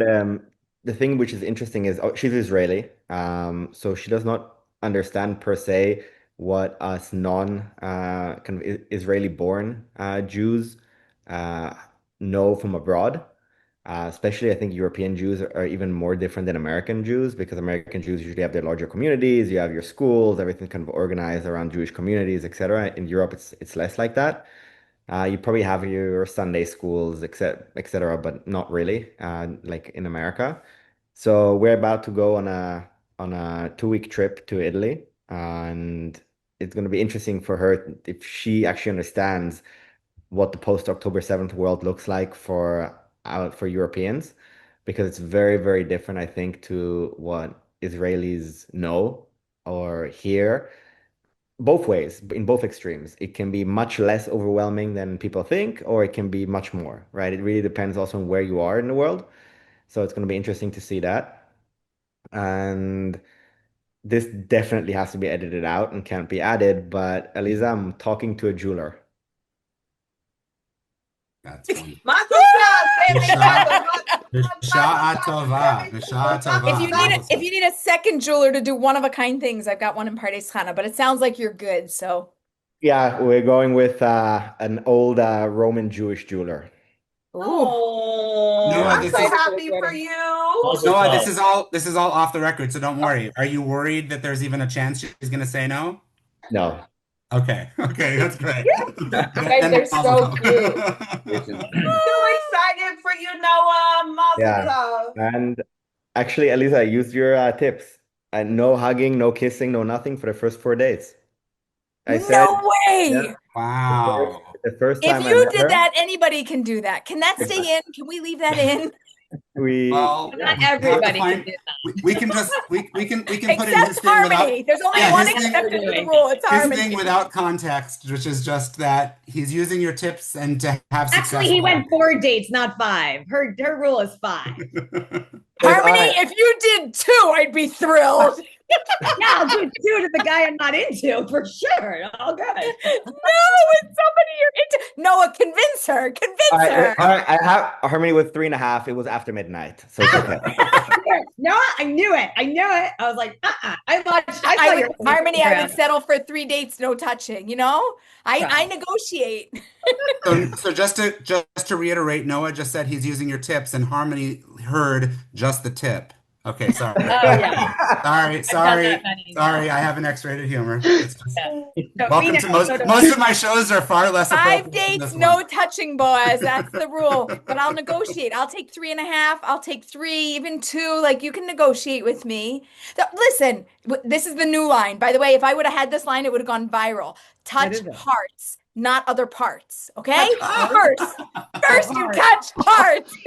the thing which is interesting is she's Israeli, so she does not understand per se what us non kind of Israeli born Jews uh, know from abroad. Especially, I think European Jews are even more different than American Jews because American Jews usually have their larger communities. You have your schools, everything kind of organized around Jewish communities, etc. In Europe, it's less like that. You probably have your Sunday schools, etc., but not really, like in America. So we're about to go on a 2 week trip to Italy, and it's going to be interesting for her if she actually understands what the post October 7th world looks like for Europeans, because it's very, very different, I think, to what Israelis know or hear both ways, in both extremes. It can be much less overwhelming than people think, or it can be much more, right? It really depends also on where you are in the world. So it's going to be interesting to see that. And this definitely has to be edited out and can't be added. But Aleeza, I'm talking to a jeweler. That's funny. My B'sha'a tova. B'sha'a tova. If you need a second jeweler to do one of a kind things, I've got one in Pardes Chana, but it sounds like you're good. So Yeah, we're going with an old Roman Jewish jeweler. Oh, Noah, I'm this so is happy for you. Noah, this is all off the record, so don't worry. Are you worried that there's even a chance she's gonna say no? No. Okay, that's great. Guys, they're so cute. So excited for you, Noah. Mazel Yeah. tov. And actually, Aleeza, use your tips. And no hugging, no kissing, no nothing for the first 4 days. I said, no way. yeah, Wow. the first If time I you met did her, that, anybody can do that. Can that stay in? Can we leave that in? Well, Not everybody can do we can just we can put in Except his thing Harmony. without There's only one exception to the rule. It's his Harmony. thing without context, which is just that he's using your tips and to have success. Actually, he went 4 dates, not 5. Her rule is 5. Harmony, if you did 2, I'd be thrilled. Yeah, I'll do 2 to the guy I'm not into for sure. All good. No, it's somebody you're into. Noah, convince her. Convince her. all right, I have Harmony with 3.5. It was after midnight, so it's okay. No, I knew it. I was like, I saw your Harmony, I would Instagram. settle for 3 dates, no touching. You know, I negotiate. So just to reiterate, Noah just said he's using your tips, and Harmony heard just the tip. Okay, sorry. Oh, yeah. Sorry. I have an X-rated humor. It's just, welcome to most of my shows are far less 5 appropriate than dates, this no one. touching, Boaz. That's the rule. But I'll negotiate. I'll take 3.5. I'll take 3, even 2. Like, you can negotiate with me. Listen, this is the new line. By the way, if I would have had this line, it would have gone viral. Touch hearts, not other parts. Okay? First you touch hearts.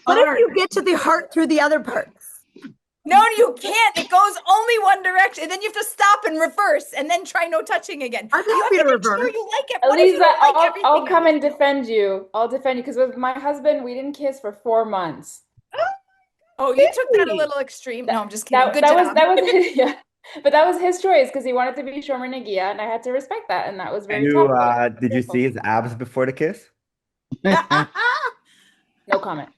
What if you get to the heart through the other parts? No, you can't. It goes only one direction. And then you have to stop and reverse and then try no touching again. I'm happy to reverse. Sure you like it. What if you Aleeza, don't like I'll come and defend you. I'll defend you because with my husband, we didn't kiss for 4 months. Oh, you took that a little extreme. No, I'm just kidding. Good that job. was yeah. But that was his choice because he wanted to be Shomer Negia, and I had to respect that, and that was very tough. Did you see his abs before the kiss? No comment.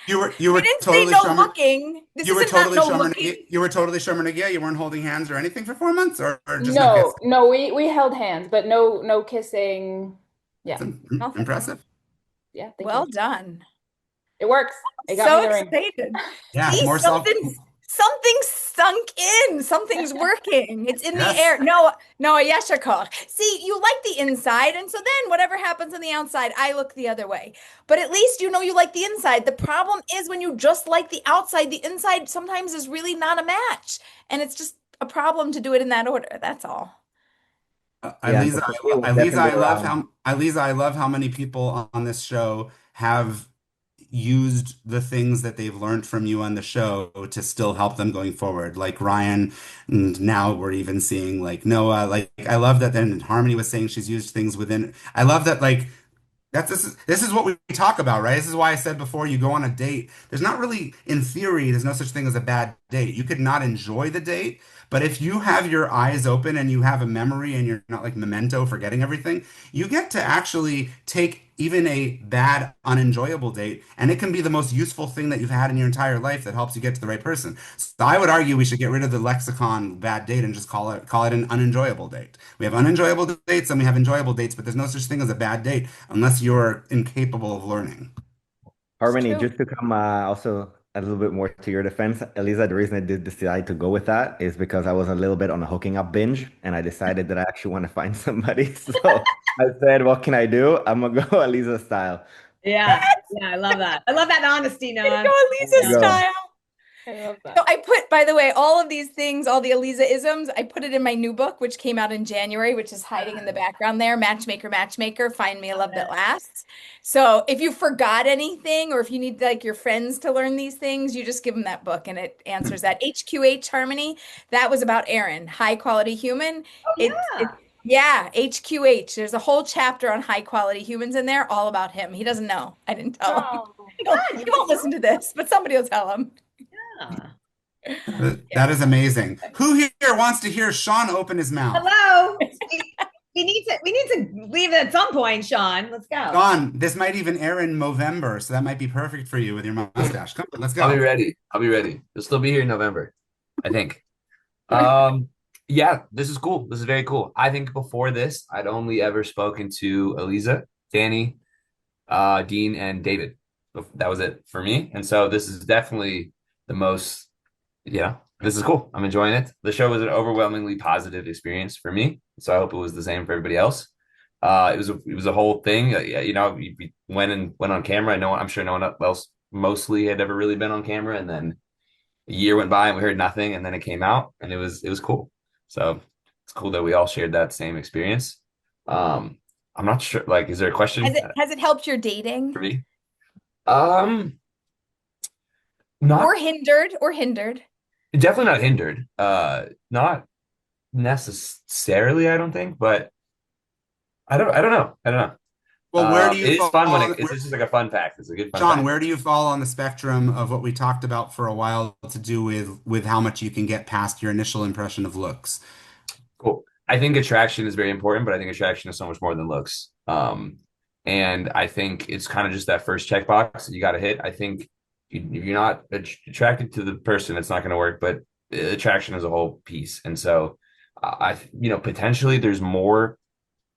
You were We didn't totally say no Shomer. looking. This You were isn't not totally no Shomer. looking. You were totally Shomer Negia. You weren't holding hands or anything for 4 months, or just no kiss? No, we held hands, but no kissing. Yeah, Impressive. Yeah, Well done. It works. It got So me the ring. excited. Yeah, See, more something's sunk in. Something's working. It's in Yes. the air. No, Yeshakar. See, you like the inside, and so then whatever happens on the outside, I look the other way. But at least you know you like the inside. The problem is when you just like the outside, the inside sometimes is really not a match. And it's just a problem to do it in that order. That's all. Aleeza, I love how many people on this show have used the things that they've learned from you on the show to still help them going forward. Like Ryan, and now we're even seeing like Noah. Like I love that. Then Harmony was saying she's used things within. I love that. Like this is what we talk about, right? This is why I said before, you go on a date. There's not really, in theory, there's no such thing as a bad date. You could not enjoy the date, but if you have your eyes open and you have a memory and you're not like Memento forgetting everything, you get to actually take even a bad, unenjoyable date, and it can be the most useful thing that you've had in your entire life that helps you get to the right person. So I would argue we should get rid of the lexicon bad date and just call it an unenjoyable date. We have unenjoyable dates and we have enjoyable dates, but there's no such thing as a bad date unless you're incapable of learning. Harmony, just to come also a little bit more to your defense, Aleeza, the reason I did decide to go with that is because I was a little bit on a hooking up binge, and I decided that I actually want to find somebody. So I said, what can I do? I'm going to go Aleeza style. Yeah, I love that. I love that honesty, Noah. Go Aleeza style. I love that. So I put, by the way, all of these things, all the Aleeza-isms, I put it in my new book, which came out in January, which is hiding in the background there. Matchmaker, Find Me a Love That Lasts. So if you forgot anything, or if you need like your friends to learn these things, you just give them that book and it answers that. HQH Harmony, that was about Aaron, high quality human. Yeah, HQH. There's a whole chapter on high quality humans in there, all about him. He doesn't know. I didn't tell him. He won't listen to this, but somebody will tell him. That is amazing. Who here wants to hear Shaun open his mouth? Hello. we need to leave it at some point, Shaun. Let's go. Shaun, this might even air in Movember, so that might be perfect for you with your mustache. Come on, let's go. I'll be ready. You'll still be here in November, I think. Yeah, this is cool. This is very cool. I think before this, I'd only ever spoken to Aleeza, Dani, Dean, and David. That was it for me. And so this is definitely the most, this is cool. I'm enjoying it. The show was an overwhelmingly positive experience for me. So I hope it was the same for everybody else. It was a whole thing. We went on camera. I'm sure no one else mostly had ever really been on camera. And then a year went by and we heard nothing. And then it came out and it was cool. So it's cool that we all shared that same experience. I'm not sure, like, is there a question? Has it helped your dating? For me? Not or hindered. Definitely not hindered. Not necessarily, I don't think, but I don't know. Well, where do you it's fall fun when on- it's just like a fun fact. It's a good fun Shaun, fact. where do you fall on the spectrum of what we talked about for a while to do with how much you can get past your initial impression of looks? Cool. I think attraction is very important, but I think attraction is so much more than looks. And I think it's kind of just that first checkbox that you got to hit. I think if you're not attracted to the person, it's not going to work, but attraction is a whole piece. And so potentially there's more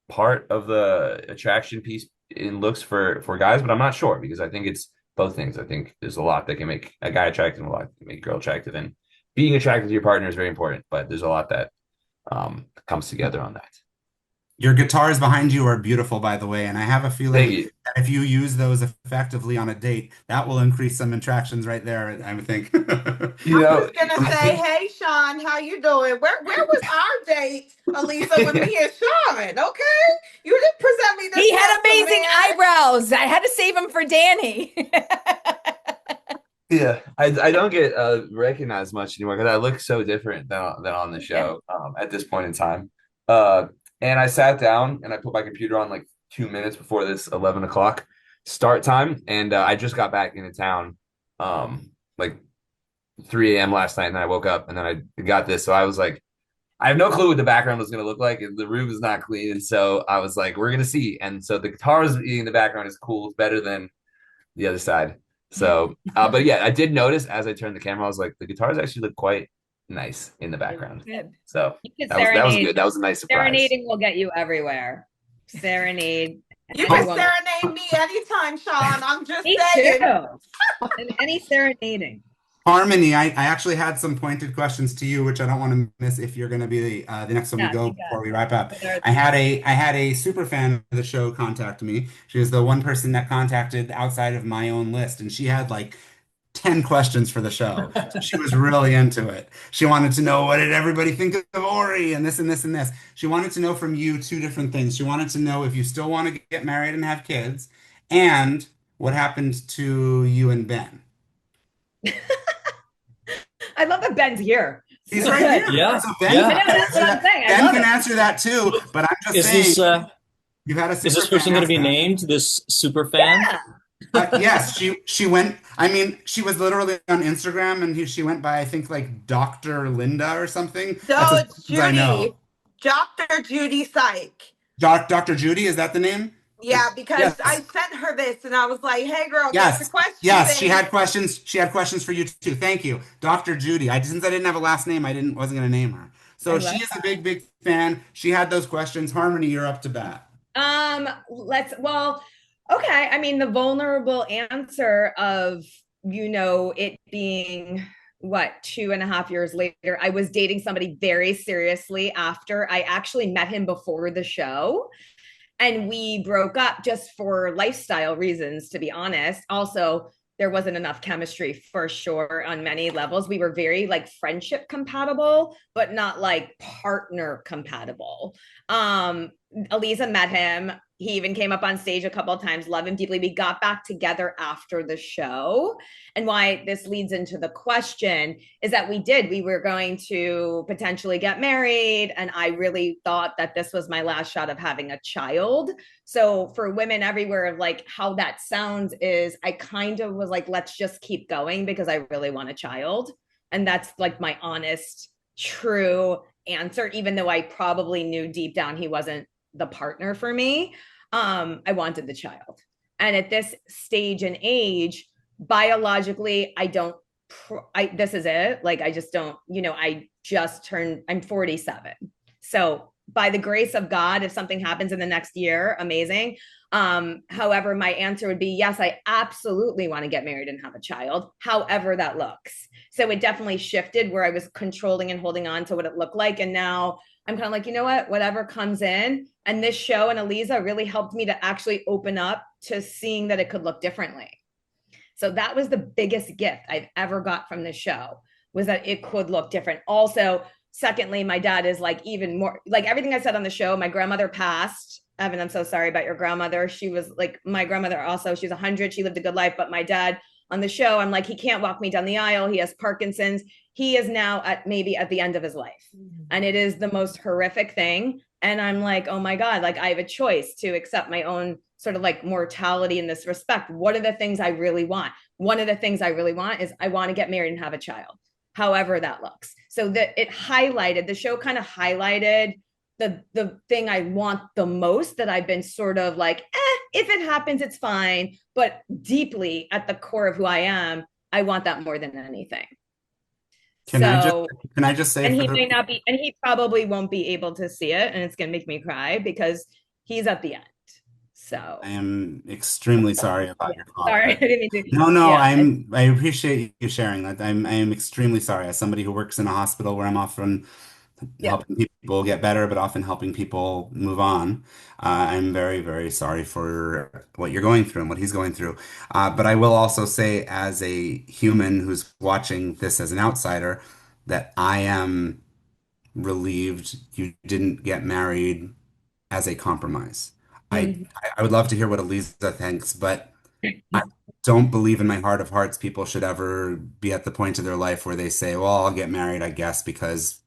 part of the attraction piece in looks for guys, but I'm not sure because I think it's both things. I think there's a lot that can make a guy attractive and a lot that can make a girl attractive. And being attracted to your partner is very important, but there's a lot that comes together on that. Your guitars behind you are beautiful, by the way, and I have a feeling that if you use those effectively on a date, that will increase some attractions right there, I would think. I was gonna say, hey Shaun, how you doing? Where was our date, Aleeza, with me and Shaun? Okay, you didn't present me this. He had amazing eyebrows. I had to save him for Dani. Yeah, I don't get recognized much anymore because I look so different than on the show at this point in time. And I sat down and I put my computer on like 2 minutes before this 11 o'clock start time, and I just got back into town like 3 a.m. last night, and then I woke up and then I got this. So I was like, I have no clue what the background was going to look like. The room is not clean, and so I was like, we're going to see. And so the guitars in the background is cool. It's better than the other side. So, but yeah, I did notice as I turned the camera, I was like, the guitars actually look quite nice in the background. So that was good. That was a nice surprise. Serenading will get you everywhere. Serenade. You can serenade me anytime, Shaun. I'm just Me saying. too. Any serenading. Harmonie, I actually had some pointed questions to you, which I don't want to miss if you're going to be the next one we go before we wrap up. I had a super fan of the show contact me. She was the one person that contacted outside of my own list, and she had like 10 questions for the show. So she was really into it. She wanted to know, what did everybody think of Ori and this and this and this. She wanted to know from you 2 different things. She wanted to know if you still want to get married and have kids, and what happened to you and Ben. I love that Ben's here. He's right here. Yeah. So Ben, I know, that's what I'm saying. Ben can answer that too, but I'm just saying. You've had a Is this person going to be named this super fan? Yeah. Yes, she went. I mean, she was literally on Instagram, and she went by, I think, like Dr. Linda or something. No, it's Judy. I know. Dr. Judy Psych. Dr. Judy, is that the name? Yeah, because Yes. I sent her this and I was like, hey girl, Yes. get the question. Yes, she had questions. She had questions for you too. Thank you, Dr. Judy. Since I didn't have a last name, wasn't going to name her. So she is a big fan. She had those questions. Harmonie, you're up to bat. Okay. I mean, the vulnerable answer of, it being what, 2.5 years later, I was dating somebody very seriously after I actually met him before the show. And we broke up just for lifestyle reasons, to be honest. Also, there wasn't enough chemistry for sure on many levels. We were very like friendship compatible, but not like partner compatible. Aleeza met him. He even came up on stage a couple of times, love him deeply. We got back together after the show. And why this leads into the question is that we were going to potentially get married. And I really thought that this was my last shot of having a child. So for women everywhere, like how that sounds is I kind of was like, let's just keep going because I really want a child. And that's like my honest, true answer, even though I probably knew deep down he wasn't the partner for me, I wanted the child. And at this stage and age, biologically, this is it. Like, I just don't, I'm 47. So by the grace of God, if something happens in the next year, amazing. However, my answer would be, yes, I absolutely want to get married and have a child, however that looks. So it definitely shifted where I was controlling and holding on to what it looked like. And now I'm kind of like, you know what, whatever comes in. And this show and Aleeza really helped me to actually open up to seeing that it could look differently. So that was the biggest gift I've ever got from this show, was that it could look different. Also, secondly, my dad is like even more, like everything I said on the show. My grandmother passed. Evan, I'm so sorry about your grandmother. She was like my grandmother also. She was 100. She lived a good life. But my dad on the show, I'm like, he can't walk me down the aisle. He has Parkinson's. He is now maybe at the end of his life. And it is the most horrific thing. And I'm like, oh my God, like I have a choice to accept my own sort of like mortality in this respect. What are the things I really want? One of the things I really want is I want to get married and have a child, however that looks. So that it highlighted, the show kind of highlighted the thing I want the most, that I've been sort of like, if it happens, it's fine. But deeply at the core of who I am, I want that more than anything. Can I just say, and he may not be, and he probably won't be able to see it, and it's going to make me cry because he's at the end. So I am extremely sorry about your father. Sorry, I didn't mean to. No, Yeah. I appreciate you sharing that. I am extremely sorry, as somebody who works in a hospital where I'm often helping people get better, but often helping people move on. I'm very, very sorry for what you're going through and what he's going through. But I will also say, as a human who's watching this as an outsider, that I am relieved you didn't get married as a compromise. I would love to hear what Aleeza thinks, but I don't believe in my heart of hearts people should ever be at the point of their life where they say, well, I'll get married, I guess, because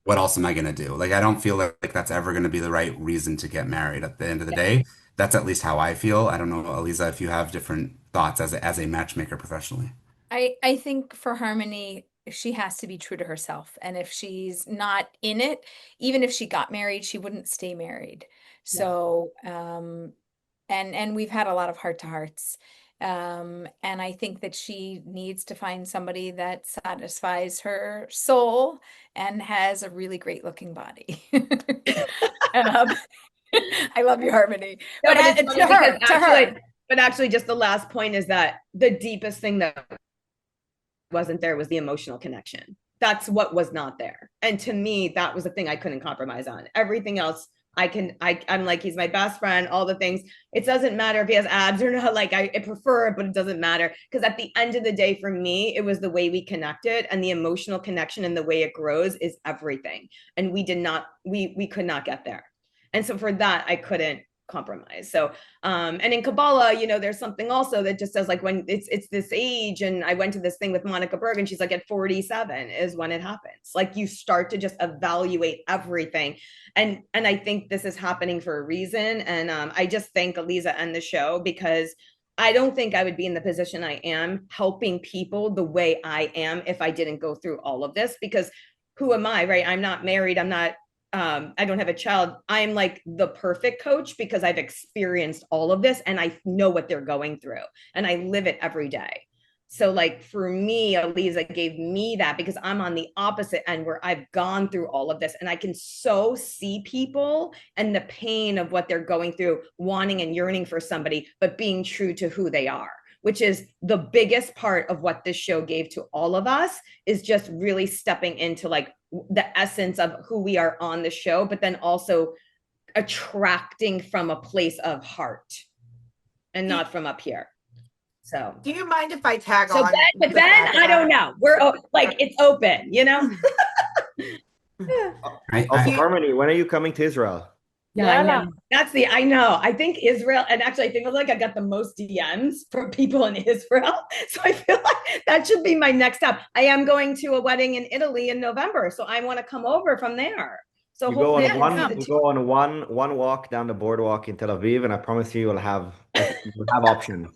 what else am I going to do? Like, I don't feel like that's ever going to be the right reason to get married at the end of the day. That's at least how I feel. I don't know, Aleeza, if you have different thoughts as a matchmaker professionally. I think for Harmonie, she has to be true to herself. And if she's not in it, even if she got married, she wouldn't stay married. So, and we've had a lot of heart-to-hearts. And I think that she needs to find somebody that satisfies her soul and has a really great looking body. I love you, Harmonie. No, But it's funny to her, because to her. But actually, just the last point is that the deepest thing that wasn't there was the emotional connection. That's what was not there. And to me, that was the thing I couldn't compromise on. Everything else, I'm like, he's my best friend, all the things. It doesn't matter if he has abs or not. Like, I prefer it, but it doesn't matter. Because at the end of the day, for me, it was the way we connected, and the emotional connection and the way it grows is everything. And we could not get there. And so for that, I couldn't compromise. So, and in Kabbalah, there's something also that just says, like, when it's this age, and I went to this thing with Monica Bergman, she's like, at 47 is when it happens. Like, you start to just evaluate everything. And I think this is happening for a reason. And I just thank Aleeza and the show, because I don't think I would be in the position I am helping people the way I am if I didn't go through all of this. Because who am I, right? I'm not married. I don't have a child. I'm like the perfect coach because I've experienced all of this and I know what they're going through and I live it every day. So like for me, Aleeza gave me that because I'm on the opposite end where I've gone through all of this and I can so see people and the pain of what they're going through, wanting and yearning for somebody, but being true to who they are, which is the biggest part of what this show gave to all of us, is just really stepping into like the essence of who we are on the show, but then also attracting from a place of heart and not from up here. So do you mind if I tag on? But then I don't know. We're like, it's open, Harmonie, when are you coming to Israel? Yeah, I know. I know. I think Israel, and actually I think like I got the most DMs from people in Israel. So I feel like that should be my next step. I am going to a wedding in Italy in November. So I want to come over from there. So you go on one walk down the boardwalk in Tel Aviv, and I promise you'll have options.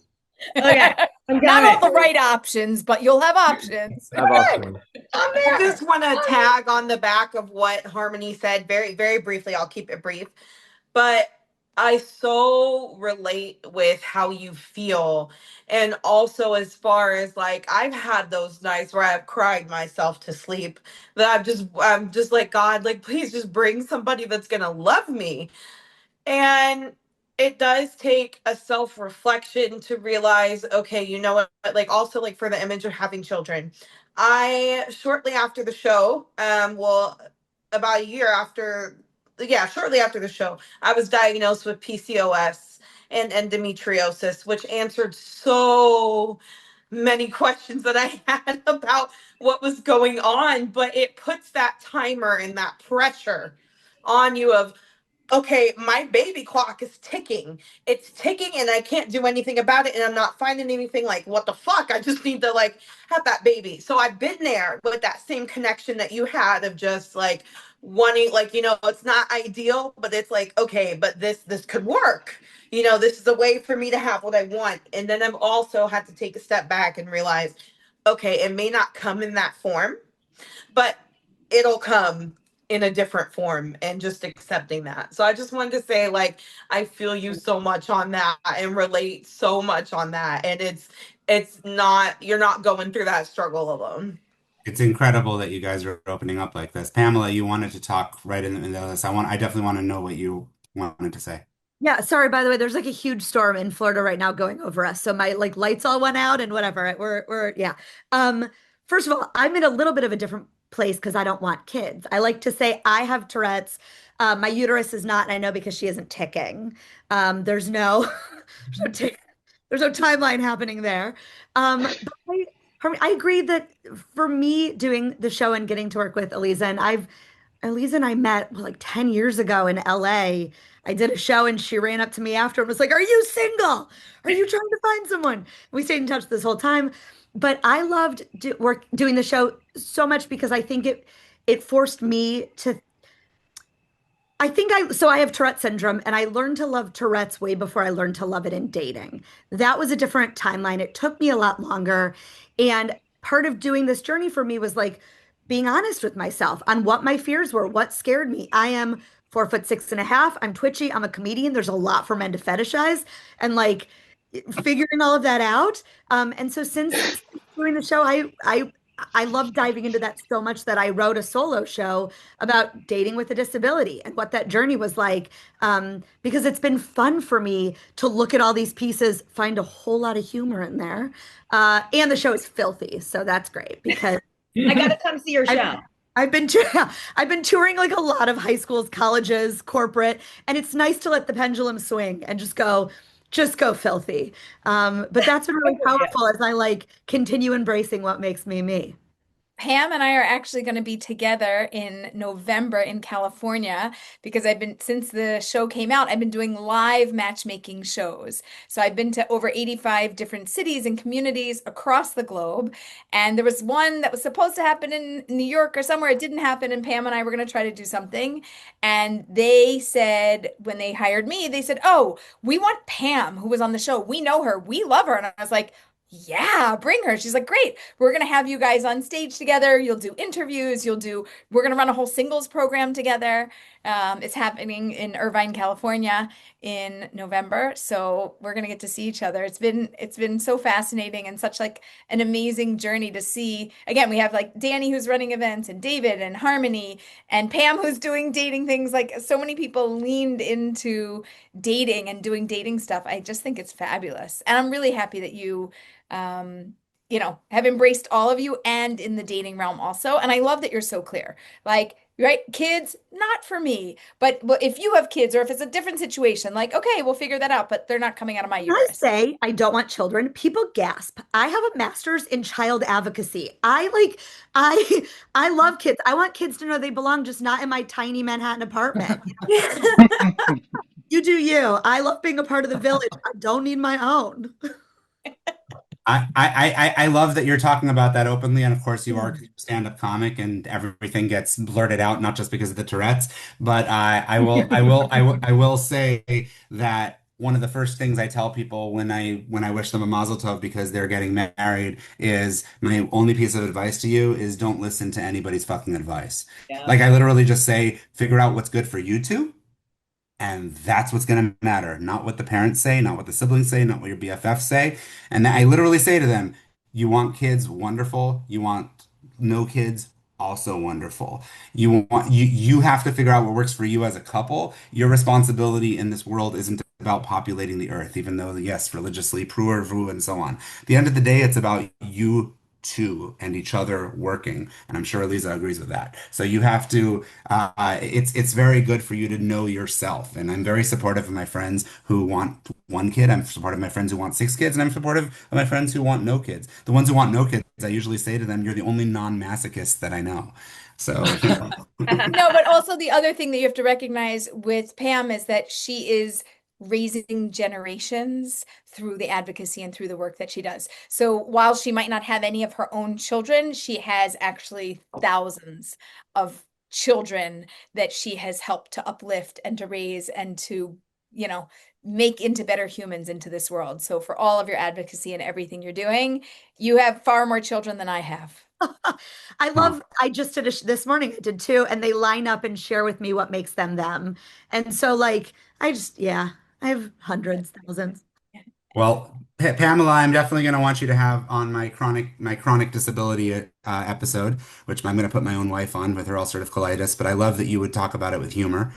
Okay. Not all the right options, but you'll have options. I just want to tag on the back of what Harmonie said very, very briefly. I'll keep it brief. but I so relate with how you feel. And also, as far as like, I've had those nights where I've cried myself to sleep, that I'm just like, God, like, please just bring somebody that's gonna love me. And it does take a self-reflection to realize, okay, you know what, like also like for the image of having children. I shortly after the show, well, about a year after, yeah, shortly after the show, I was diagnosed with PCOS and endometriosis, which answered so many questions that I had about what was going on, but it puts that timer and that pressure on you of, okay, my baby clock is ticking. It's ticking and I can't do anything about it. And I'm not finding anything, like, what the fuck? I just need to like have that baby. So I've been there with that same connection that you had of just like wanting, like, you know, it's not ideal, but it's like, okay, but this could work. You know, this is a way for me to have what I want. And then I've also had to take a step back and realize, okay, it may not come in that form, but it'll come in a different form, and just accepting that. So I just wanted to say, like, I feel you so much on that and relate so much on that. And it's not, you're not going through that struggle alone. It's incredible that you guys are opening up like this. Pamela, you wanted to talk right in the middle of this. I definitely want to know what you wanted to say. Yeah, sorry, by the way, there's like a huge storm in Florida right now going over us. So my like lights all went out and whatever. We're yeah. First of all, I'm in a little bit of a different place because I don't want kids. I like to say I have Tourette's. My uterus is not, and I know because she isn't ticking. There's no there's no tick, there's no timeline happening there. But I agree that for me doing the show and getting to work with Aleeza, and Aleeza and I met well, like 10 years ago in LA. I did a show and she ran up to me after and was like, "Are you single? Are you trying to find someone?" We stayed in touch this whole time. But I loved doing the show so much because I think it forced me to so I have Tourette syndrome and I learned to love Tourette's way before I learned to love it in dating. That was a different timeline. It took me a lot longer. And part of doing this journey for me was like being honest with myself on what my fears were, what scared me. I am 4'6.5". I'm twitchy. I'm a comedian. There's a lot for men to fetishize and like figuring all of that out. And so since doing the show, I love diving into that so much that I wrote a solo show about dating with a disability and what that journey was like. Because it's been fun for me to look at all these pieces, find a whole lot of humor in there. And the show is filthy, so that's great because I gotta come see your show. I've been I've been touring like a lot of high schools, colleges, corporate, and it's nice to let the pendulum swing and just go filthy. But that's been really powerful as I like continue embracing what makes me me. Pam and I are actually going to be together in November in California because since the show came out, I've been doing live matchmaking shows. So I've been to over 85 different cities and communities across the globe. And there was one that was supposed to happen in New York or somewhere. It didn't happen. And Pam and I were going to try to do something. And they said, when they hired me, they said, "Oh, we want Pam, who was on the show. We know her. We love her." And I was like, "Yeah, bring her." She's like, "Great. We're going to have you guys on stage together. You'll do interviews. We're going to run a whole singles program together." It's happening in Irvine, California in November. So we're going to get to see each other. It's been so fascinating and such like an amazing journey to see. Again, we have like Dani who's running events and David and Harmonie and Pam who's doing dating things. Like so many people leaned into dating and doing dating stuff. I just think it's fabulous. And I'm really happy that have embraced all of you and in the dating realm also. And I love that you're so clear. Like, right, kids, not for me. But if you have kids or if it's a different situation, like, okay, we'll figure that out, but they're not coming out of my uterus. I say I don't want children. People gasp. I have a master's in child advocacy. I love kids. I want kids to know they belong, just not in my tiny Manhattan apartment. You do you. I love being a part of the village. I don't need my own. I love that you're talking about that openly, and of course you are a stand-up comic, and everything gets blurted out, not just because of the Tourette's, but I will say that one of the first things I tell people when I wish them a mazel tov because they're getting married is my only piece of advice to you is don't listen to anybody's fucking advice. Yeah. Like I literally just say, figure out what's good for you two. And that's what's going to matter, not what the parents say, not what the siblings say, not what your BFFs say. And I literally say to them, you want kids, wonderful. You want no kids, also wonderful. You have to figure out what works for you as a couple. Your responsibility in this world isn't about populating the earth, even though, yes, religiously, pruer, vu, and so on. At the end of the day, it's about you two and each other working. And I'm sure Aleeza agrees with that. So you have to it's very good for you to know yourself. And I'm very supportive of my friends who want one kid. I'm supportive of my friends who want six kids, and I'm supportive of my friends who want no kids. The ones who want no kids, I usually say to them, "You're the only non-masochist that I know." So, No, but also the other thing that you have to recognize with Pam is that she is raising generations through the advocacy and through the work that she does. So while she might not have any of her own children, she has actually thousands of children that she has helped to uplift and to raise and to, make into better humans into this world. So for all of your advocacy and everything you're doing, you have far more children than I have. I just did this morning, I did too, and they line up and share with me what makes them them. And so I have hundreds, thousands. well, Pamela, I'm definitely going to want you to have on my chronic disability episode, which I'm going to put my own wife on with her ulcerative colitis. But I love that you would talk about it with humor,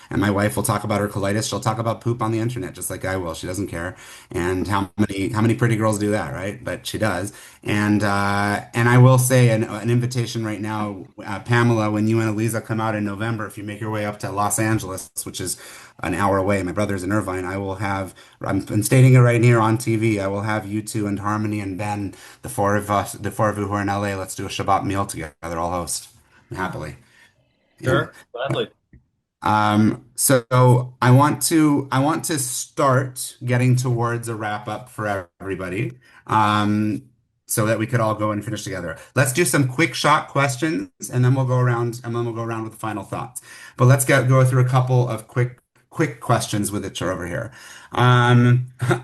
and my wife will talk about her colitis. She'll talk about poop on the internet, just like I will. She doesn't care. And how many pretty girls do that, right? But she does. And I will say an invitation right now, Pamela, when you and Aleeza come out in November, if you make your way up to Los Angeles, which is an hour away, my brother's in Irvine, I'm stating it right here on TV. I will have you two and Harmonie and Ben, the four of you who are in LA. Let's do a Shabbat meal together. I'll host happily. Sure, gladly. So I want to start getting towards a wrap up for everybody. So that we could all go and finish together. Let's do some quick shot questions, and then we'll go around with the final thoughts. But let's go through a couple of quick questions with each over here.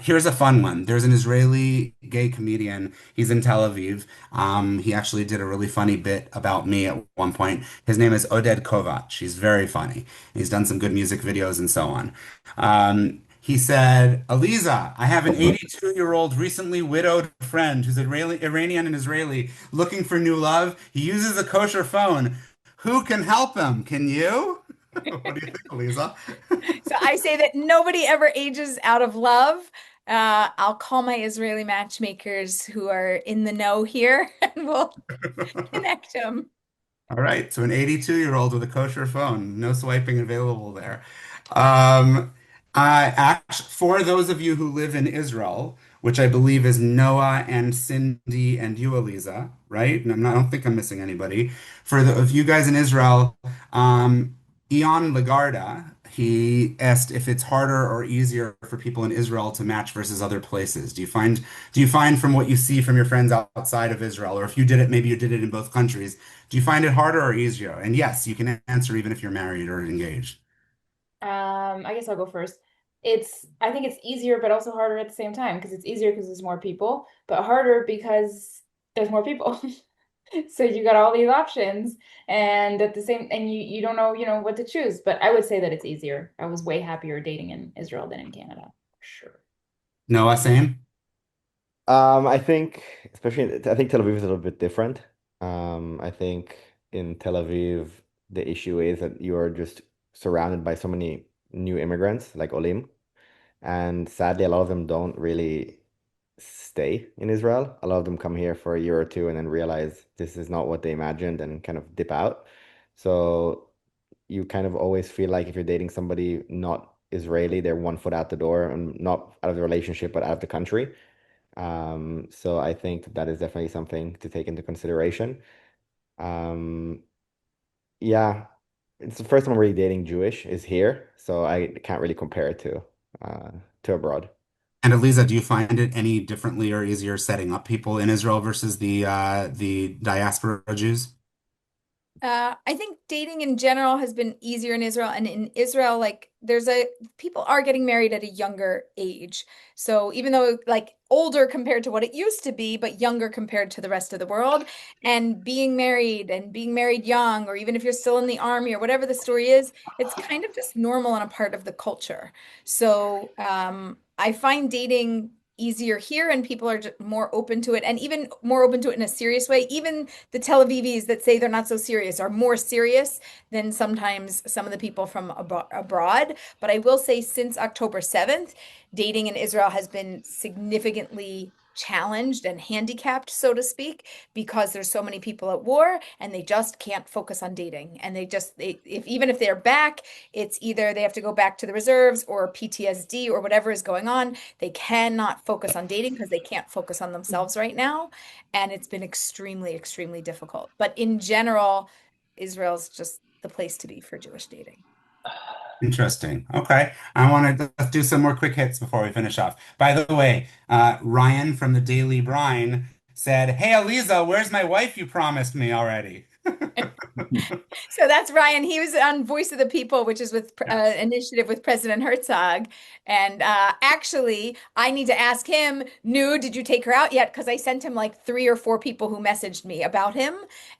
Here's a fun one. There's an Israeli gay comedian. He's in Tel Aviv. He actually did a really funny bit about me at one point. His name is Oded Kovac. He's very funny. He's done some good music videos and so on. He said, Aleeza, I have an 82-year-old recently widowed friend who's Iranian and Israeli looking for new love. He uses a kosher phone. Who can help him? Can you? What do you think, Aleeza? So I say that nobody ever ages out of love. I'll call my Israeli matchmakers who are in the know here, and we'll connect them. All right, so an 82-year-old with a kosher phone, no swiping available there. For those of you who live in Israel, which I believe is Noah and Cindy and you, Aleeza, right? And I don't think I'm missing anybody. For the of you guys in Israel, Ion Lagarda, he asked if it's harder or easier for people in Israel to match versus other places. Do you find from what you see from your friends outside of Israel, or if you did it, maybe you did it in both countries, do you find it harder or easier? And yes, you can answer even if you're married or engaged. I guess I'll go first. I think it's easier, but also harder at the same time because it's easier because there's more people, but harder because there's more people. So you got all these options, and you don't know, what to choose. But I would say that it's easier. I was way happier dating in Israel than in Canada, for sure. Noah, same? I think, I think Tel Aviv is a little bit different. I think in Tel Aviv, the issue is that you are just surrounded by so many new immigrants, like Olim, and sadly, a lot of them don't really stay in Israel. A lot of them come here for a year or two and then realize this is not what they imagined and kind of dip out. So you kind of always feel like if you're dating somebody not Israeli, they're one foot out the door and not out of the relationship, but out of the country. So I think that is definitely something to take into consideration. Um, yeah, it's the first time I'm really dating Jewish is here, so I can't really compare it to abroad. And Aleeza, do you find it any differently or easier setting up people in Israel versus the diaspora Jews? I think dating in general has been easier in Israel, and in Israel, like people are getting married at a younger age. So even though like older compared to what it used to be, but younger compared to the rest of the world, and being married young, or even if you're still in the army or whatever the story is, it's kind of just normal and a part of the culture. So I find dating easier here, and people are just more open to it, and even more open to it in a serious way. Even the Tel Avivis that say they're not so serious are more serious than sometimes some of the people from abroad. But I will say, since October 7th, dating in Israel has been significantly challenged and handicapped, so to speak, because there's so many people at war, and they just can't focus on dating. And even if they're back, it's either they have to go back to the reserves or PTSD or whatever is going on. They cannot focus on dating because they can't focus on themselves right now. And it's been extremely, extremely difficult. But in general, Israel's just the place to be for Jewish dating. Interesting. Okay. Let's do some more quick hits before we finish off. By the way, Ryan from the Daily Brine said, "Hey, Aleeza, where's my wife you promised me already?" So that's Ryan. He was on Voice of the People, which is with initiative with President Herzog. And actually, I need to ask him, did you take her out yet? Because I sent him like 3 or 4 people who messaged me about him.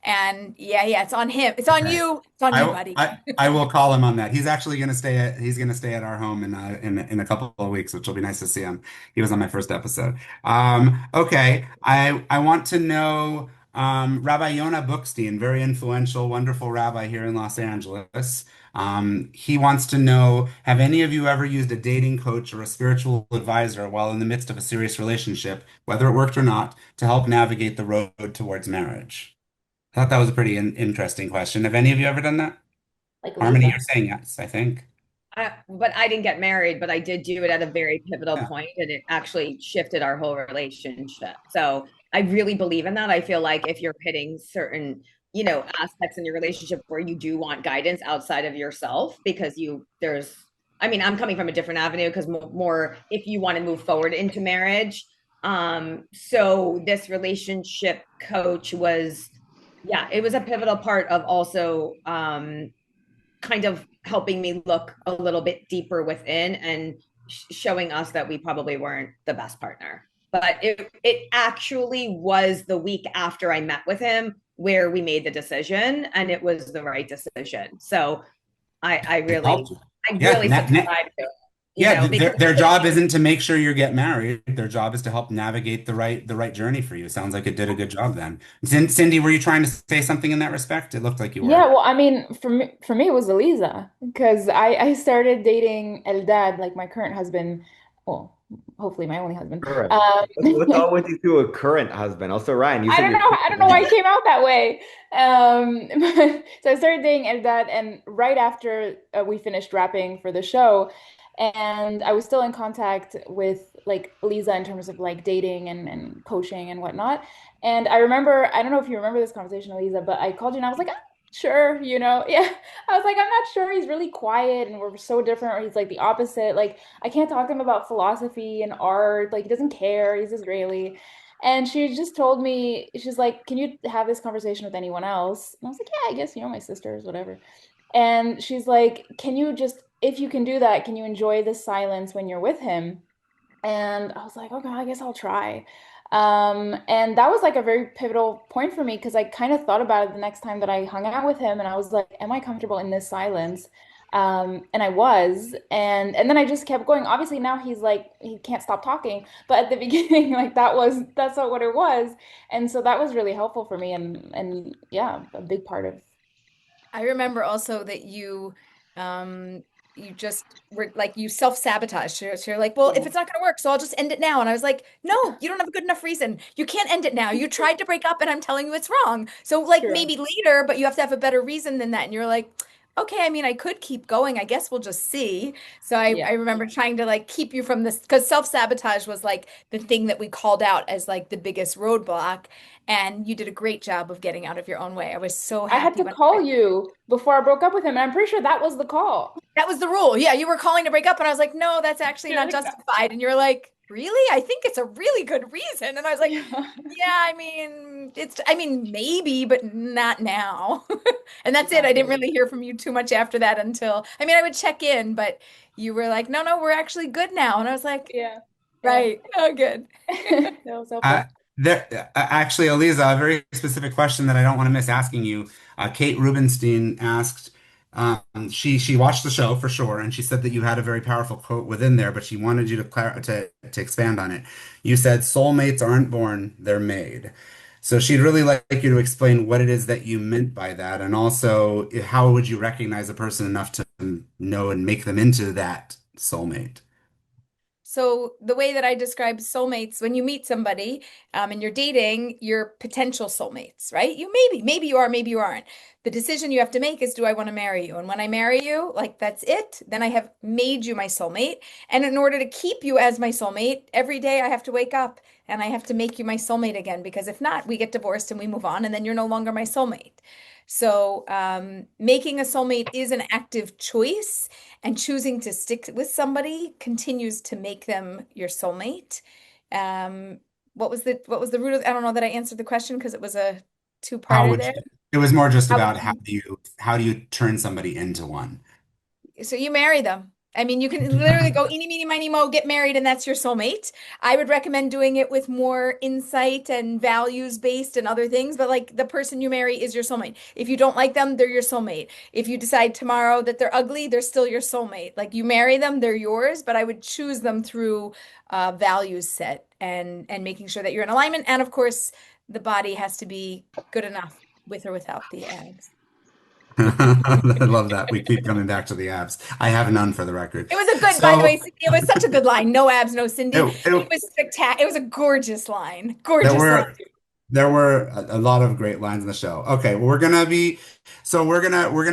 And yeah, it's on him. It's on you. It's on you, buddy. I will call him on that. He's actually going to stay at our home in a couple of weeks, which will be nice to see him. He was on my first episode. Okay. I want to know, Rabbi Yonah Bookstein, very influential, wonderful rabbi here in Los Angeles. He wants to know, have any of you ever used a dating coach or a spiritual advisor while in the midst of a serious relationship, whether it worked or not, to help navigate the road towards marriage? I thought that was a pretty interesting question. Have any of you ever done that? Like Harmony, Aleeza. you're saying yes, I think. But I didn't get married, but I did do it at a very pivotal point, and it actually shifted our whole relationship. So I really believe in that. I feel like if you're hitting certain, aspects in your relationship where you do want guidance outside of yourself, because I'm coming from a different avenue, because more if you want to move forward into marriage. So this relationship coach was, it was a pivotal part of also, kind of helping me look a little bit deeper within and showing us that we probably weren't the best partner. But it actually was the week after I met with him where we made the decision, and it was the right decision. So I really subscribe to it. Their job isn't to make sure you get married. Their job is to help navigate the right journey for you. Sounds like it did a good job then. Cindy, were you trying to say something in that respect? It looked like you were. Yeah, well, I mean, for me, it was Aleeza, because I started dating Eldad, like my current husband. Well, hopefully my only husband. Correct. What's all with you to a current husband? Also, Ryan, you said I don't know why it came out that way. So I started dating Eldad, and right after we finished wrapping for the show, and I was still in contact with like Aleeza in terms of like dating and coaching and whatnot. And I remember, I don't know if you remember this conversation, Aleeza, but I called you and I was like, sure, yeah. I was like, I'm not sure. He's really quiet and we're so different, or he's like the opposite. Like, I can't talk to him about philosophy and art. Like, he doesn't care. He's Israeli. And she just told me, she's like, can you have this conversation with anyone else? And I was like, yeah, I guess, my sisters, whatever. And she's like, if you can do that, can you enjoy the silence when you're with him? And I was like, okay, I guess I'll try. And that was like a very pivotal point for me, because I kind of thought about it the next time that I hung out with him, and I was like, am I comfortable in this silence? And I was, and then I just kept going. Obviously now he's like, he can't stop talking, but at the beginning, like that's not what it was. And so that was really helpful for me, and yeah, a big part of. I remember also that you just were like, you self-sabotaged. So you're like, well, if it's not gonna work, so I'll just end it now. And I was like, no, you don't have a good enough reason. You can't end it now. You tried to break up, and I'm telling you it's wrong. So like, maybe later, but you have to have a better reason than that. And you're like, okay, I mean, I could keep going. I guess we'll just see. So I remember trying to like keep you from this, because self-sabotage was like the thing that we called out as like the biggest roadblock. And you did a great job of getting out of your own way. I was so happy. I had to call you before I broke up with him, and I'm pretty sure that was the call. That was the rule. Yeah, you were calling to break up, and I was like, no, that's actually not justified. And you're like, really? I think it's a really good reason. And I was like, yeah, I mean, maybe, but not now. And that's it. I didn't really hear from you too much after that until, I mean, I would check in, but you were like, no, we're actually good now. And I was like, Yeah. right. Oh, good. That was helpful. Actually, Aleeza, a very specific question that I don't want to miss asking you. Kate Rubenstein asked, she watched the show for sure, and she said that you had a very powerful quote within there, but she wanted you to expand on it. You said, "Soulmates aren't born, they're made." So she'd really like you to explain what it is that you meant by that, and also how would you recognize a person enough to know and make them into that soulmate? So the way that I describe soulmates, when you meet somebody and you're dating, you're potential soulmates, right? You maybe you are, maybe you aren't. The decision you have to make is, do I want to marry you? And when I marry you, like that's it. Then I have made you my soulmate. And in order to keep you as my soulmate, every day I have to wake up and I have to make you my soulmate again, because if not, we get divorced and we move on, and then you're no longer my soulmate. So making a soulmate is an active choice, and choosing to stick with somebody continues to make them your soulmate. What was the root of, I don't know that I answered the question because it was a How two-parter would there. you, it was more just How about would how do you turn somebody into one? So you marry them. I mean, you can literally go eeny, meeny, miny, mo, get married, and that's your soulmate. I would recommend doing it with more insight and values based and other things, but like the person you marry is your soulmate. If you don't like them, they're your soulmate. If you decide tomorrow that they're ugly, they're still your soulmate. Like you marry them, they're yours, but I would choose them through values set and making sure that you're in alignment. And of course, the body has to be good enough with or without the abs. I love that. We keep coming back to the abs. I have none for the record. It was a good, by the way, Cindy, it was such a good line. No abs, no Cindy. It was spectacular. It was a gorgeous line. Gorgeous line. There were a lot of great lines in the show. Okay, well, we're gonna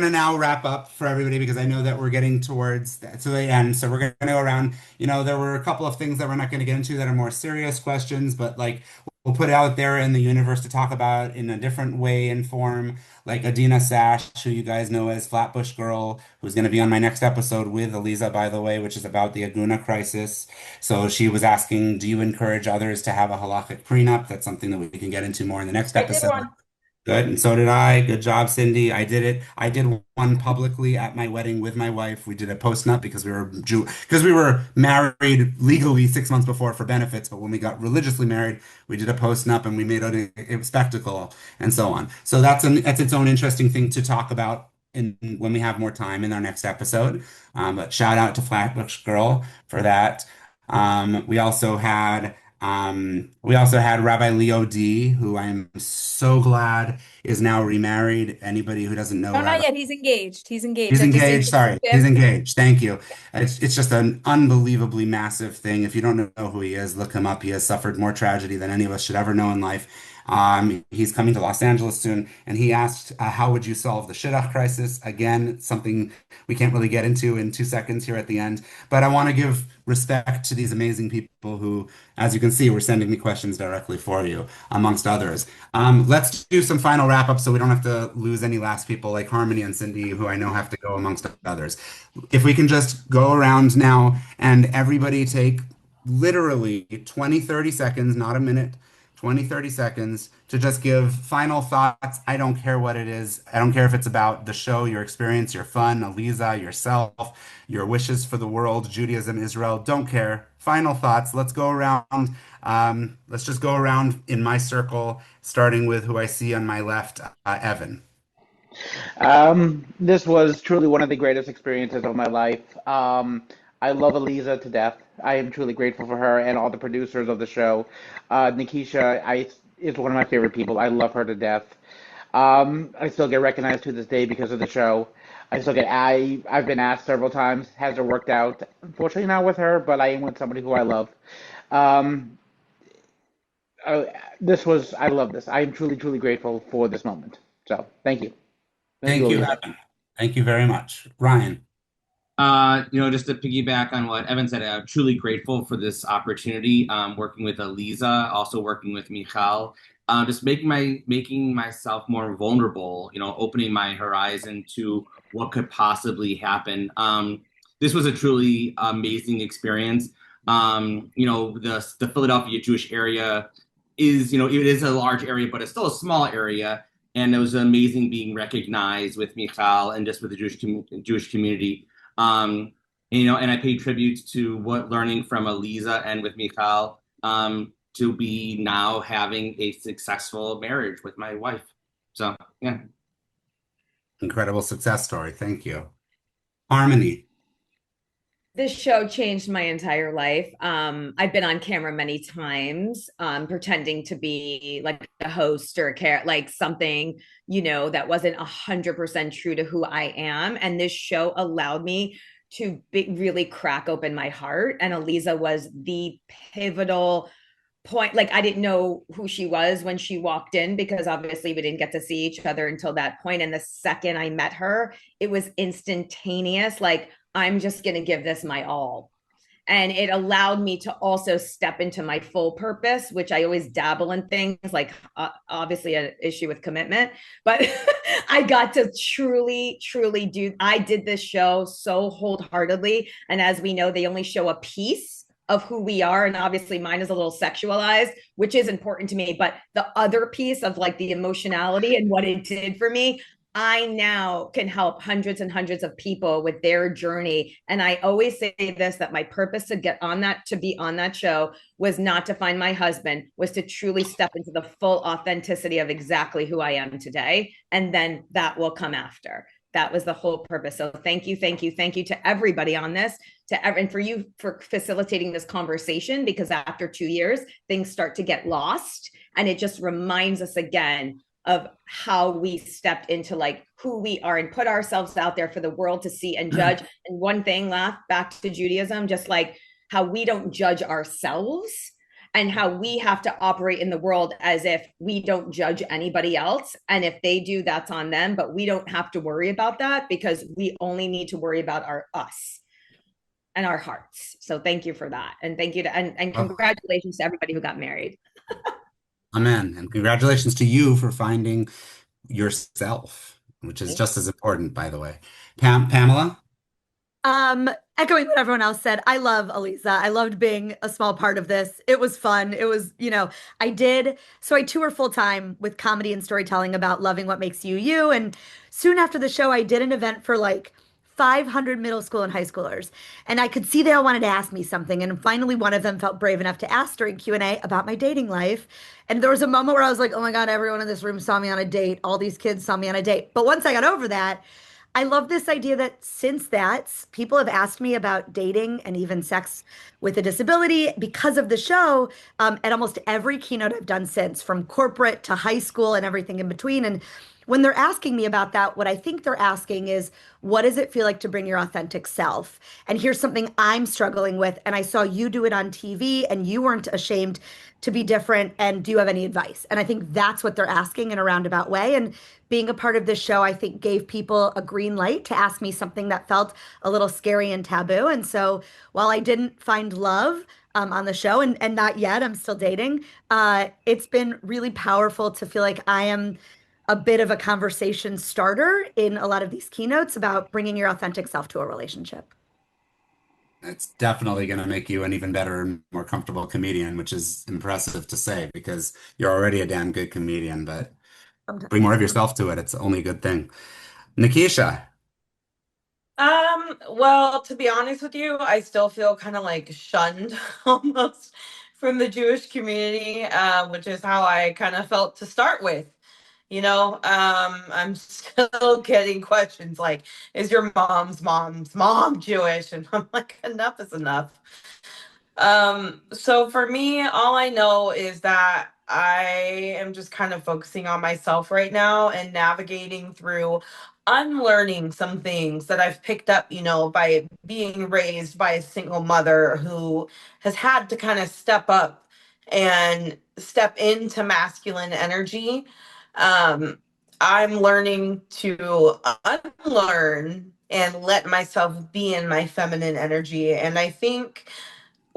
now wrap up for everybody because I know that we're getting towards to the end. So we're gonna go around. There were a couple of things that we're not gonna get into that are more serious questions, but like we'll put out there in the universe to talk about in a different way and form. Like Adina Sash, who you guys know as Flatbush Girl, who's going to be on my next episode with Aleeza, by the way, which is about the Aguna crisis. So she was asking, do you encourage others to have a halakhic prenup? That's something that we can get into more in the next episode. Good, and so did I. Good job, Cindy. I did it. I did one publicly at my wedding with my wife. We did a post-nup because we were married legally 6 months before for benefits, but when we got religiously married, we did a post-nup and we made it a spectacle and so on. So that's its own interesting thing to talk about when we have more time in our next episode. But shout out to Flatbush Girl for that. We also had Rabbi Leo D, who I'm so glad is now remarried. Anybody who doesn't know No, Rabbi, not yet. He's engaged. He's engaged. he's I just engaged. Sorry, introduced he's him. engaged. Thank you. It's just an unbelievably massive thing. If you don't know who he is, look him up. He has suffered more tragedy than any of us should ever know in life. He's coming to Los Angeles soon, and he asked, how would you solve the shidduch crisis? Again, something we can't really get into in 2 seconds here at the end, but I want to give respect to these amazing people who, as you can see, were sending me questions directly for you, amongst others. Let's do some final wrap up so we don't have to lose any last people like Harmonie and Cindy, who I know have to go amongst others. If we can just go around now and everybody take literally 20, 30 seconds, not a minute, 20, 30 seconds to just give final thoughts. I don't care what it is. I don't care if it's about the show, your experience, your fun, Aleeza, yourself, your wishes for the world, Judaism, Israel. Don't care. Final thoughts. Let's go around. Let's just go around in my circle, starting with who I see on my left, Evan. This was truly one of the greatest experiences of my life. I love Aleeza to death. I am truly grateful for her and all the producers of the show. Nakysha is one of my favorite people. I love her to death. I still get recognized to this day because of the show. I've been asked several times, has it worked out? Unfortunately not with her, but I am with somebody who I love. I love this. I am truly, truly grateful for this moment. So thank you. Thank you, Evan. Thank you very much. Ryan. Just to piggyback on what Evan said, I'm truly grateful for this opportunity, working with Aleeza, also working with Michal, just making myself more vulnerable, opening my horizon to what could possibly happen. This was a truly amazing experience. The Philadelphia Jewish area is, it is a large area, but it's still a small area. And it was amazing being recognized with Michal and just with the Jewish community. And I paid tribute to learning from Aleeza and with Michal, to be now having a successful marriage with my wife. So, yeah. Incredible success story. Thank you. Harmonie. This show changed my entire life. I've been on camera many times, pretending to be like a host or like something, that wasn't 100% true to who I am. And this show allowed me to really crack open my heart. And Aleeza was the pivotal point. Like, I didn't know who she was when she walked in, because obviously we didn't get to see each other until that point. And the second I met her, it was instantaneous. Like, I'm just going to give this my all. And it allowed me to also step into my full purpose, which I always dabble in things like, obviously an issue with commitment, but I got to truly, truly I did this show so wholeheartedly. And as we know, they only show a piece of who we are. And obviously mine is a little sexualized, which is important to me. But the other piece of like the emotionality and what it did for me, I now can help hundreds and hundreds of people with their journey. And I always say this, that my purpose to be on that show was not to find my husband, was to truly step into the full authenticity of exactly who I am today. And then that will come after. That was the whole purpose. So thank you to everybody on this, and for you for facilitating this conversation, because after 2 years, things start to get lost. And it just reminds us again of how we stepped into like who we are and put ourselves out there for the world to see and judge. And one thing, back to Judaism, just like how we don't judge ourselves and how we have to operate in the world as if we don't judge anybody else. And if they do, that's on them, but we don't have to worry about that, because we only need to worry about us and our hearts. So thank you for that. And thank you and congratulations to everybody who got married. Amen. And congratulations to you for finding yourself, which is just as important, by the way. Pamela? Echoing what everyone else said, I love Aleeza. I loved being a small part of this. It was fun. It was, I tour full time with comedy and storytelling about loving what makes you, you. And soon after the show, I did an event for like 500 middle school and high schoolers. And I could see they all wanted to ask me something. And finally, one of them felt brave enough to ask during Q&A about my dating life. And there was a moment where I was like, oh my God, everyone in this room saw me on a date. All these kids saw me on a date. But once I got over that, I love this idea that since that, people have asked me about dating and even sex with a disability because of the show, at almost every keynote I've done since, from corporate to high school and everything in between. And when they're asking me about that, what I think they're asking is, what does it feel like to bring your authentic self? And here's something I'm struggling with. And I saw you do it on TV and you weren't ashamed to be different. And do you have any advice? And I think that's what they're asking in a roundabout way. And being a part of this show, I think, gave people a green light to ask me something that felt a little scary and taboo. And so while I didn't find love on the show, and not yet, I'm still dating, it's been really powerful to feel like I am a bit of a conversation starter in a lot of these keynotes about bringing your authentic self to a relationship. It's definitely going to make you an even better and more comfortable comedian, which is impressive to say because you're already a damn good comedian, but bring more of yourself to it. It's only a good thing. Nakysha. Well, to be honest with you, I still feel kind of like shunned almost from the Jewish community, which is how I kind of felt to start with. I'm still getting questions like, is your mom's mom Jewish? And I'm like, enough is enough. So for me, all I know is that I am just kind of focusing on myself right now and navigating through unlearning some things that I've picked up, by being raised by a single mother who has had to kind of step up and step into masculine energy. I'm learning to unlearn and let myself be in my feminine energy. And I think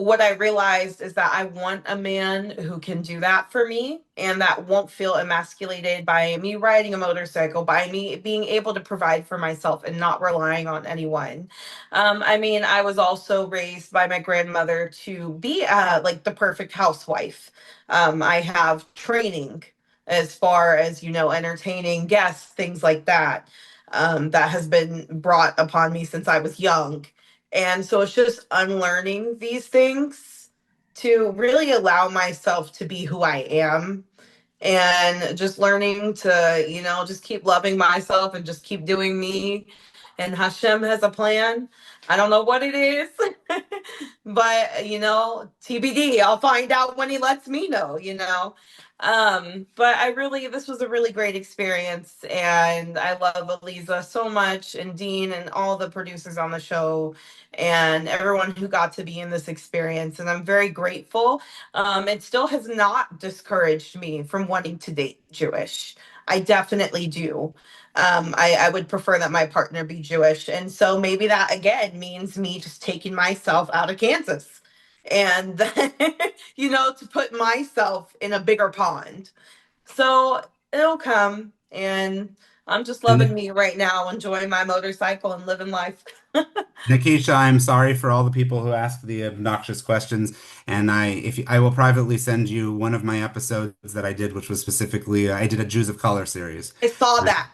what I realized is that I want a man who can do that for me and that won't feel emasculated by me riding a motorcycle, by me being able to provide for myself and not relying on anyone. I mean, I was also raised by my grandmother to be like the perfect housewife. I have training as far as, entertaining guests, things like that, that has been brought upon me since I was young. And so it's just unlearning these things to really allow myself to be who I am and just learning to, just keep loving myself and just keep doing me. And Hashem has a plan. I don't know what it is, but TBD. I'll find out when he lets me know. But this was a really great experience, and I love Aleeza so much, and Dean, and all the producers on the show, and everyone who got to be in this experience. And I'm very grateful. It still has not discouraged me from wanting to date Jewish. I definitely do. I would prefer that my partner be Jewish. And so maybe that again means me just taking myself out of Kansas and, to put myself in a bigger pond. So it'll come. And I'm just loving me right now, enjoying my motorcycle and living life. Nakysha, I'm sorry for all the people who asked the obnoxious questions, and I will privately send you one of my episodes that I did, which was specifically I did a Jews of Color series. I saw that.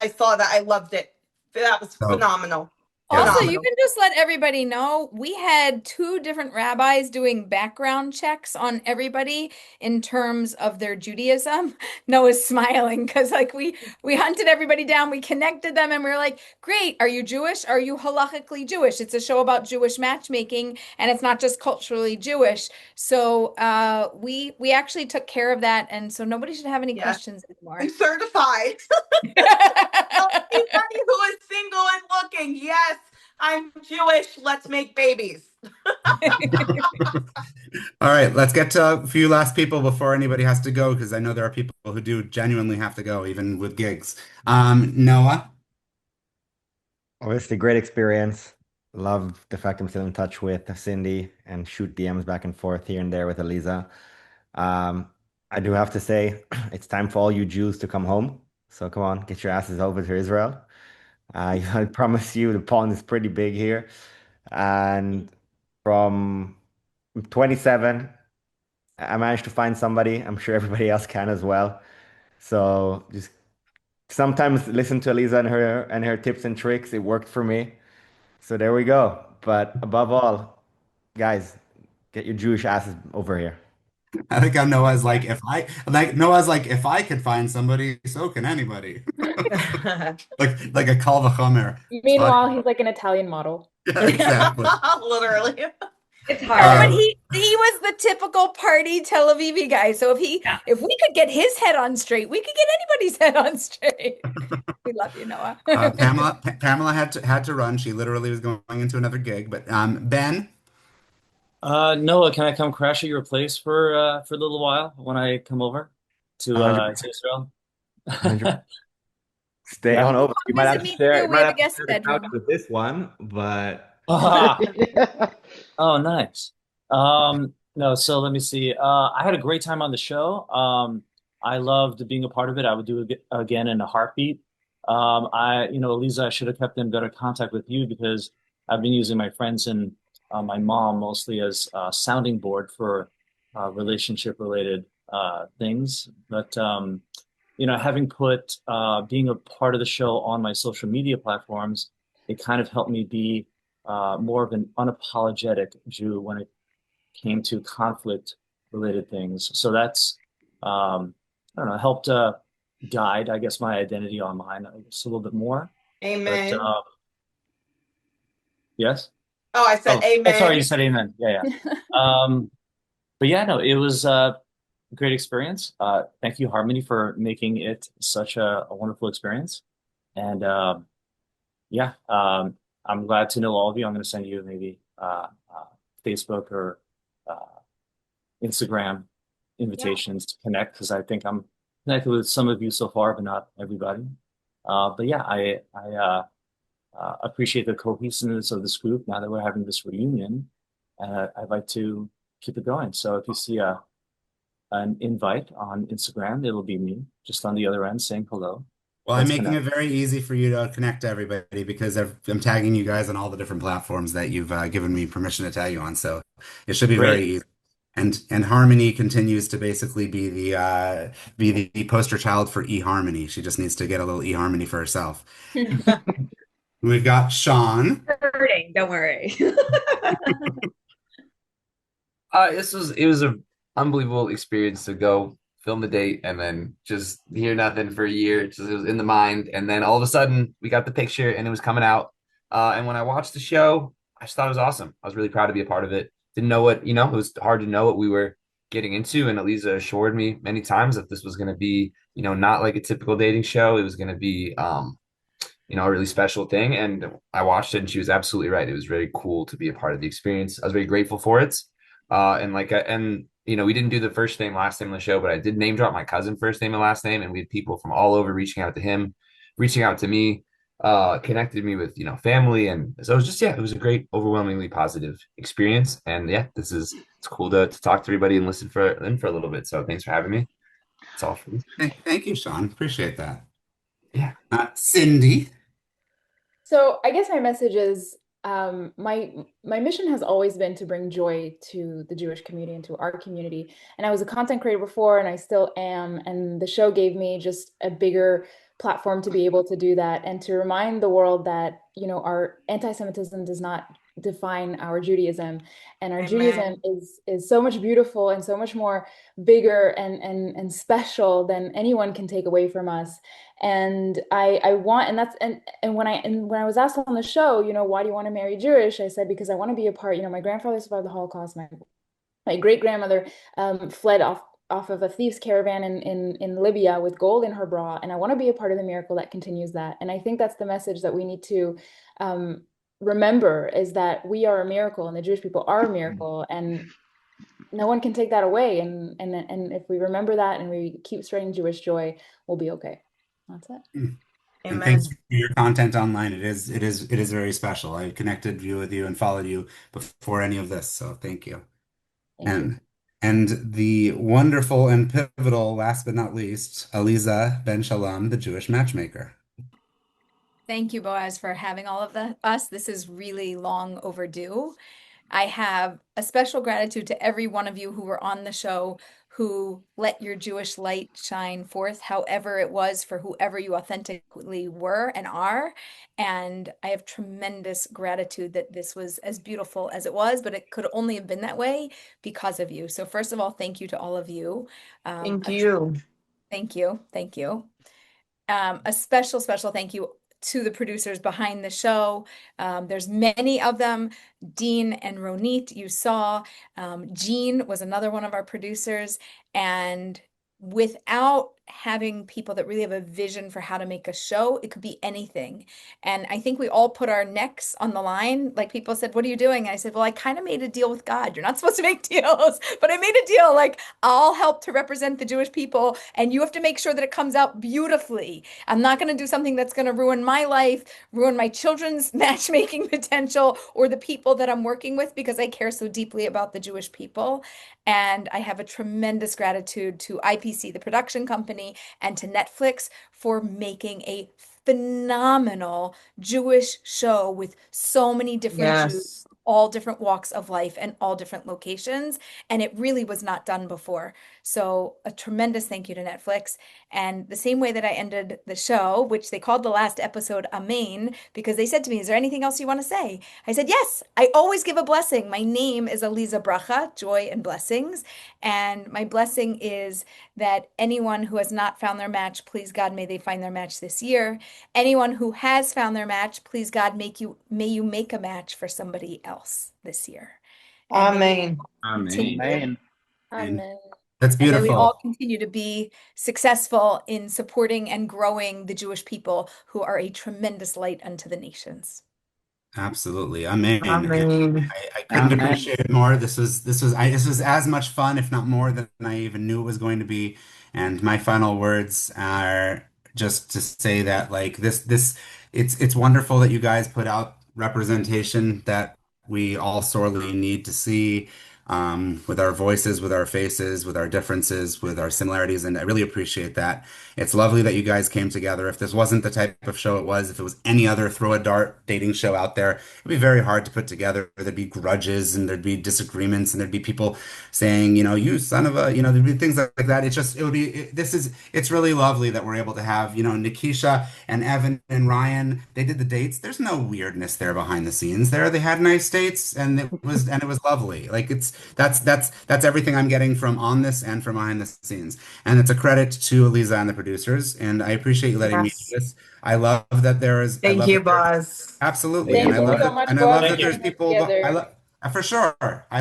I saw that. I loved it. That was phenomenal. Also, you can just let everybody know we had 2 different rabbis doing background checks on everybody in terms of their Judaism. Noah's smiling because we hunted everybody down, we connected them, and we were like, great, are you Jewish? Are you halakhically Jewish? It's a show about Jewish matchmaking, and it's not just culturally Jewish. So we actually took care of that, and so nobody should have any questions anymore. I'm certified. Anybody who is single and looking, yes, I'm Jewish. Let's make babies. All right, let's get to a few last people before anybody has to go, because I know there are people who do genuinely have to go, even with gigs. Noah? Obviously, great experience. Love the fact I'm still in touch with Cindy and shoot DMs back and forth here and there with Aleeza. I do have to say, it's time for all you Jews to come home. So come on, get your asses over to Israel. I promise you, the pond is pretty big here. And from 27, I managed to find somebody. I'm sure everybody else can as well. So just sometimes listen to Aleeza and her tips and tricks. It worked for me. So there we go. But above all, guys, get your Jewish asses over here. I think Noah's like, if I could find somebody, so can anybody. like a kal vachomer. Meanwhile, he's like an Italian model. Yeah, exactly. Literally. It's hard. But he was the typical party Tel Avivi guy. So if we could get his head on straight, we could get anybody's head on straight. We love you, Noah. Pamela had to run. She literally was going into another gig. But Ben? Noah, can I come crash at your place for a little while when I come over to Israel? Stay on over. You might have to share. We have a guest bedroom with this one, but oh, nice. No, so let me see. I had a great time on the show. I loved being a part of it. I would do it again in a heartbeat. Aleeza, I should have kept in better contact with you because I've been using my friends and my mom mostly as a sounding board for relationship related things. But having put being a part of the show on my social media platforms, it kind of helped me be more of an unapologetic Jew when it came to conflict related things. So that's helped guide, I guess, my identity online just a little bit more. Amen. But, yes. Oh, I said amen. Sorry, you said amen. Yeah. But yeah, no, it was a great experience. Thank you, Harmonie, for making it such a wonderful experience. And I'm glad to know all of you. I'm going to send you maybe Facebook or Instagram invitations to connect because I think I'm connected with some of you so far, but not everybody. But yeah, I appreciate the cohesiveness of this group now that we're having this reunion. and I'd like to keep it going. So if you see an invite on Instagram, it'll be me just on the other end saying hello. Well, I'm Let's making it connect. very easy for you to connect to everybody because I'm tagging you guys on all the different platforms that you've given me permission to tag you on. So it should be very Great. easy. And Harmony continues to basically be the poster child for eHarmony. She just needs to get a little eHarmony for herself. We've got Shaun. Hurting, don't worry. It was an unbelievable experience to go film the date and then just hear nothing for a year. It was in the mind, and then all of a sudden we got the picture and it was coming out. And when I watched the show, I just thought it was awesome. I was really proud to be a part of it. Didn't know what, it was hard to know what we were getting into, and Aleeza assured me many times that this was going to be, not like a typical dating show. It was going to be, a really special thing. And I watched it and she was absolutely right. It was very cool to be a part of the experience. I was very grateful for it. We didn't do the first name, last name on the show, but I did name drop my cousin first name and last name. And we had people from all over reaching out to him, reaching out to me, connected me with, family. And so it was just, it was a great, overwhelmingly positive experience. And it's cool to talk to everybody and listen for a little bit. So thanks for having me. That's all for me. Thank you, Shaun. Appreciate that. Yeah. Cindy. So I guess my message is my mission has always been to bring joy to the Jewish community and to our community. And I was a content creator before, and I still am. And the show gave me just a bigger platform to be able to do that and to remind the world that, our anti-Semitism does not define our Judaism, and our Amen. Judaism is so much beautiful and so much more bigger and special than anyone can take away from us. And I want, and that's, and when I was asked on the show, why do you want to marry Jewish? I said, because I want to be a part, my grandfather survived the Holocaust. My great grandmother fled off of a thieves caravan in Libya with gold in her bra. And I want to be a part of the miracle that continues that. And I think that's the message that we need to remember, is that we are a miracle and the Jewish people are a miracle, and no one can take that away. And if we remember that and we keep spreading Jewish joy, we'll be okay. That's it. And Amen. thanks for your content online. It is very special. I connected with you and followed you before any of this, so thank you. And the wonderful and pivotal, last but not least, Aleeza Ben Shalom, the Jewish matchmaker. Thank you, Boaz, for having all of us. This is really long overdue. I have a special gratitude to every one of you who were on the show, who let your Jewish light shine forth, however it was, for whoever you authentically were and are. And I have tremendous gratitude that this was as beautiful as it was, but it could only have been that way because of you. So first of all, thank you to all of you. Thank you. Thank you. Thank you. A special thank you to the producers behind the show. There's many of them. Dean and Ronit, you saw. Jean was another one of our producers. And without having people that really have a vision for how to make a show, it could be anything. And I think we all put our necks on the line. Like, people said, what are you doing? And I said, well, I kind of made a deal with God. You're not supposed to make deals, but I made a deal. Like, I'll help to represent the Jewish people, and you have to make sure that it comes out beautifully. I'm not going to do something that's going to ruin my life, ruin my children's matchmaking potential, or the people that I'm working with, because I care so deeply about the Jewish people. And I have a tremendous gratitude to IPC, the production company, and to Netflix for making a phenomenal Jewish show with so many different Jews, all different walks of life and all different locations. And it really was not done before. So a tremendous thank you to Netflix. And the same way that I ended the show, which they called the last episode Amen, because they said to me, is there anything else you want to say? I said, yes, I always give a blessing. My name is Aleeza Bracha, joy and blessings. And my blessing is that anyone who has not found their match, please God, may they find their match this year. Anyone who has found their match, please God, may you make a match for somebody else this year. Amen. Amen. Amen. That's And may we beautiful. all continue to be successful in supporting and growing the Jewish people, who are a tremendous light unto the nations. Absolutely. Amen. Amen. I couldn't Amen. appreciate it more. This was as much fun, if not more, than I even knew it was going to be. And my final words are just to say that, like, it's wonderful that you guys put out representation that we all sorely need to see, with our voices, with our faces, with our differences, with our similarities. And I really appreciate that. It's lovely that you guys came together. If this wasn't the type of show it was, if it was any other throw a dart dating show out there, it'd be very hard to put together. There'd be grudges and there'd be disagreements and there'd be people saying, you son of a, there'd be things like that. It's really lovely that we're able to have, Nakysha and Evan and Ryan, they did the dates. There's no weirdness there behind the scenes there. They had nice dates and it was lovely. Like that's everything I'm getting from on this and from behind the scenes. And it's a credit to Aleeza and the producers. And I appreciate you letting me do this. I love that there is. Thank you, Boaz. Absolutely. Thank And I you love so that. much, And I love Boaz, that for there's putting people. us together. For sure. I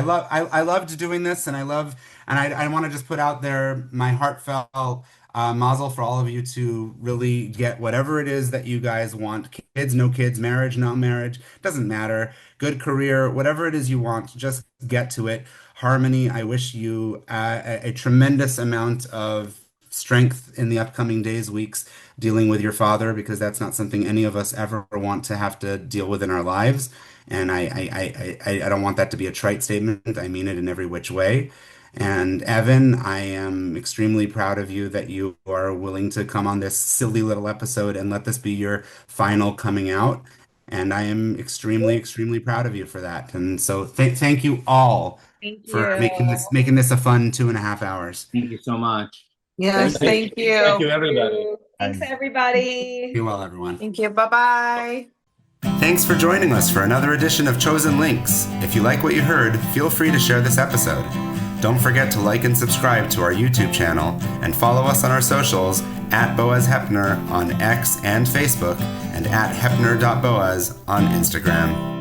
loved doing this, and I want to just put out there my heartfelt mazel for all of you to really get whatever it is that you guys want. Kids, no kids, marriage, no marriage, doesn't matter. Good career, whatever it is you want, just get to it. Harmonie, I wish you a tremendous amount of strength in the upcoming days, weeks, dealing with your father, because that's not something any of us ever want to have to deal with in our lives. And I don't want that to be a trite statement. I mean it in every which way. And Evan, I am extremely proud of you that you are willing to come on this silly little episode and let this be your final coming out. And I am extremely, extremely proud of you for that. And so thank you all Thank for you. making this a fun 2.5 hours. Thank you so much. Yes, thank you. Thank you, everybody. Thanks, everybody. Be well, everyone. Thank you. Bye-bye. Thanks for joining us for another edition of Chosen Links. If you like what you heard, feel free to share this episode. Don't forget to like and subscribe to our YouTube channel and follow us on our socials at Boaz Hepner on X and Facebook and at hepner.boaz on Instagram.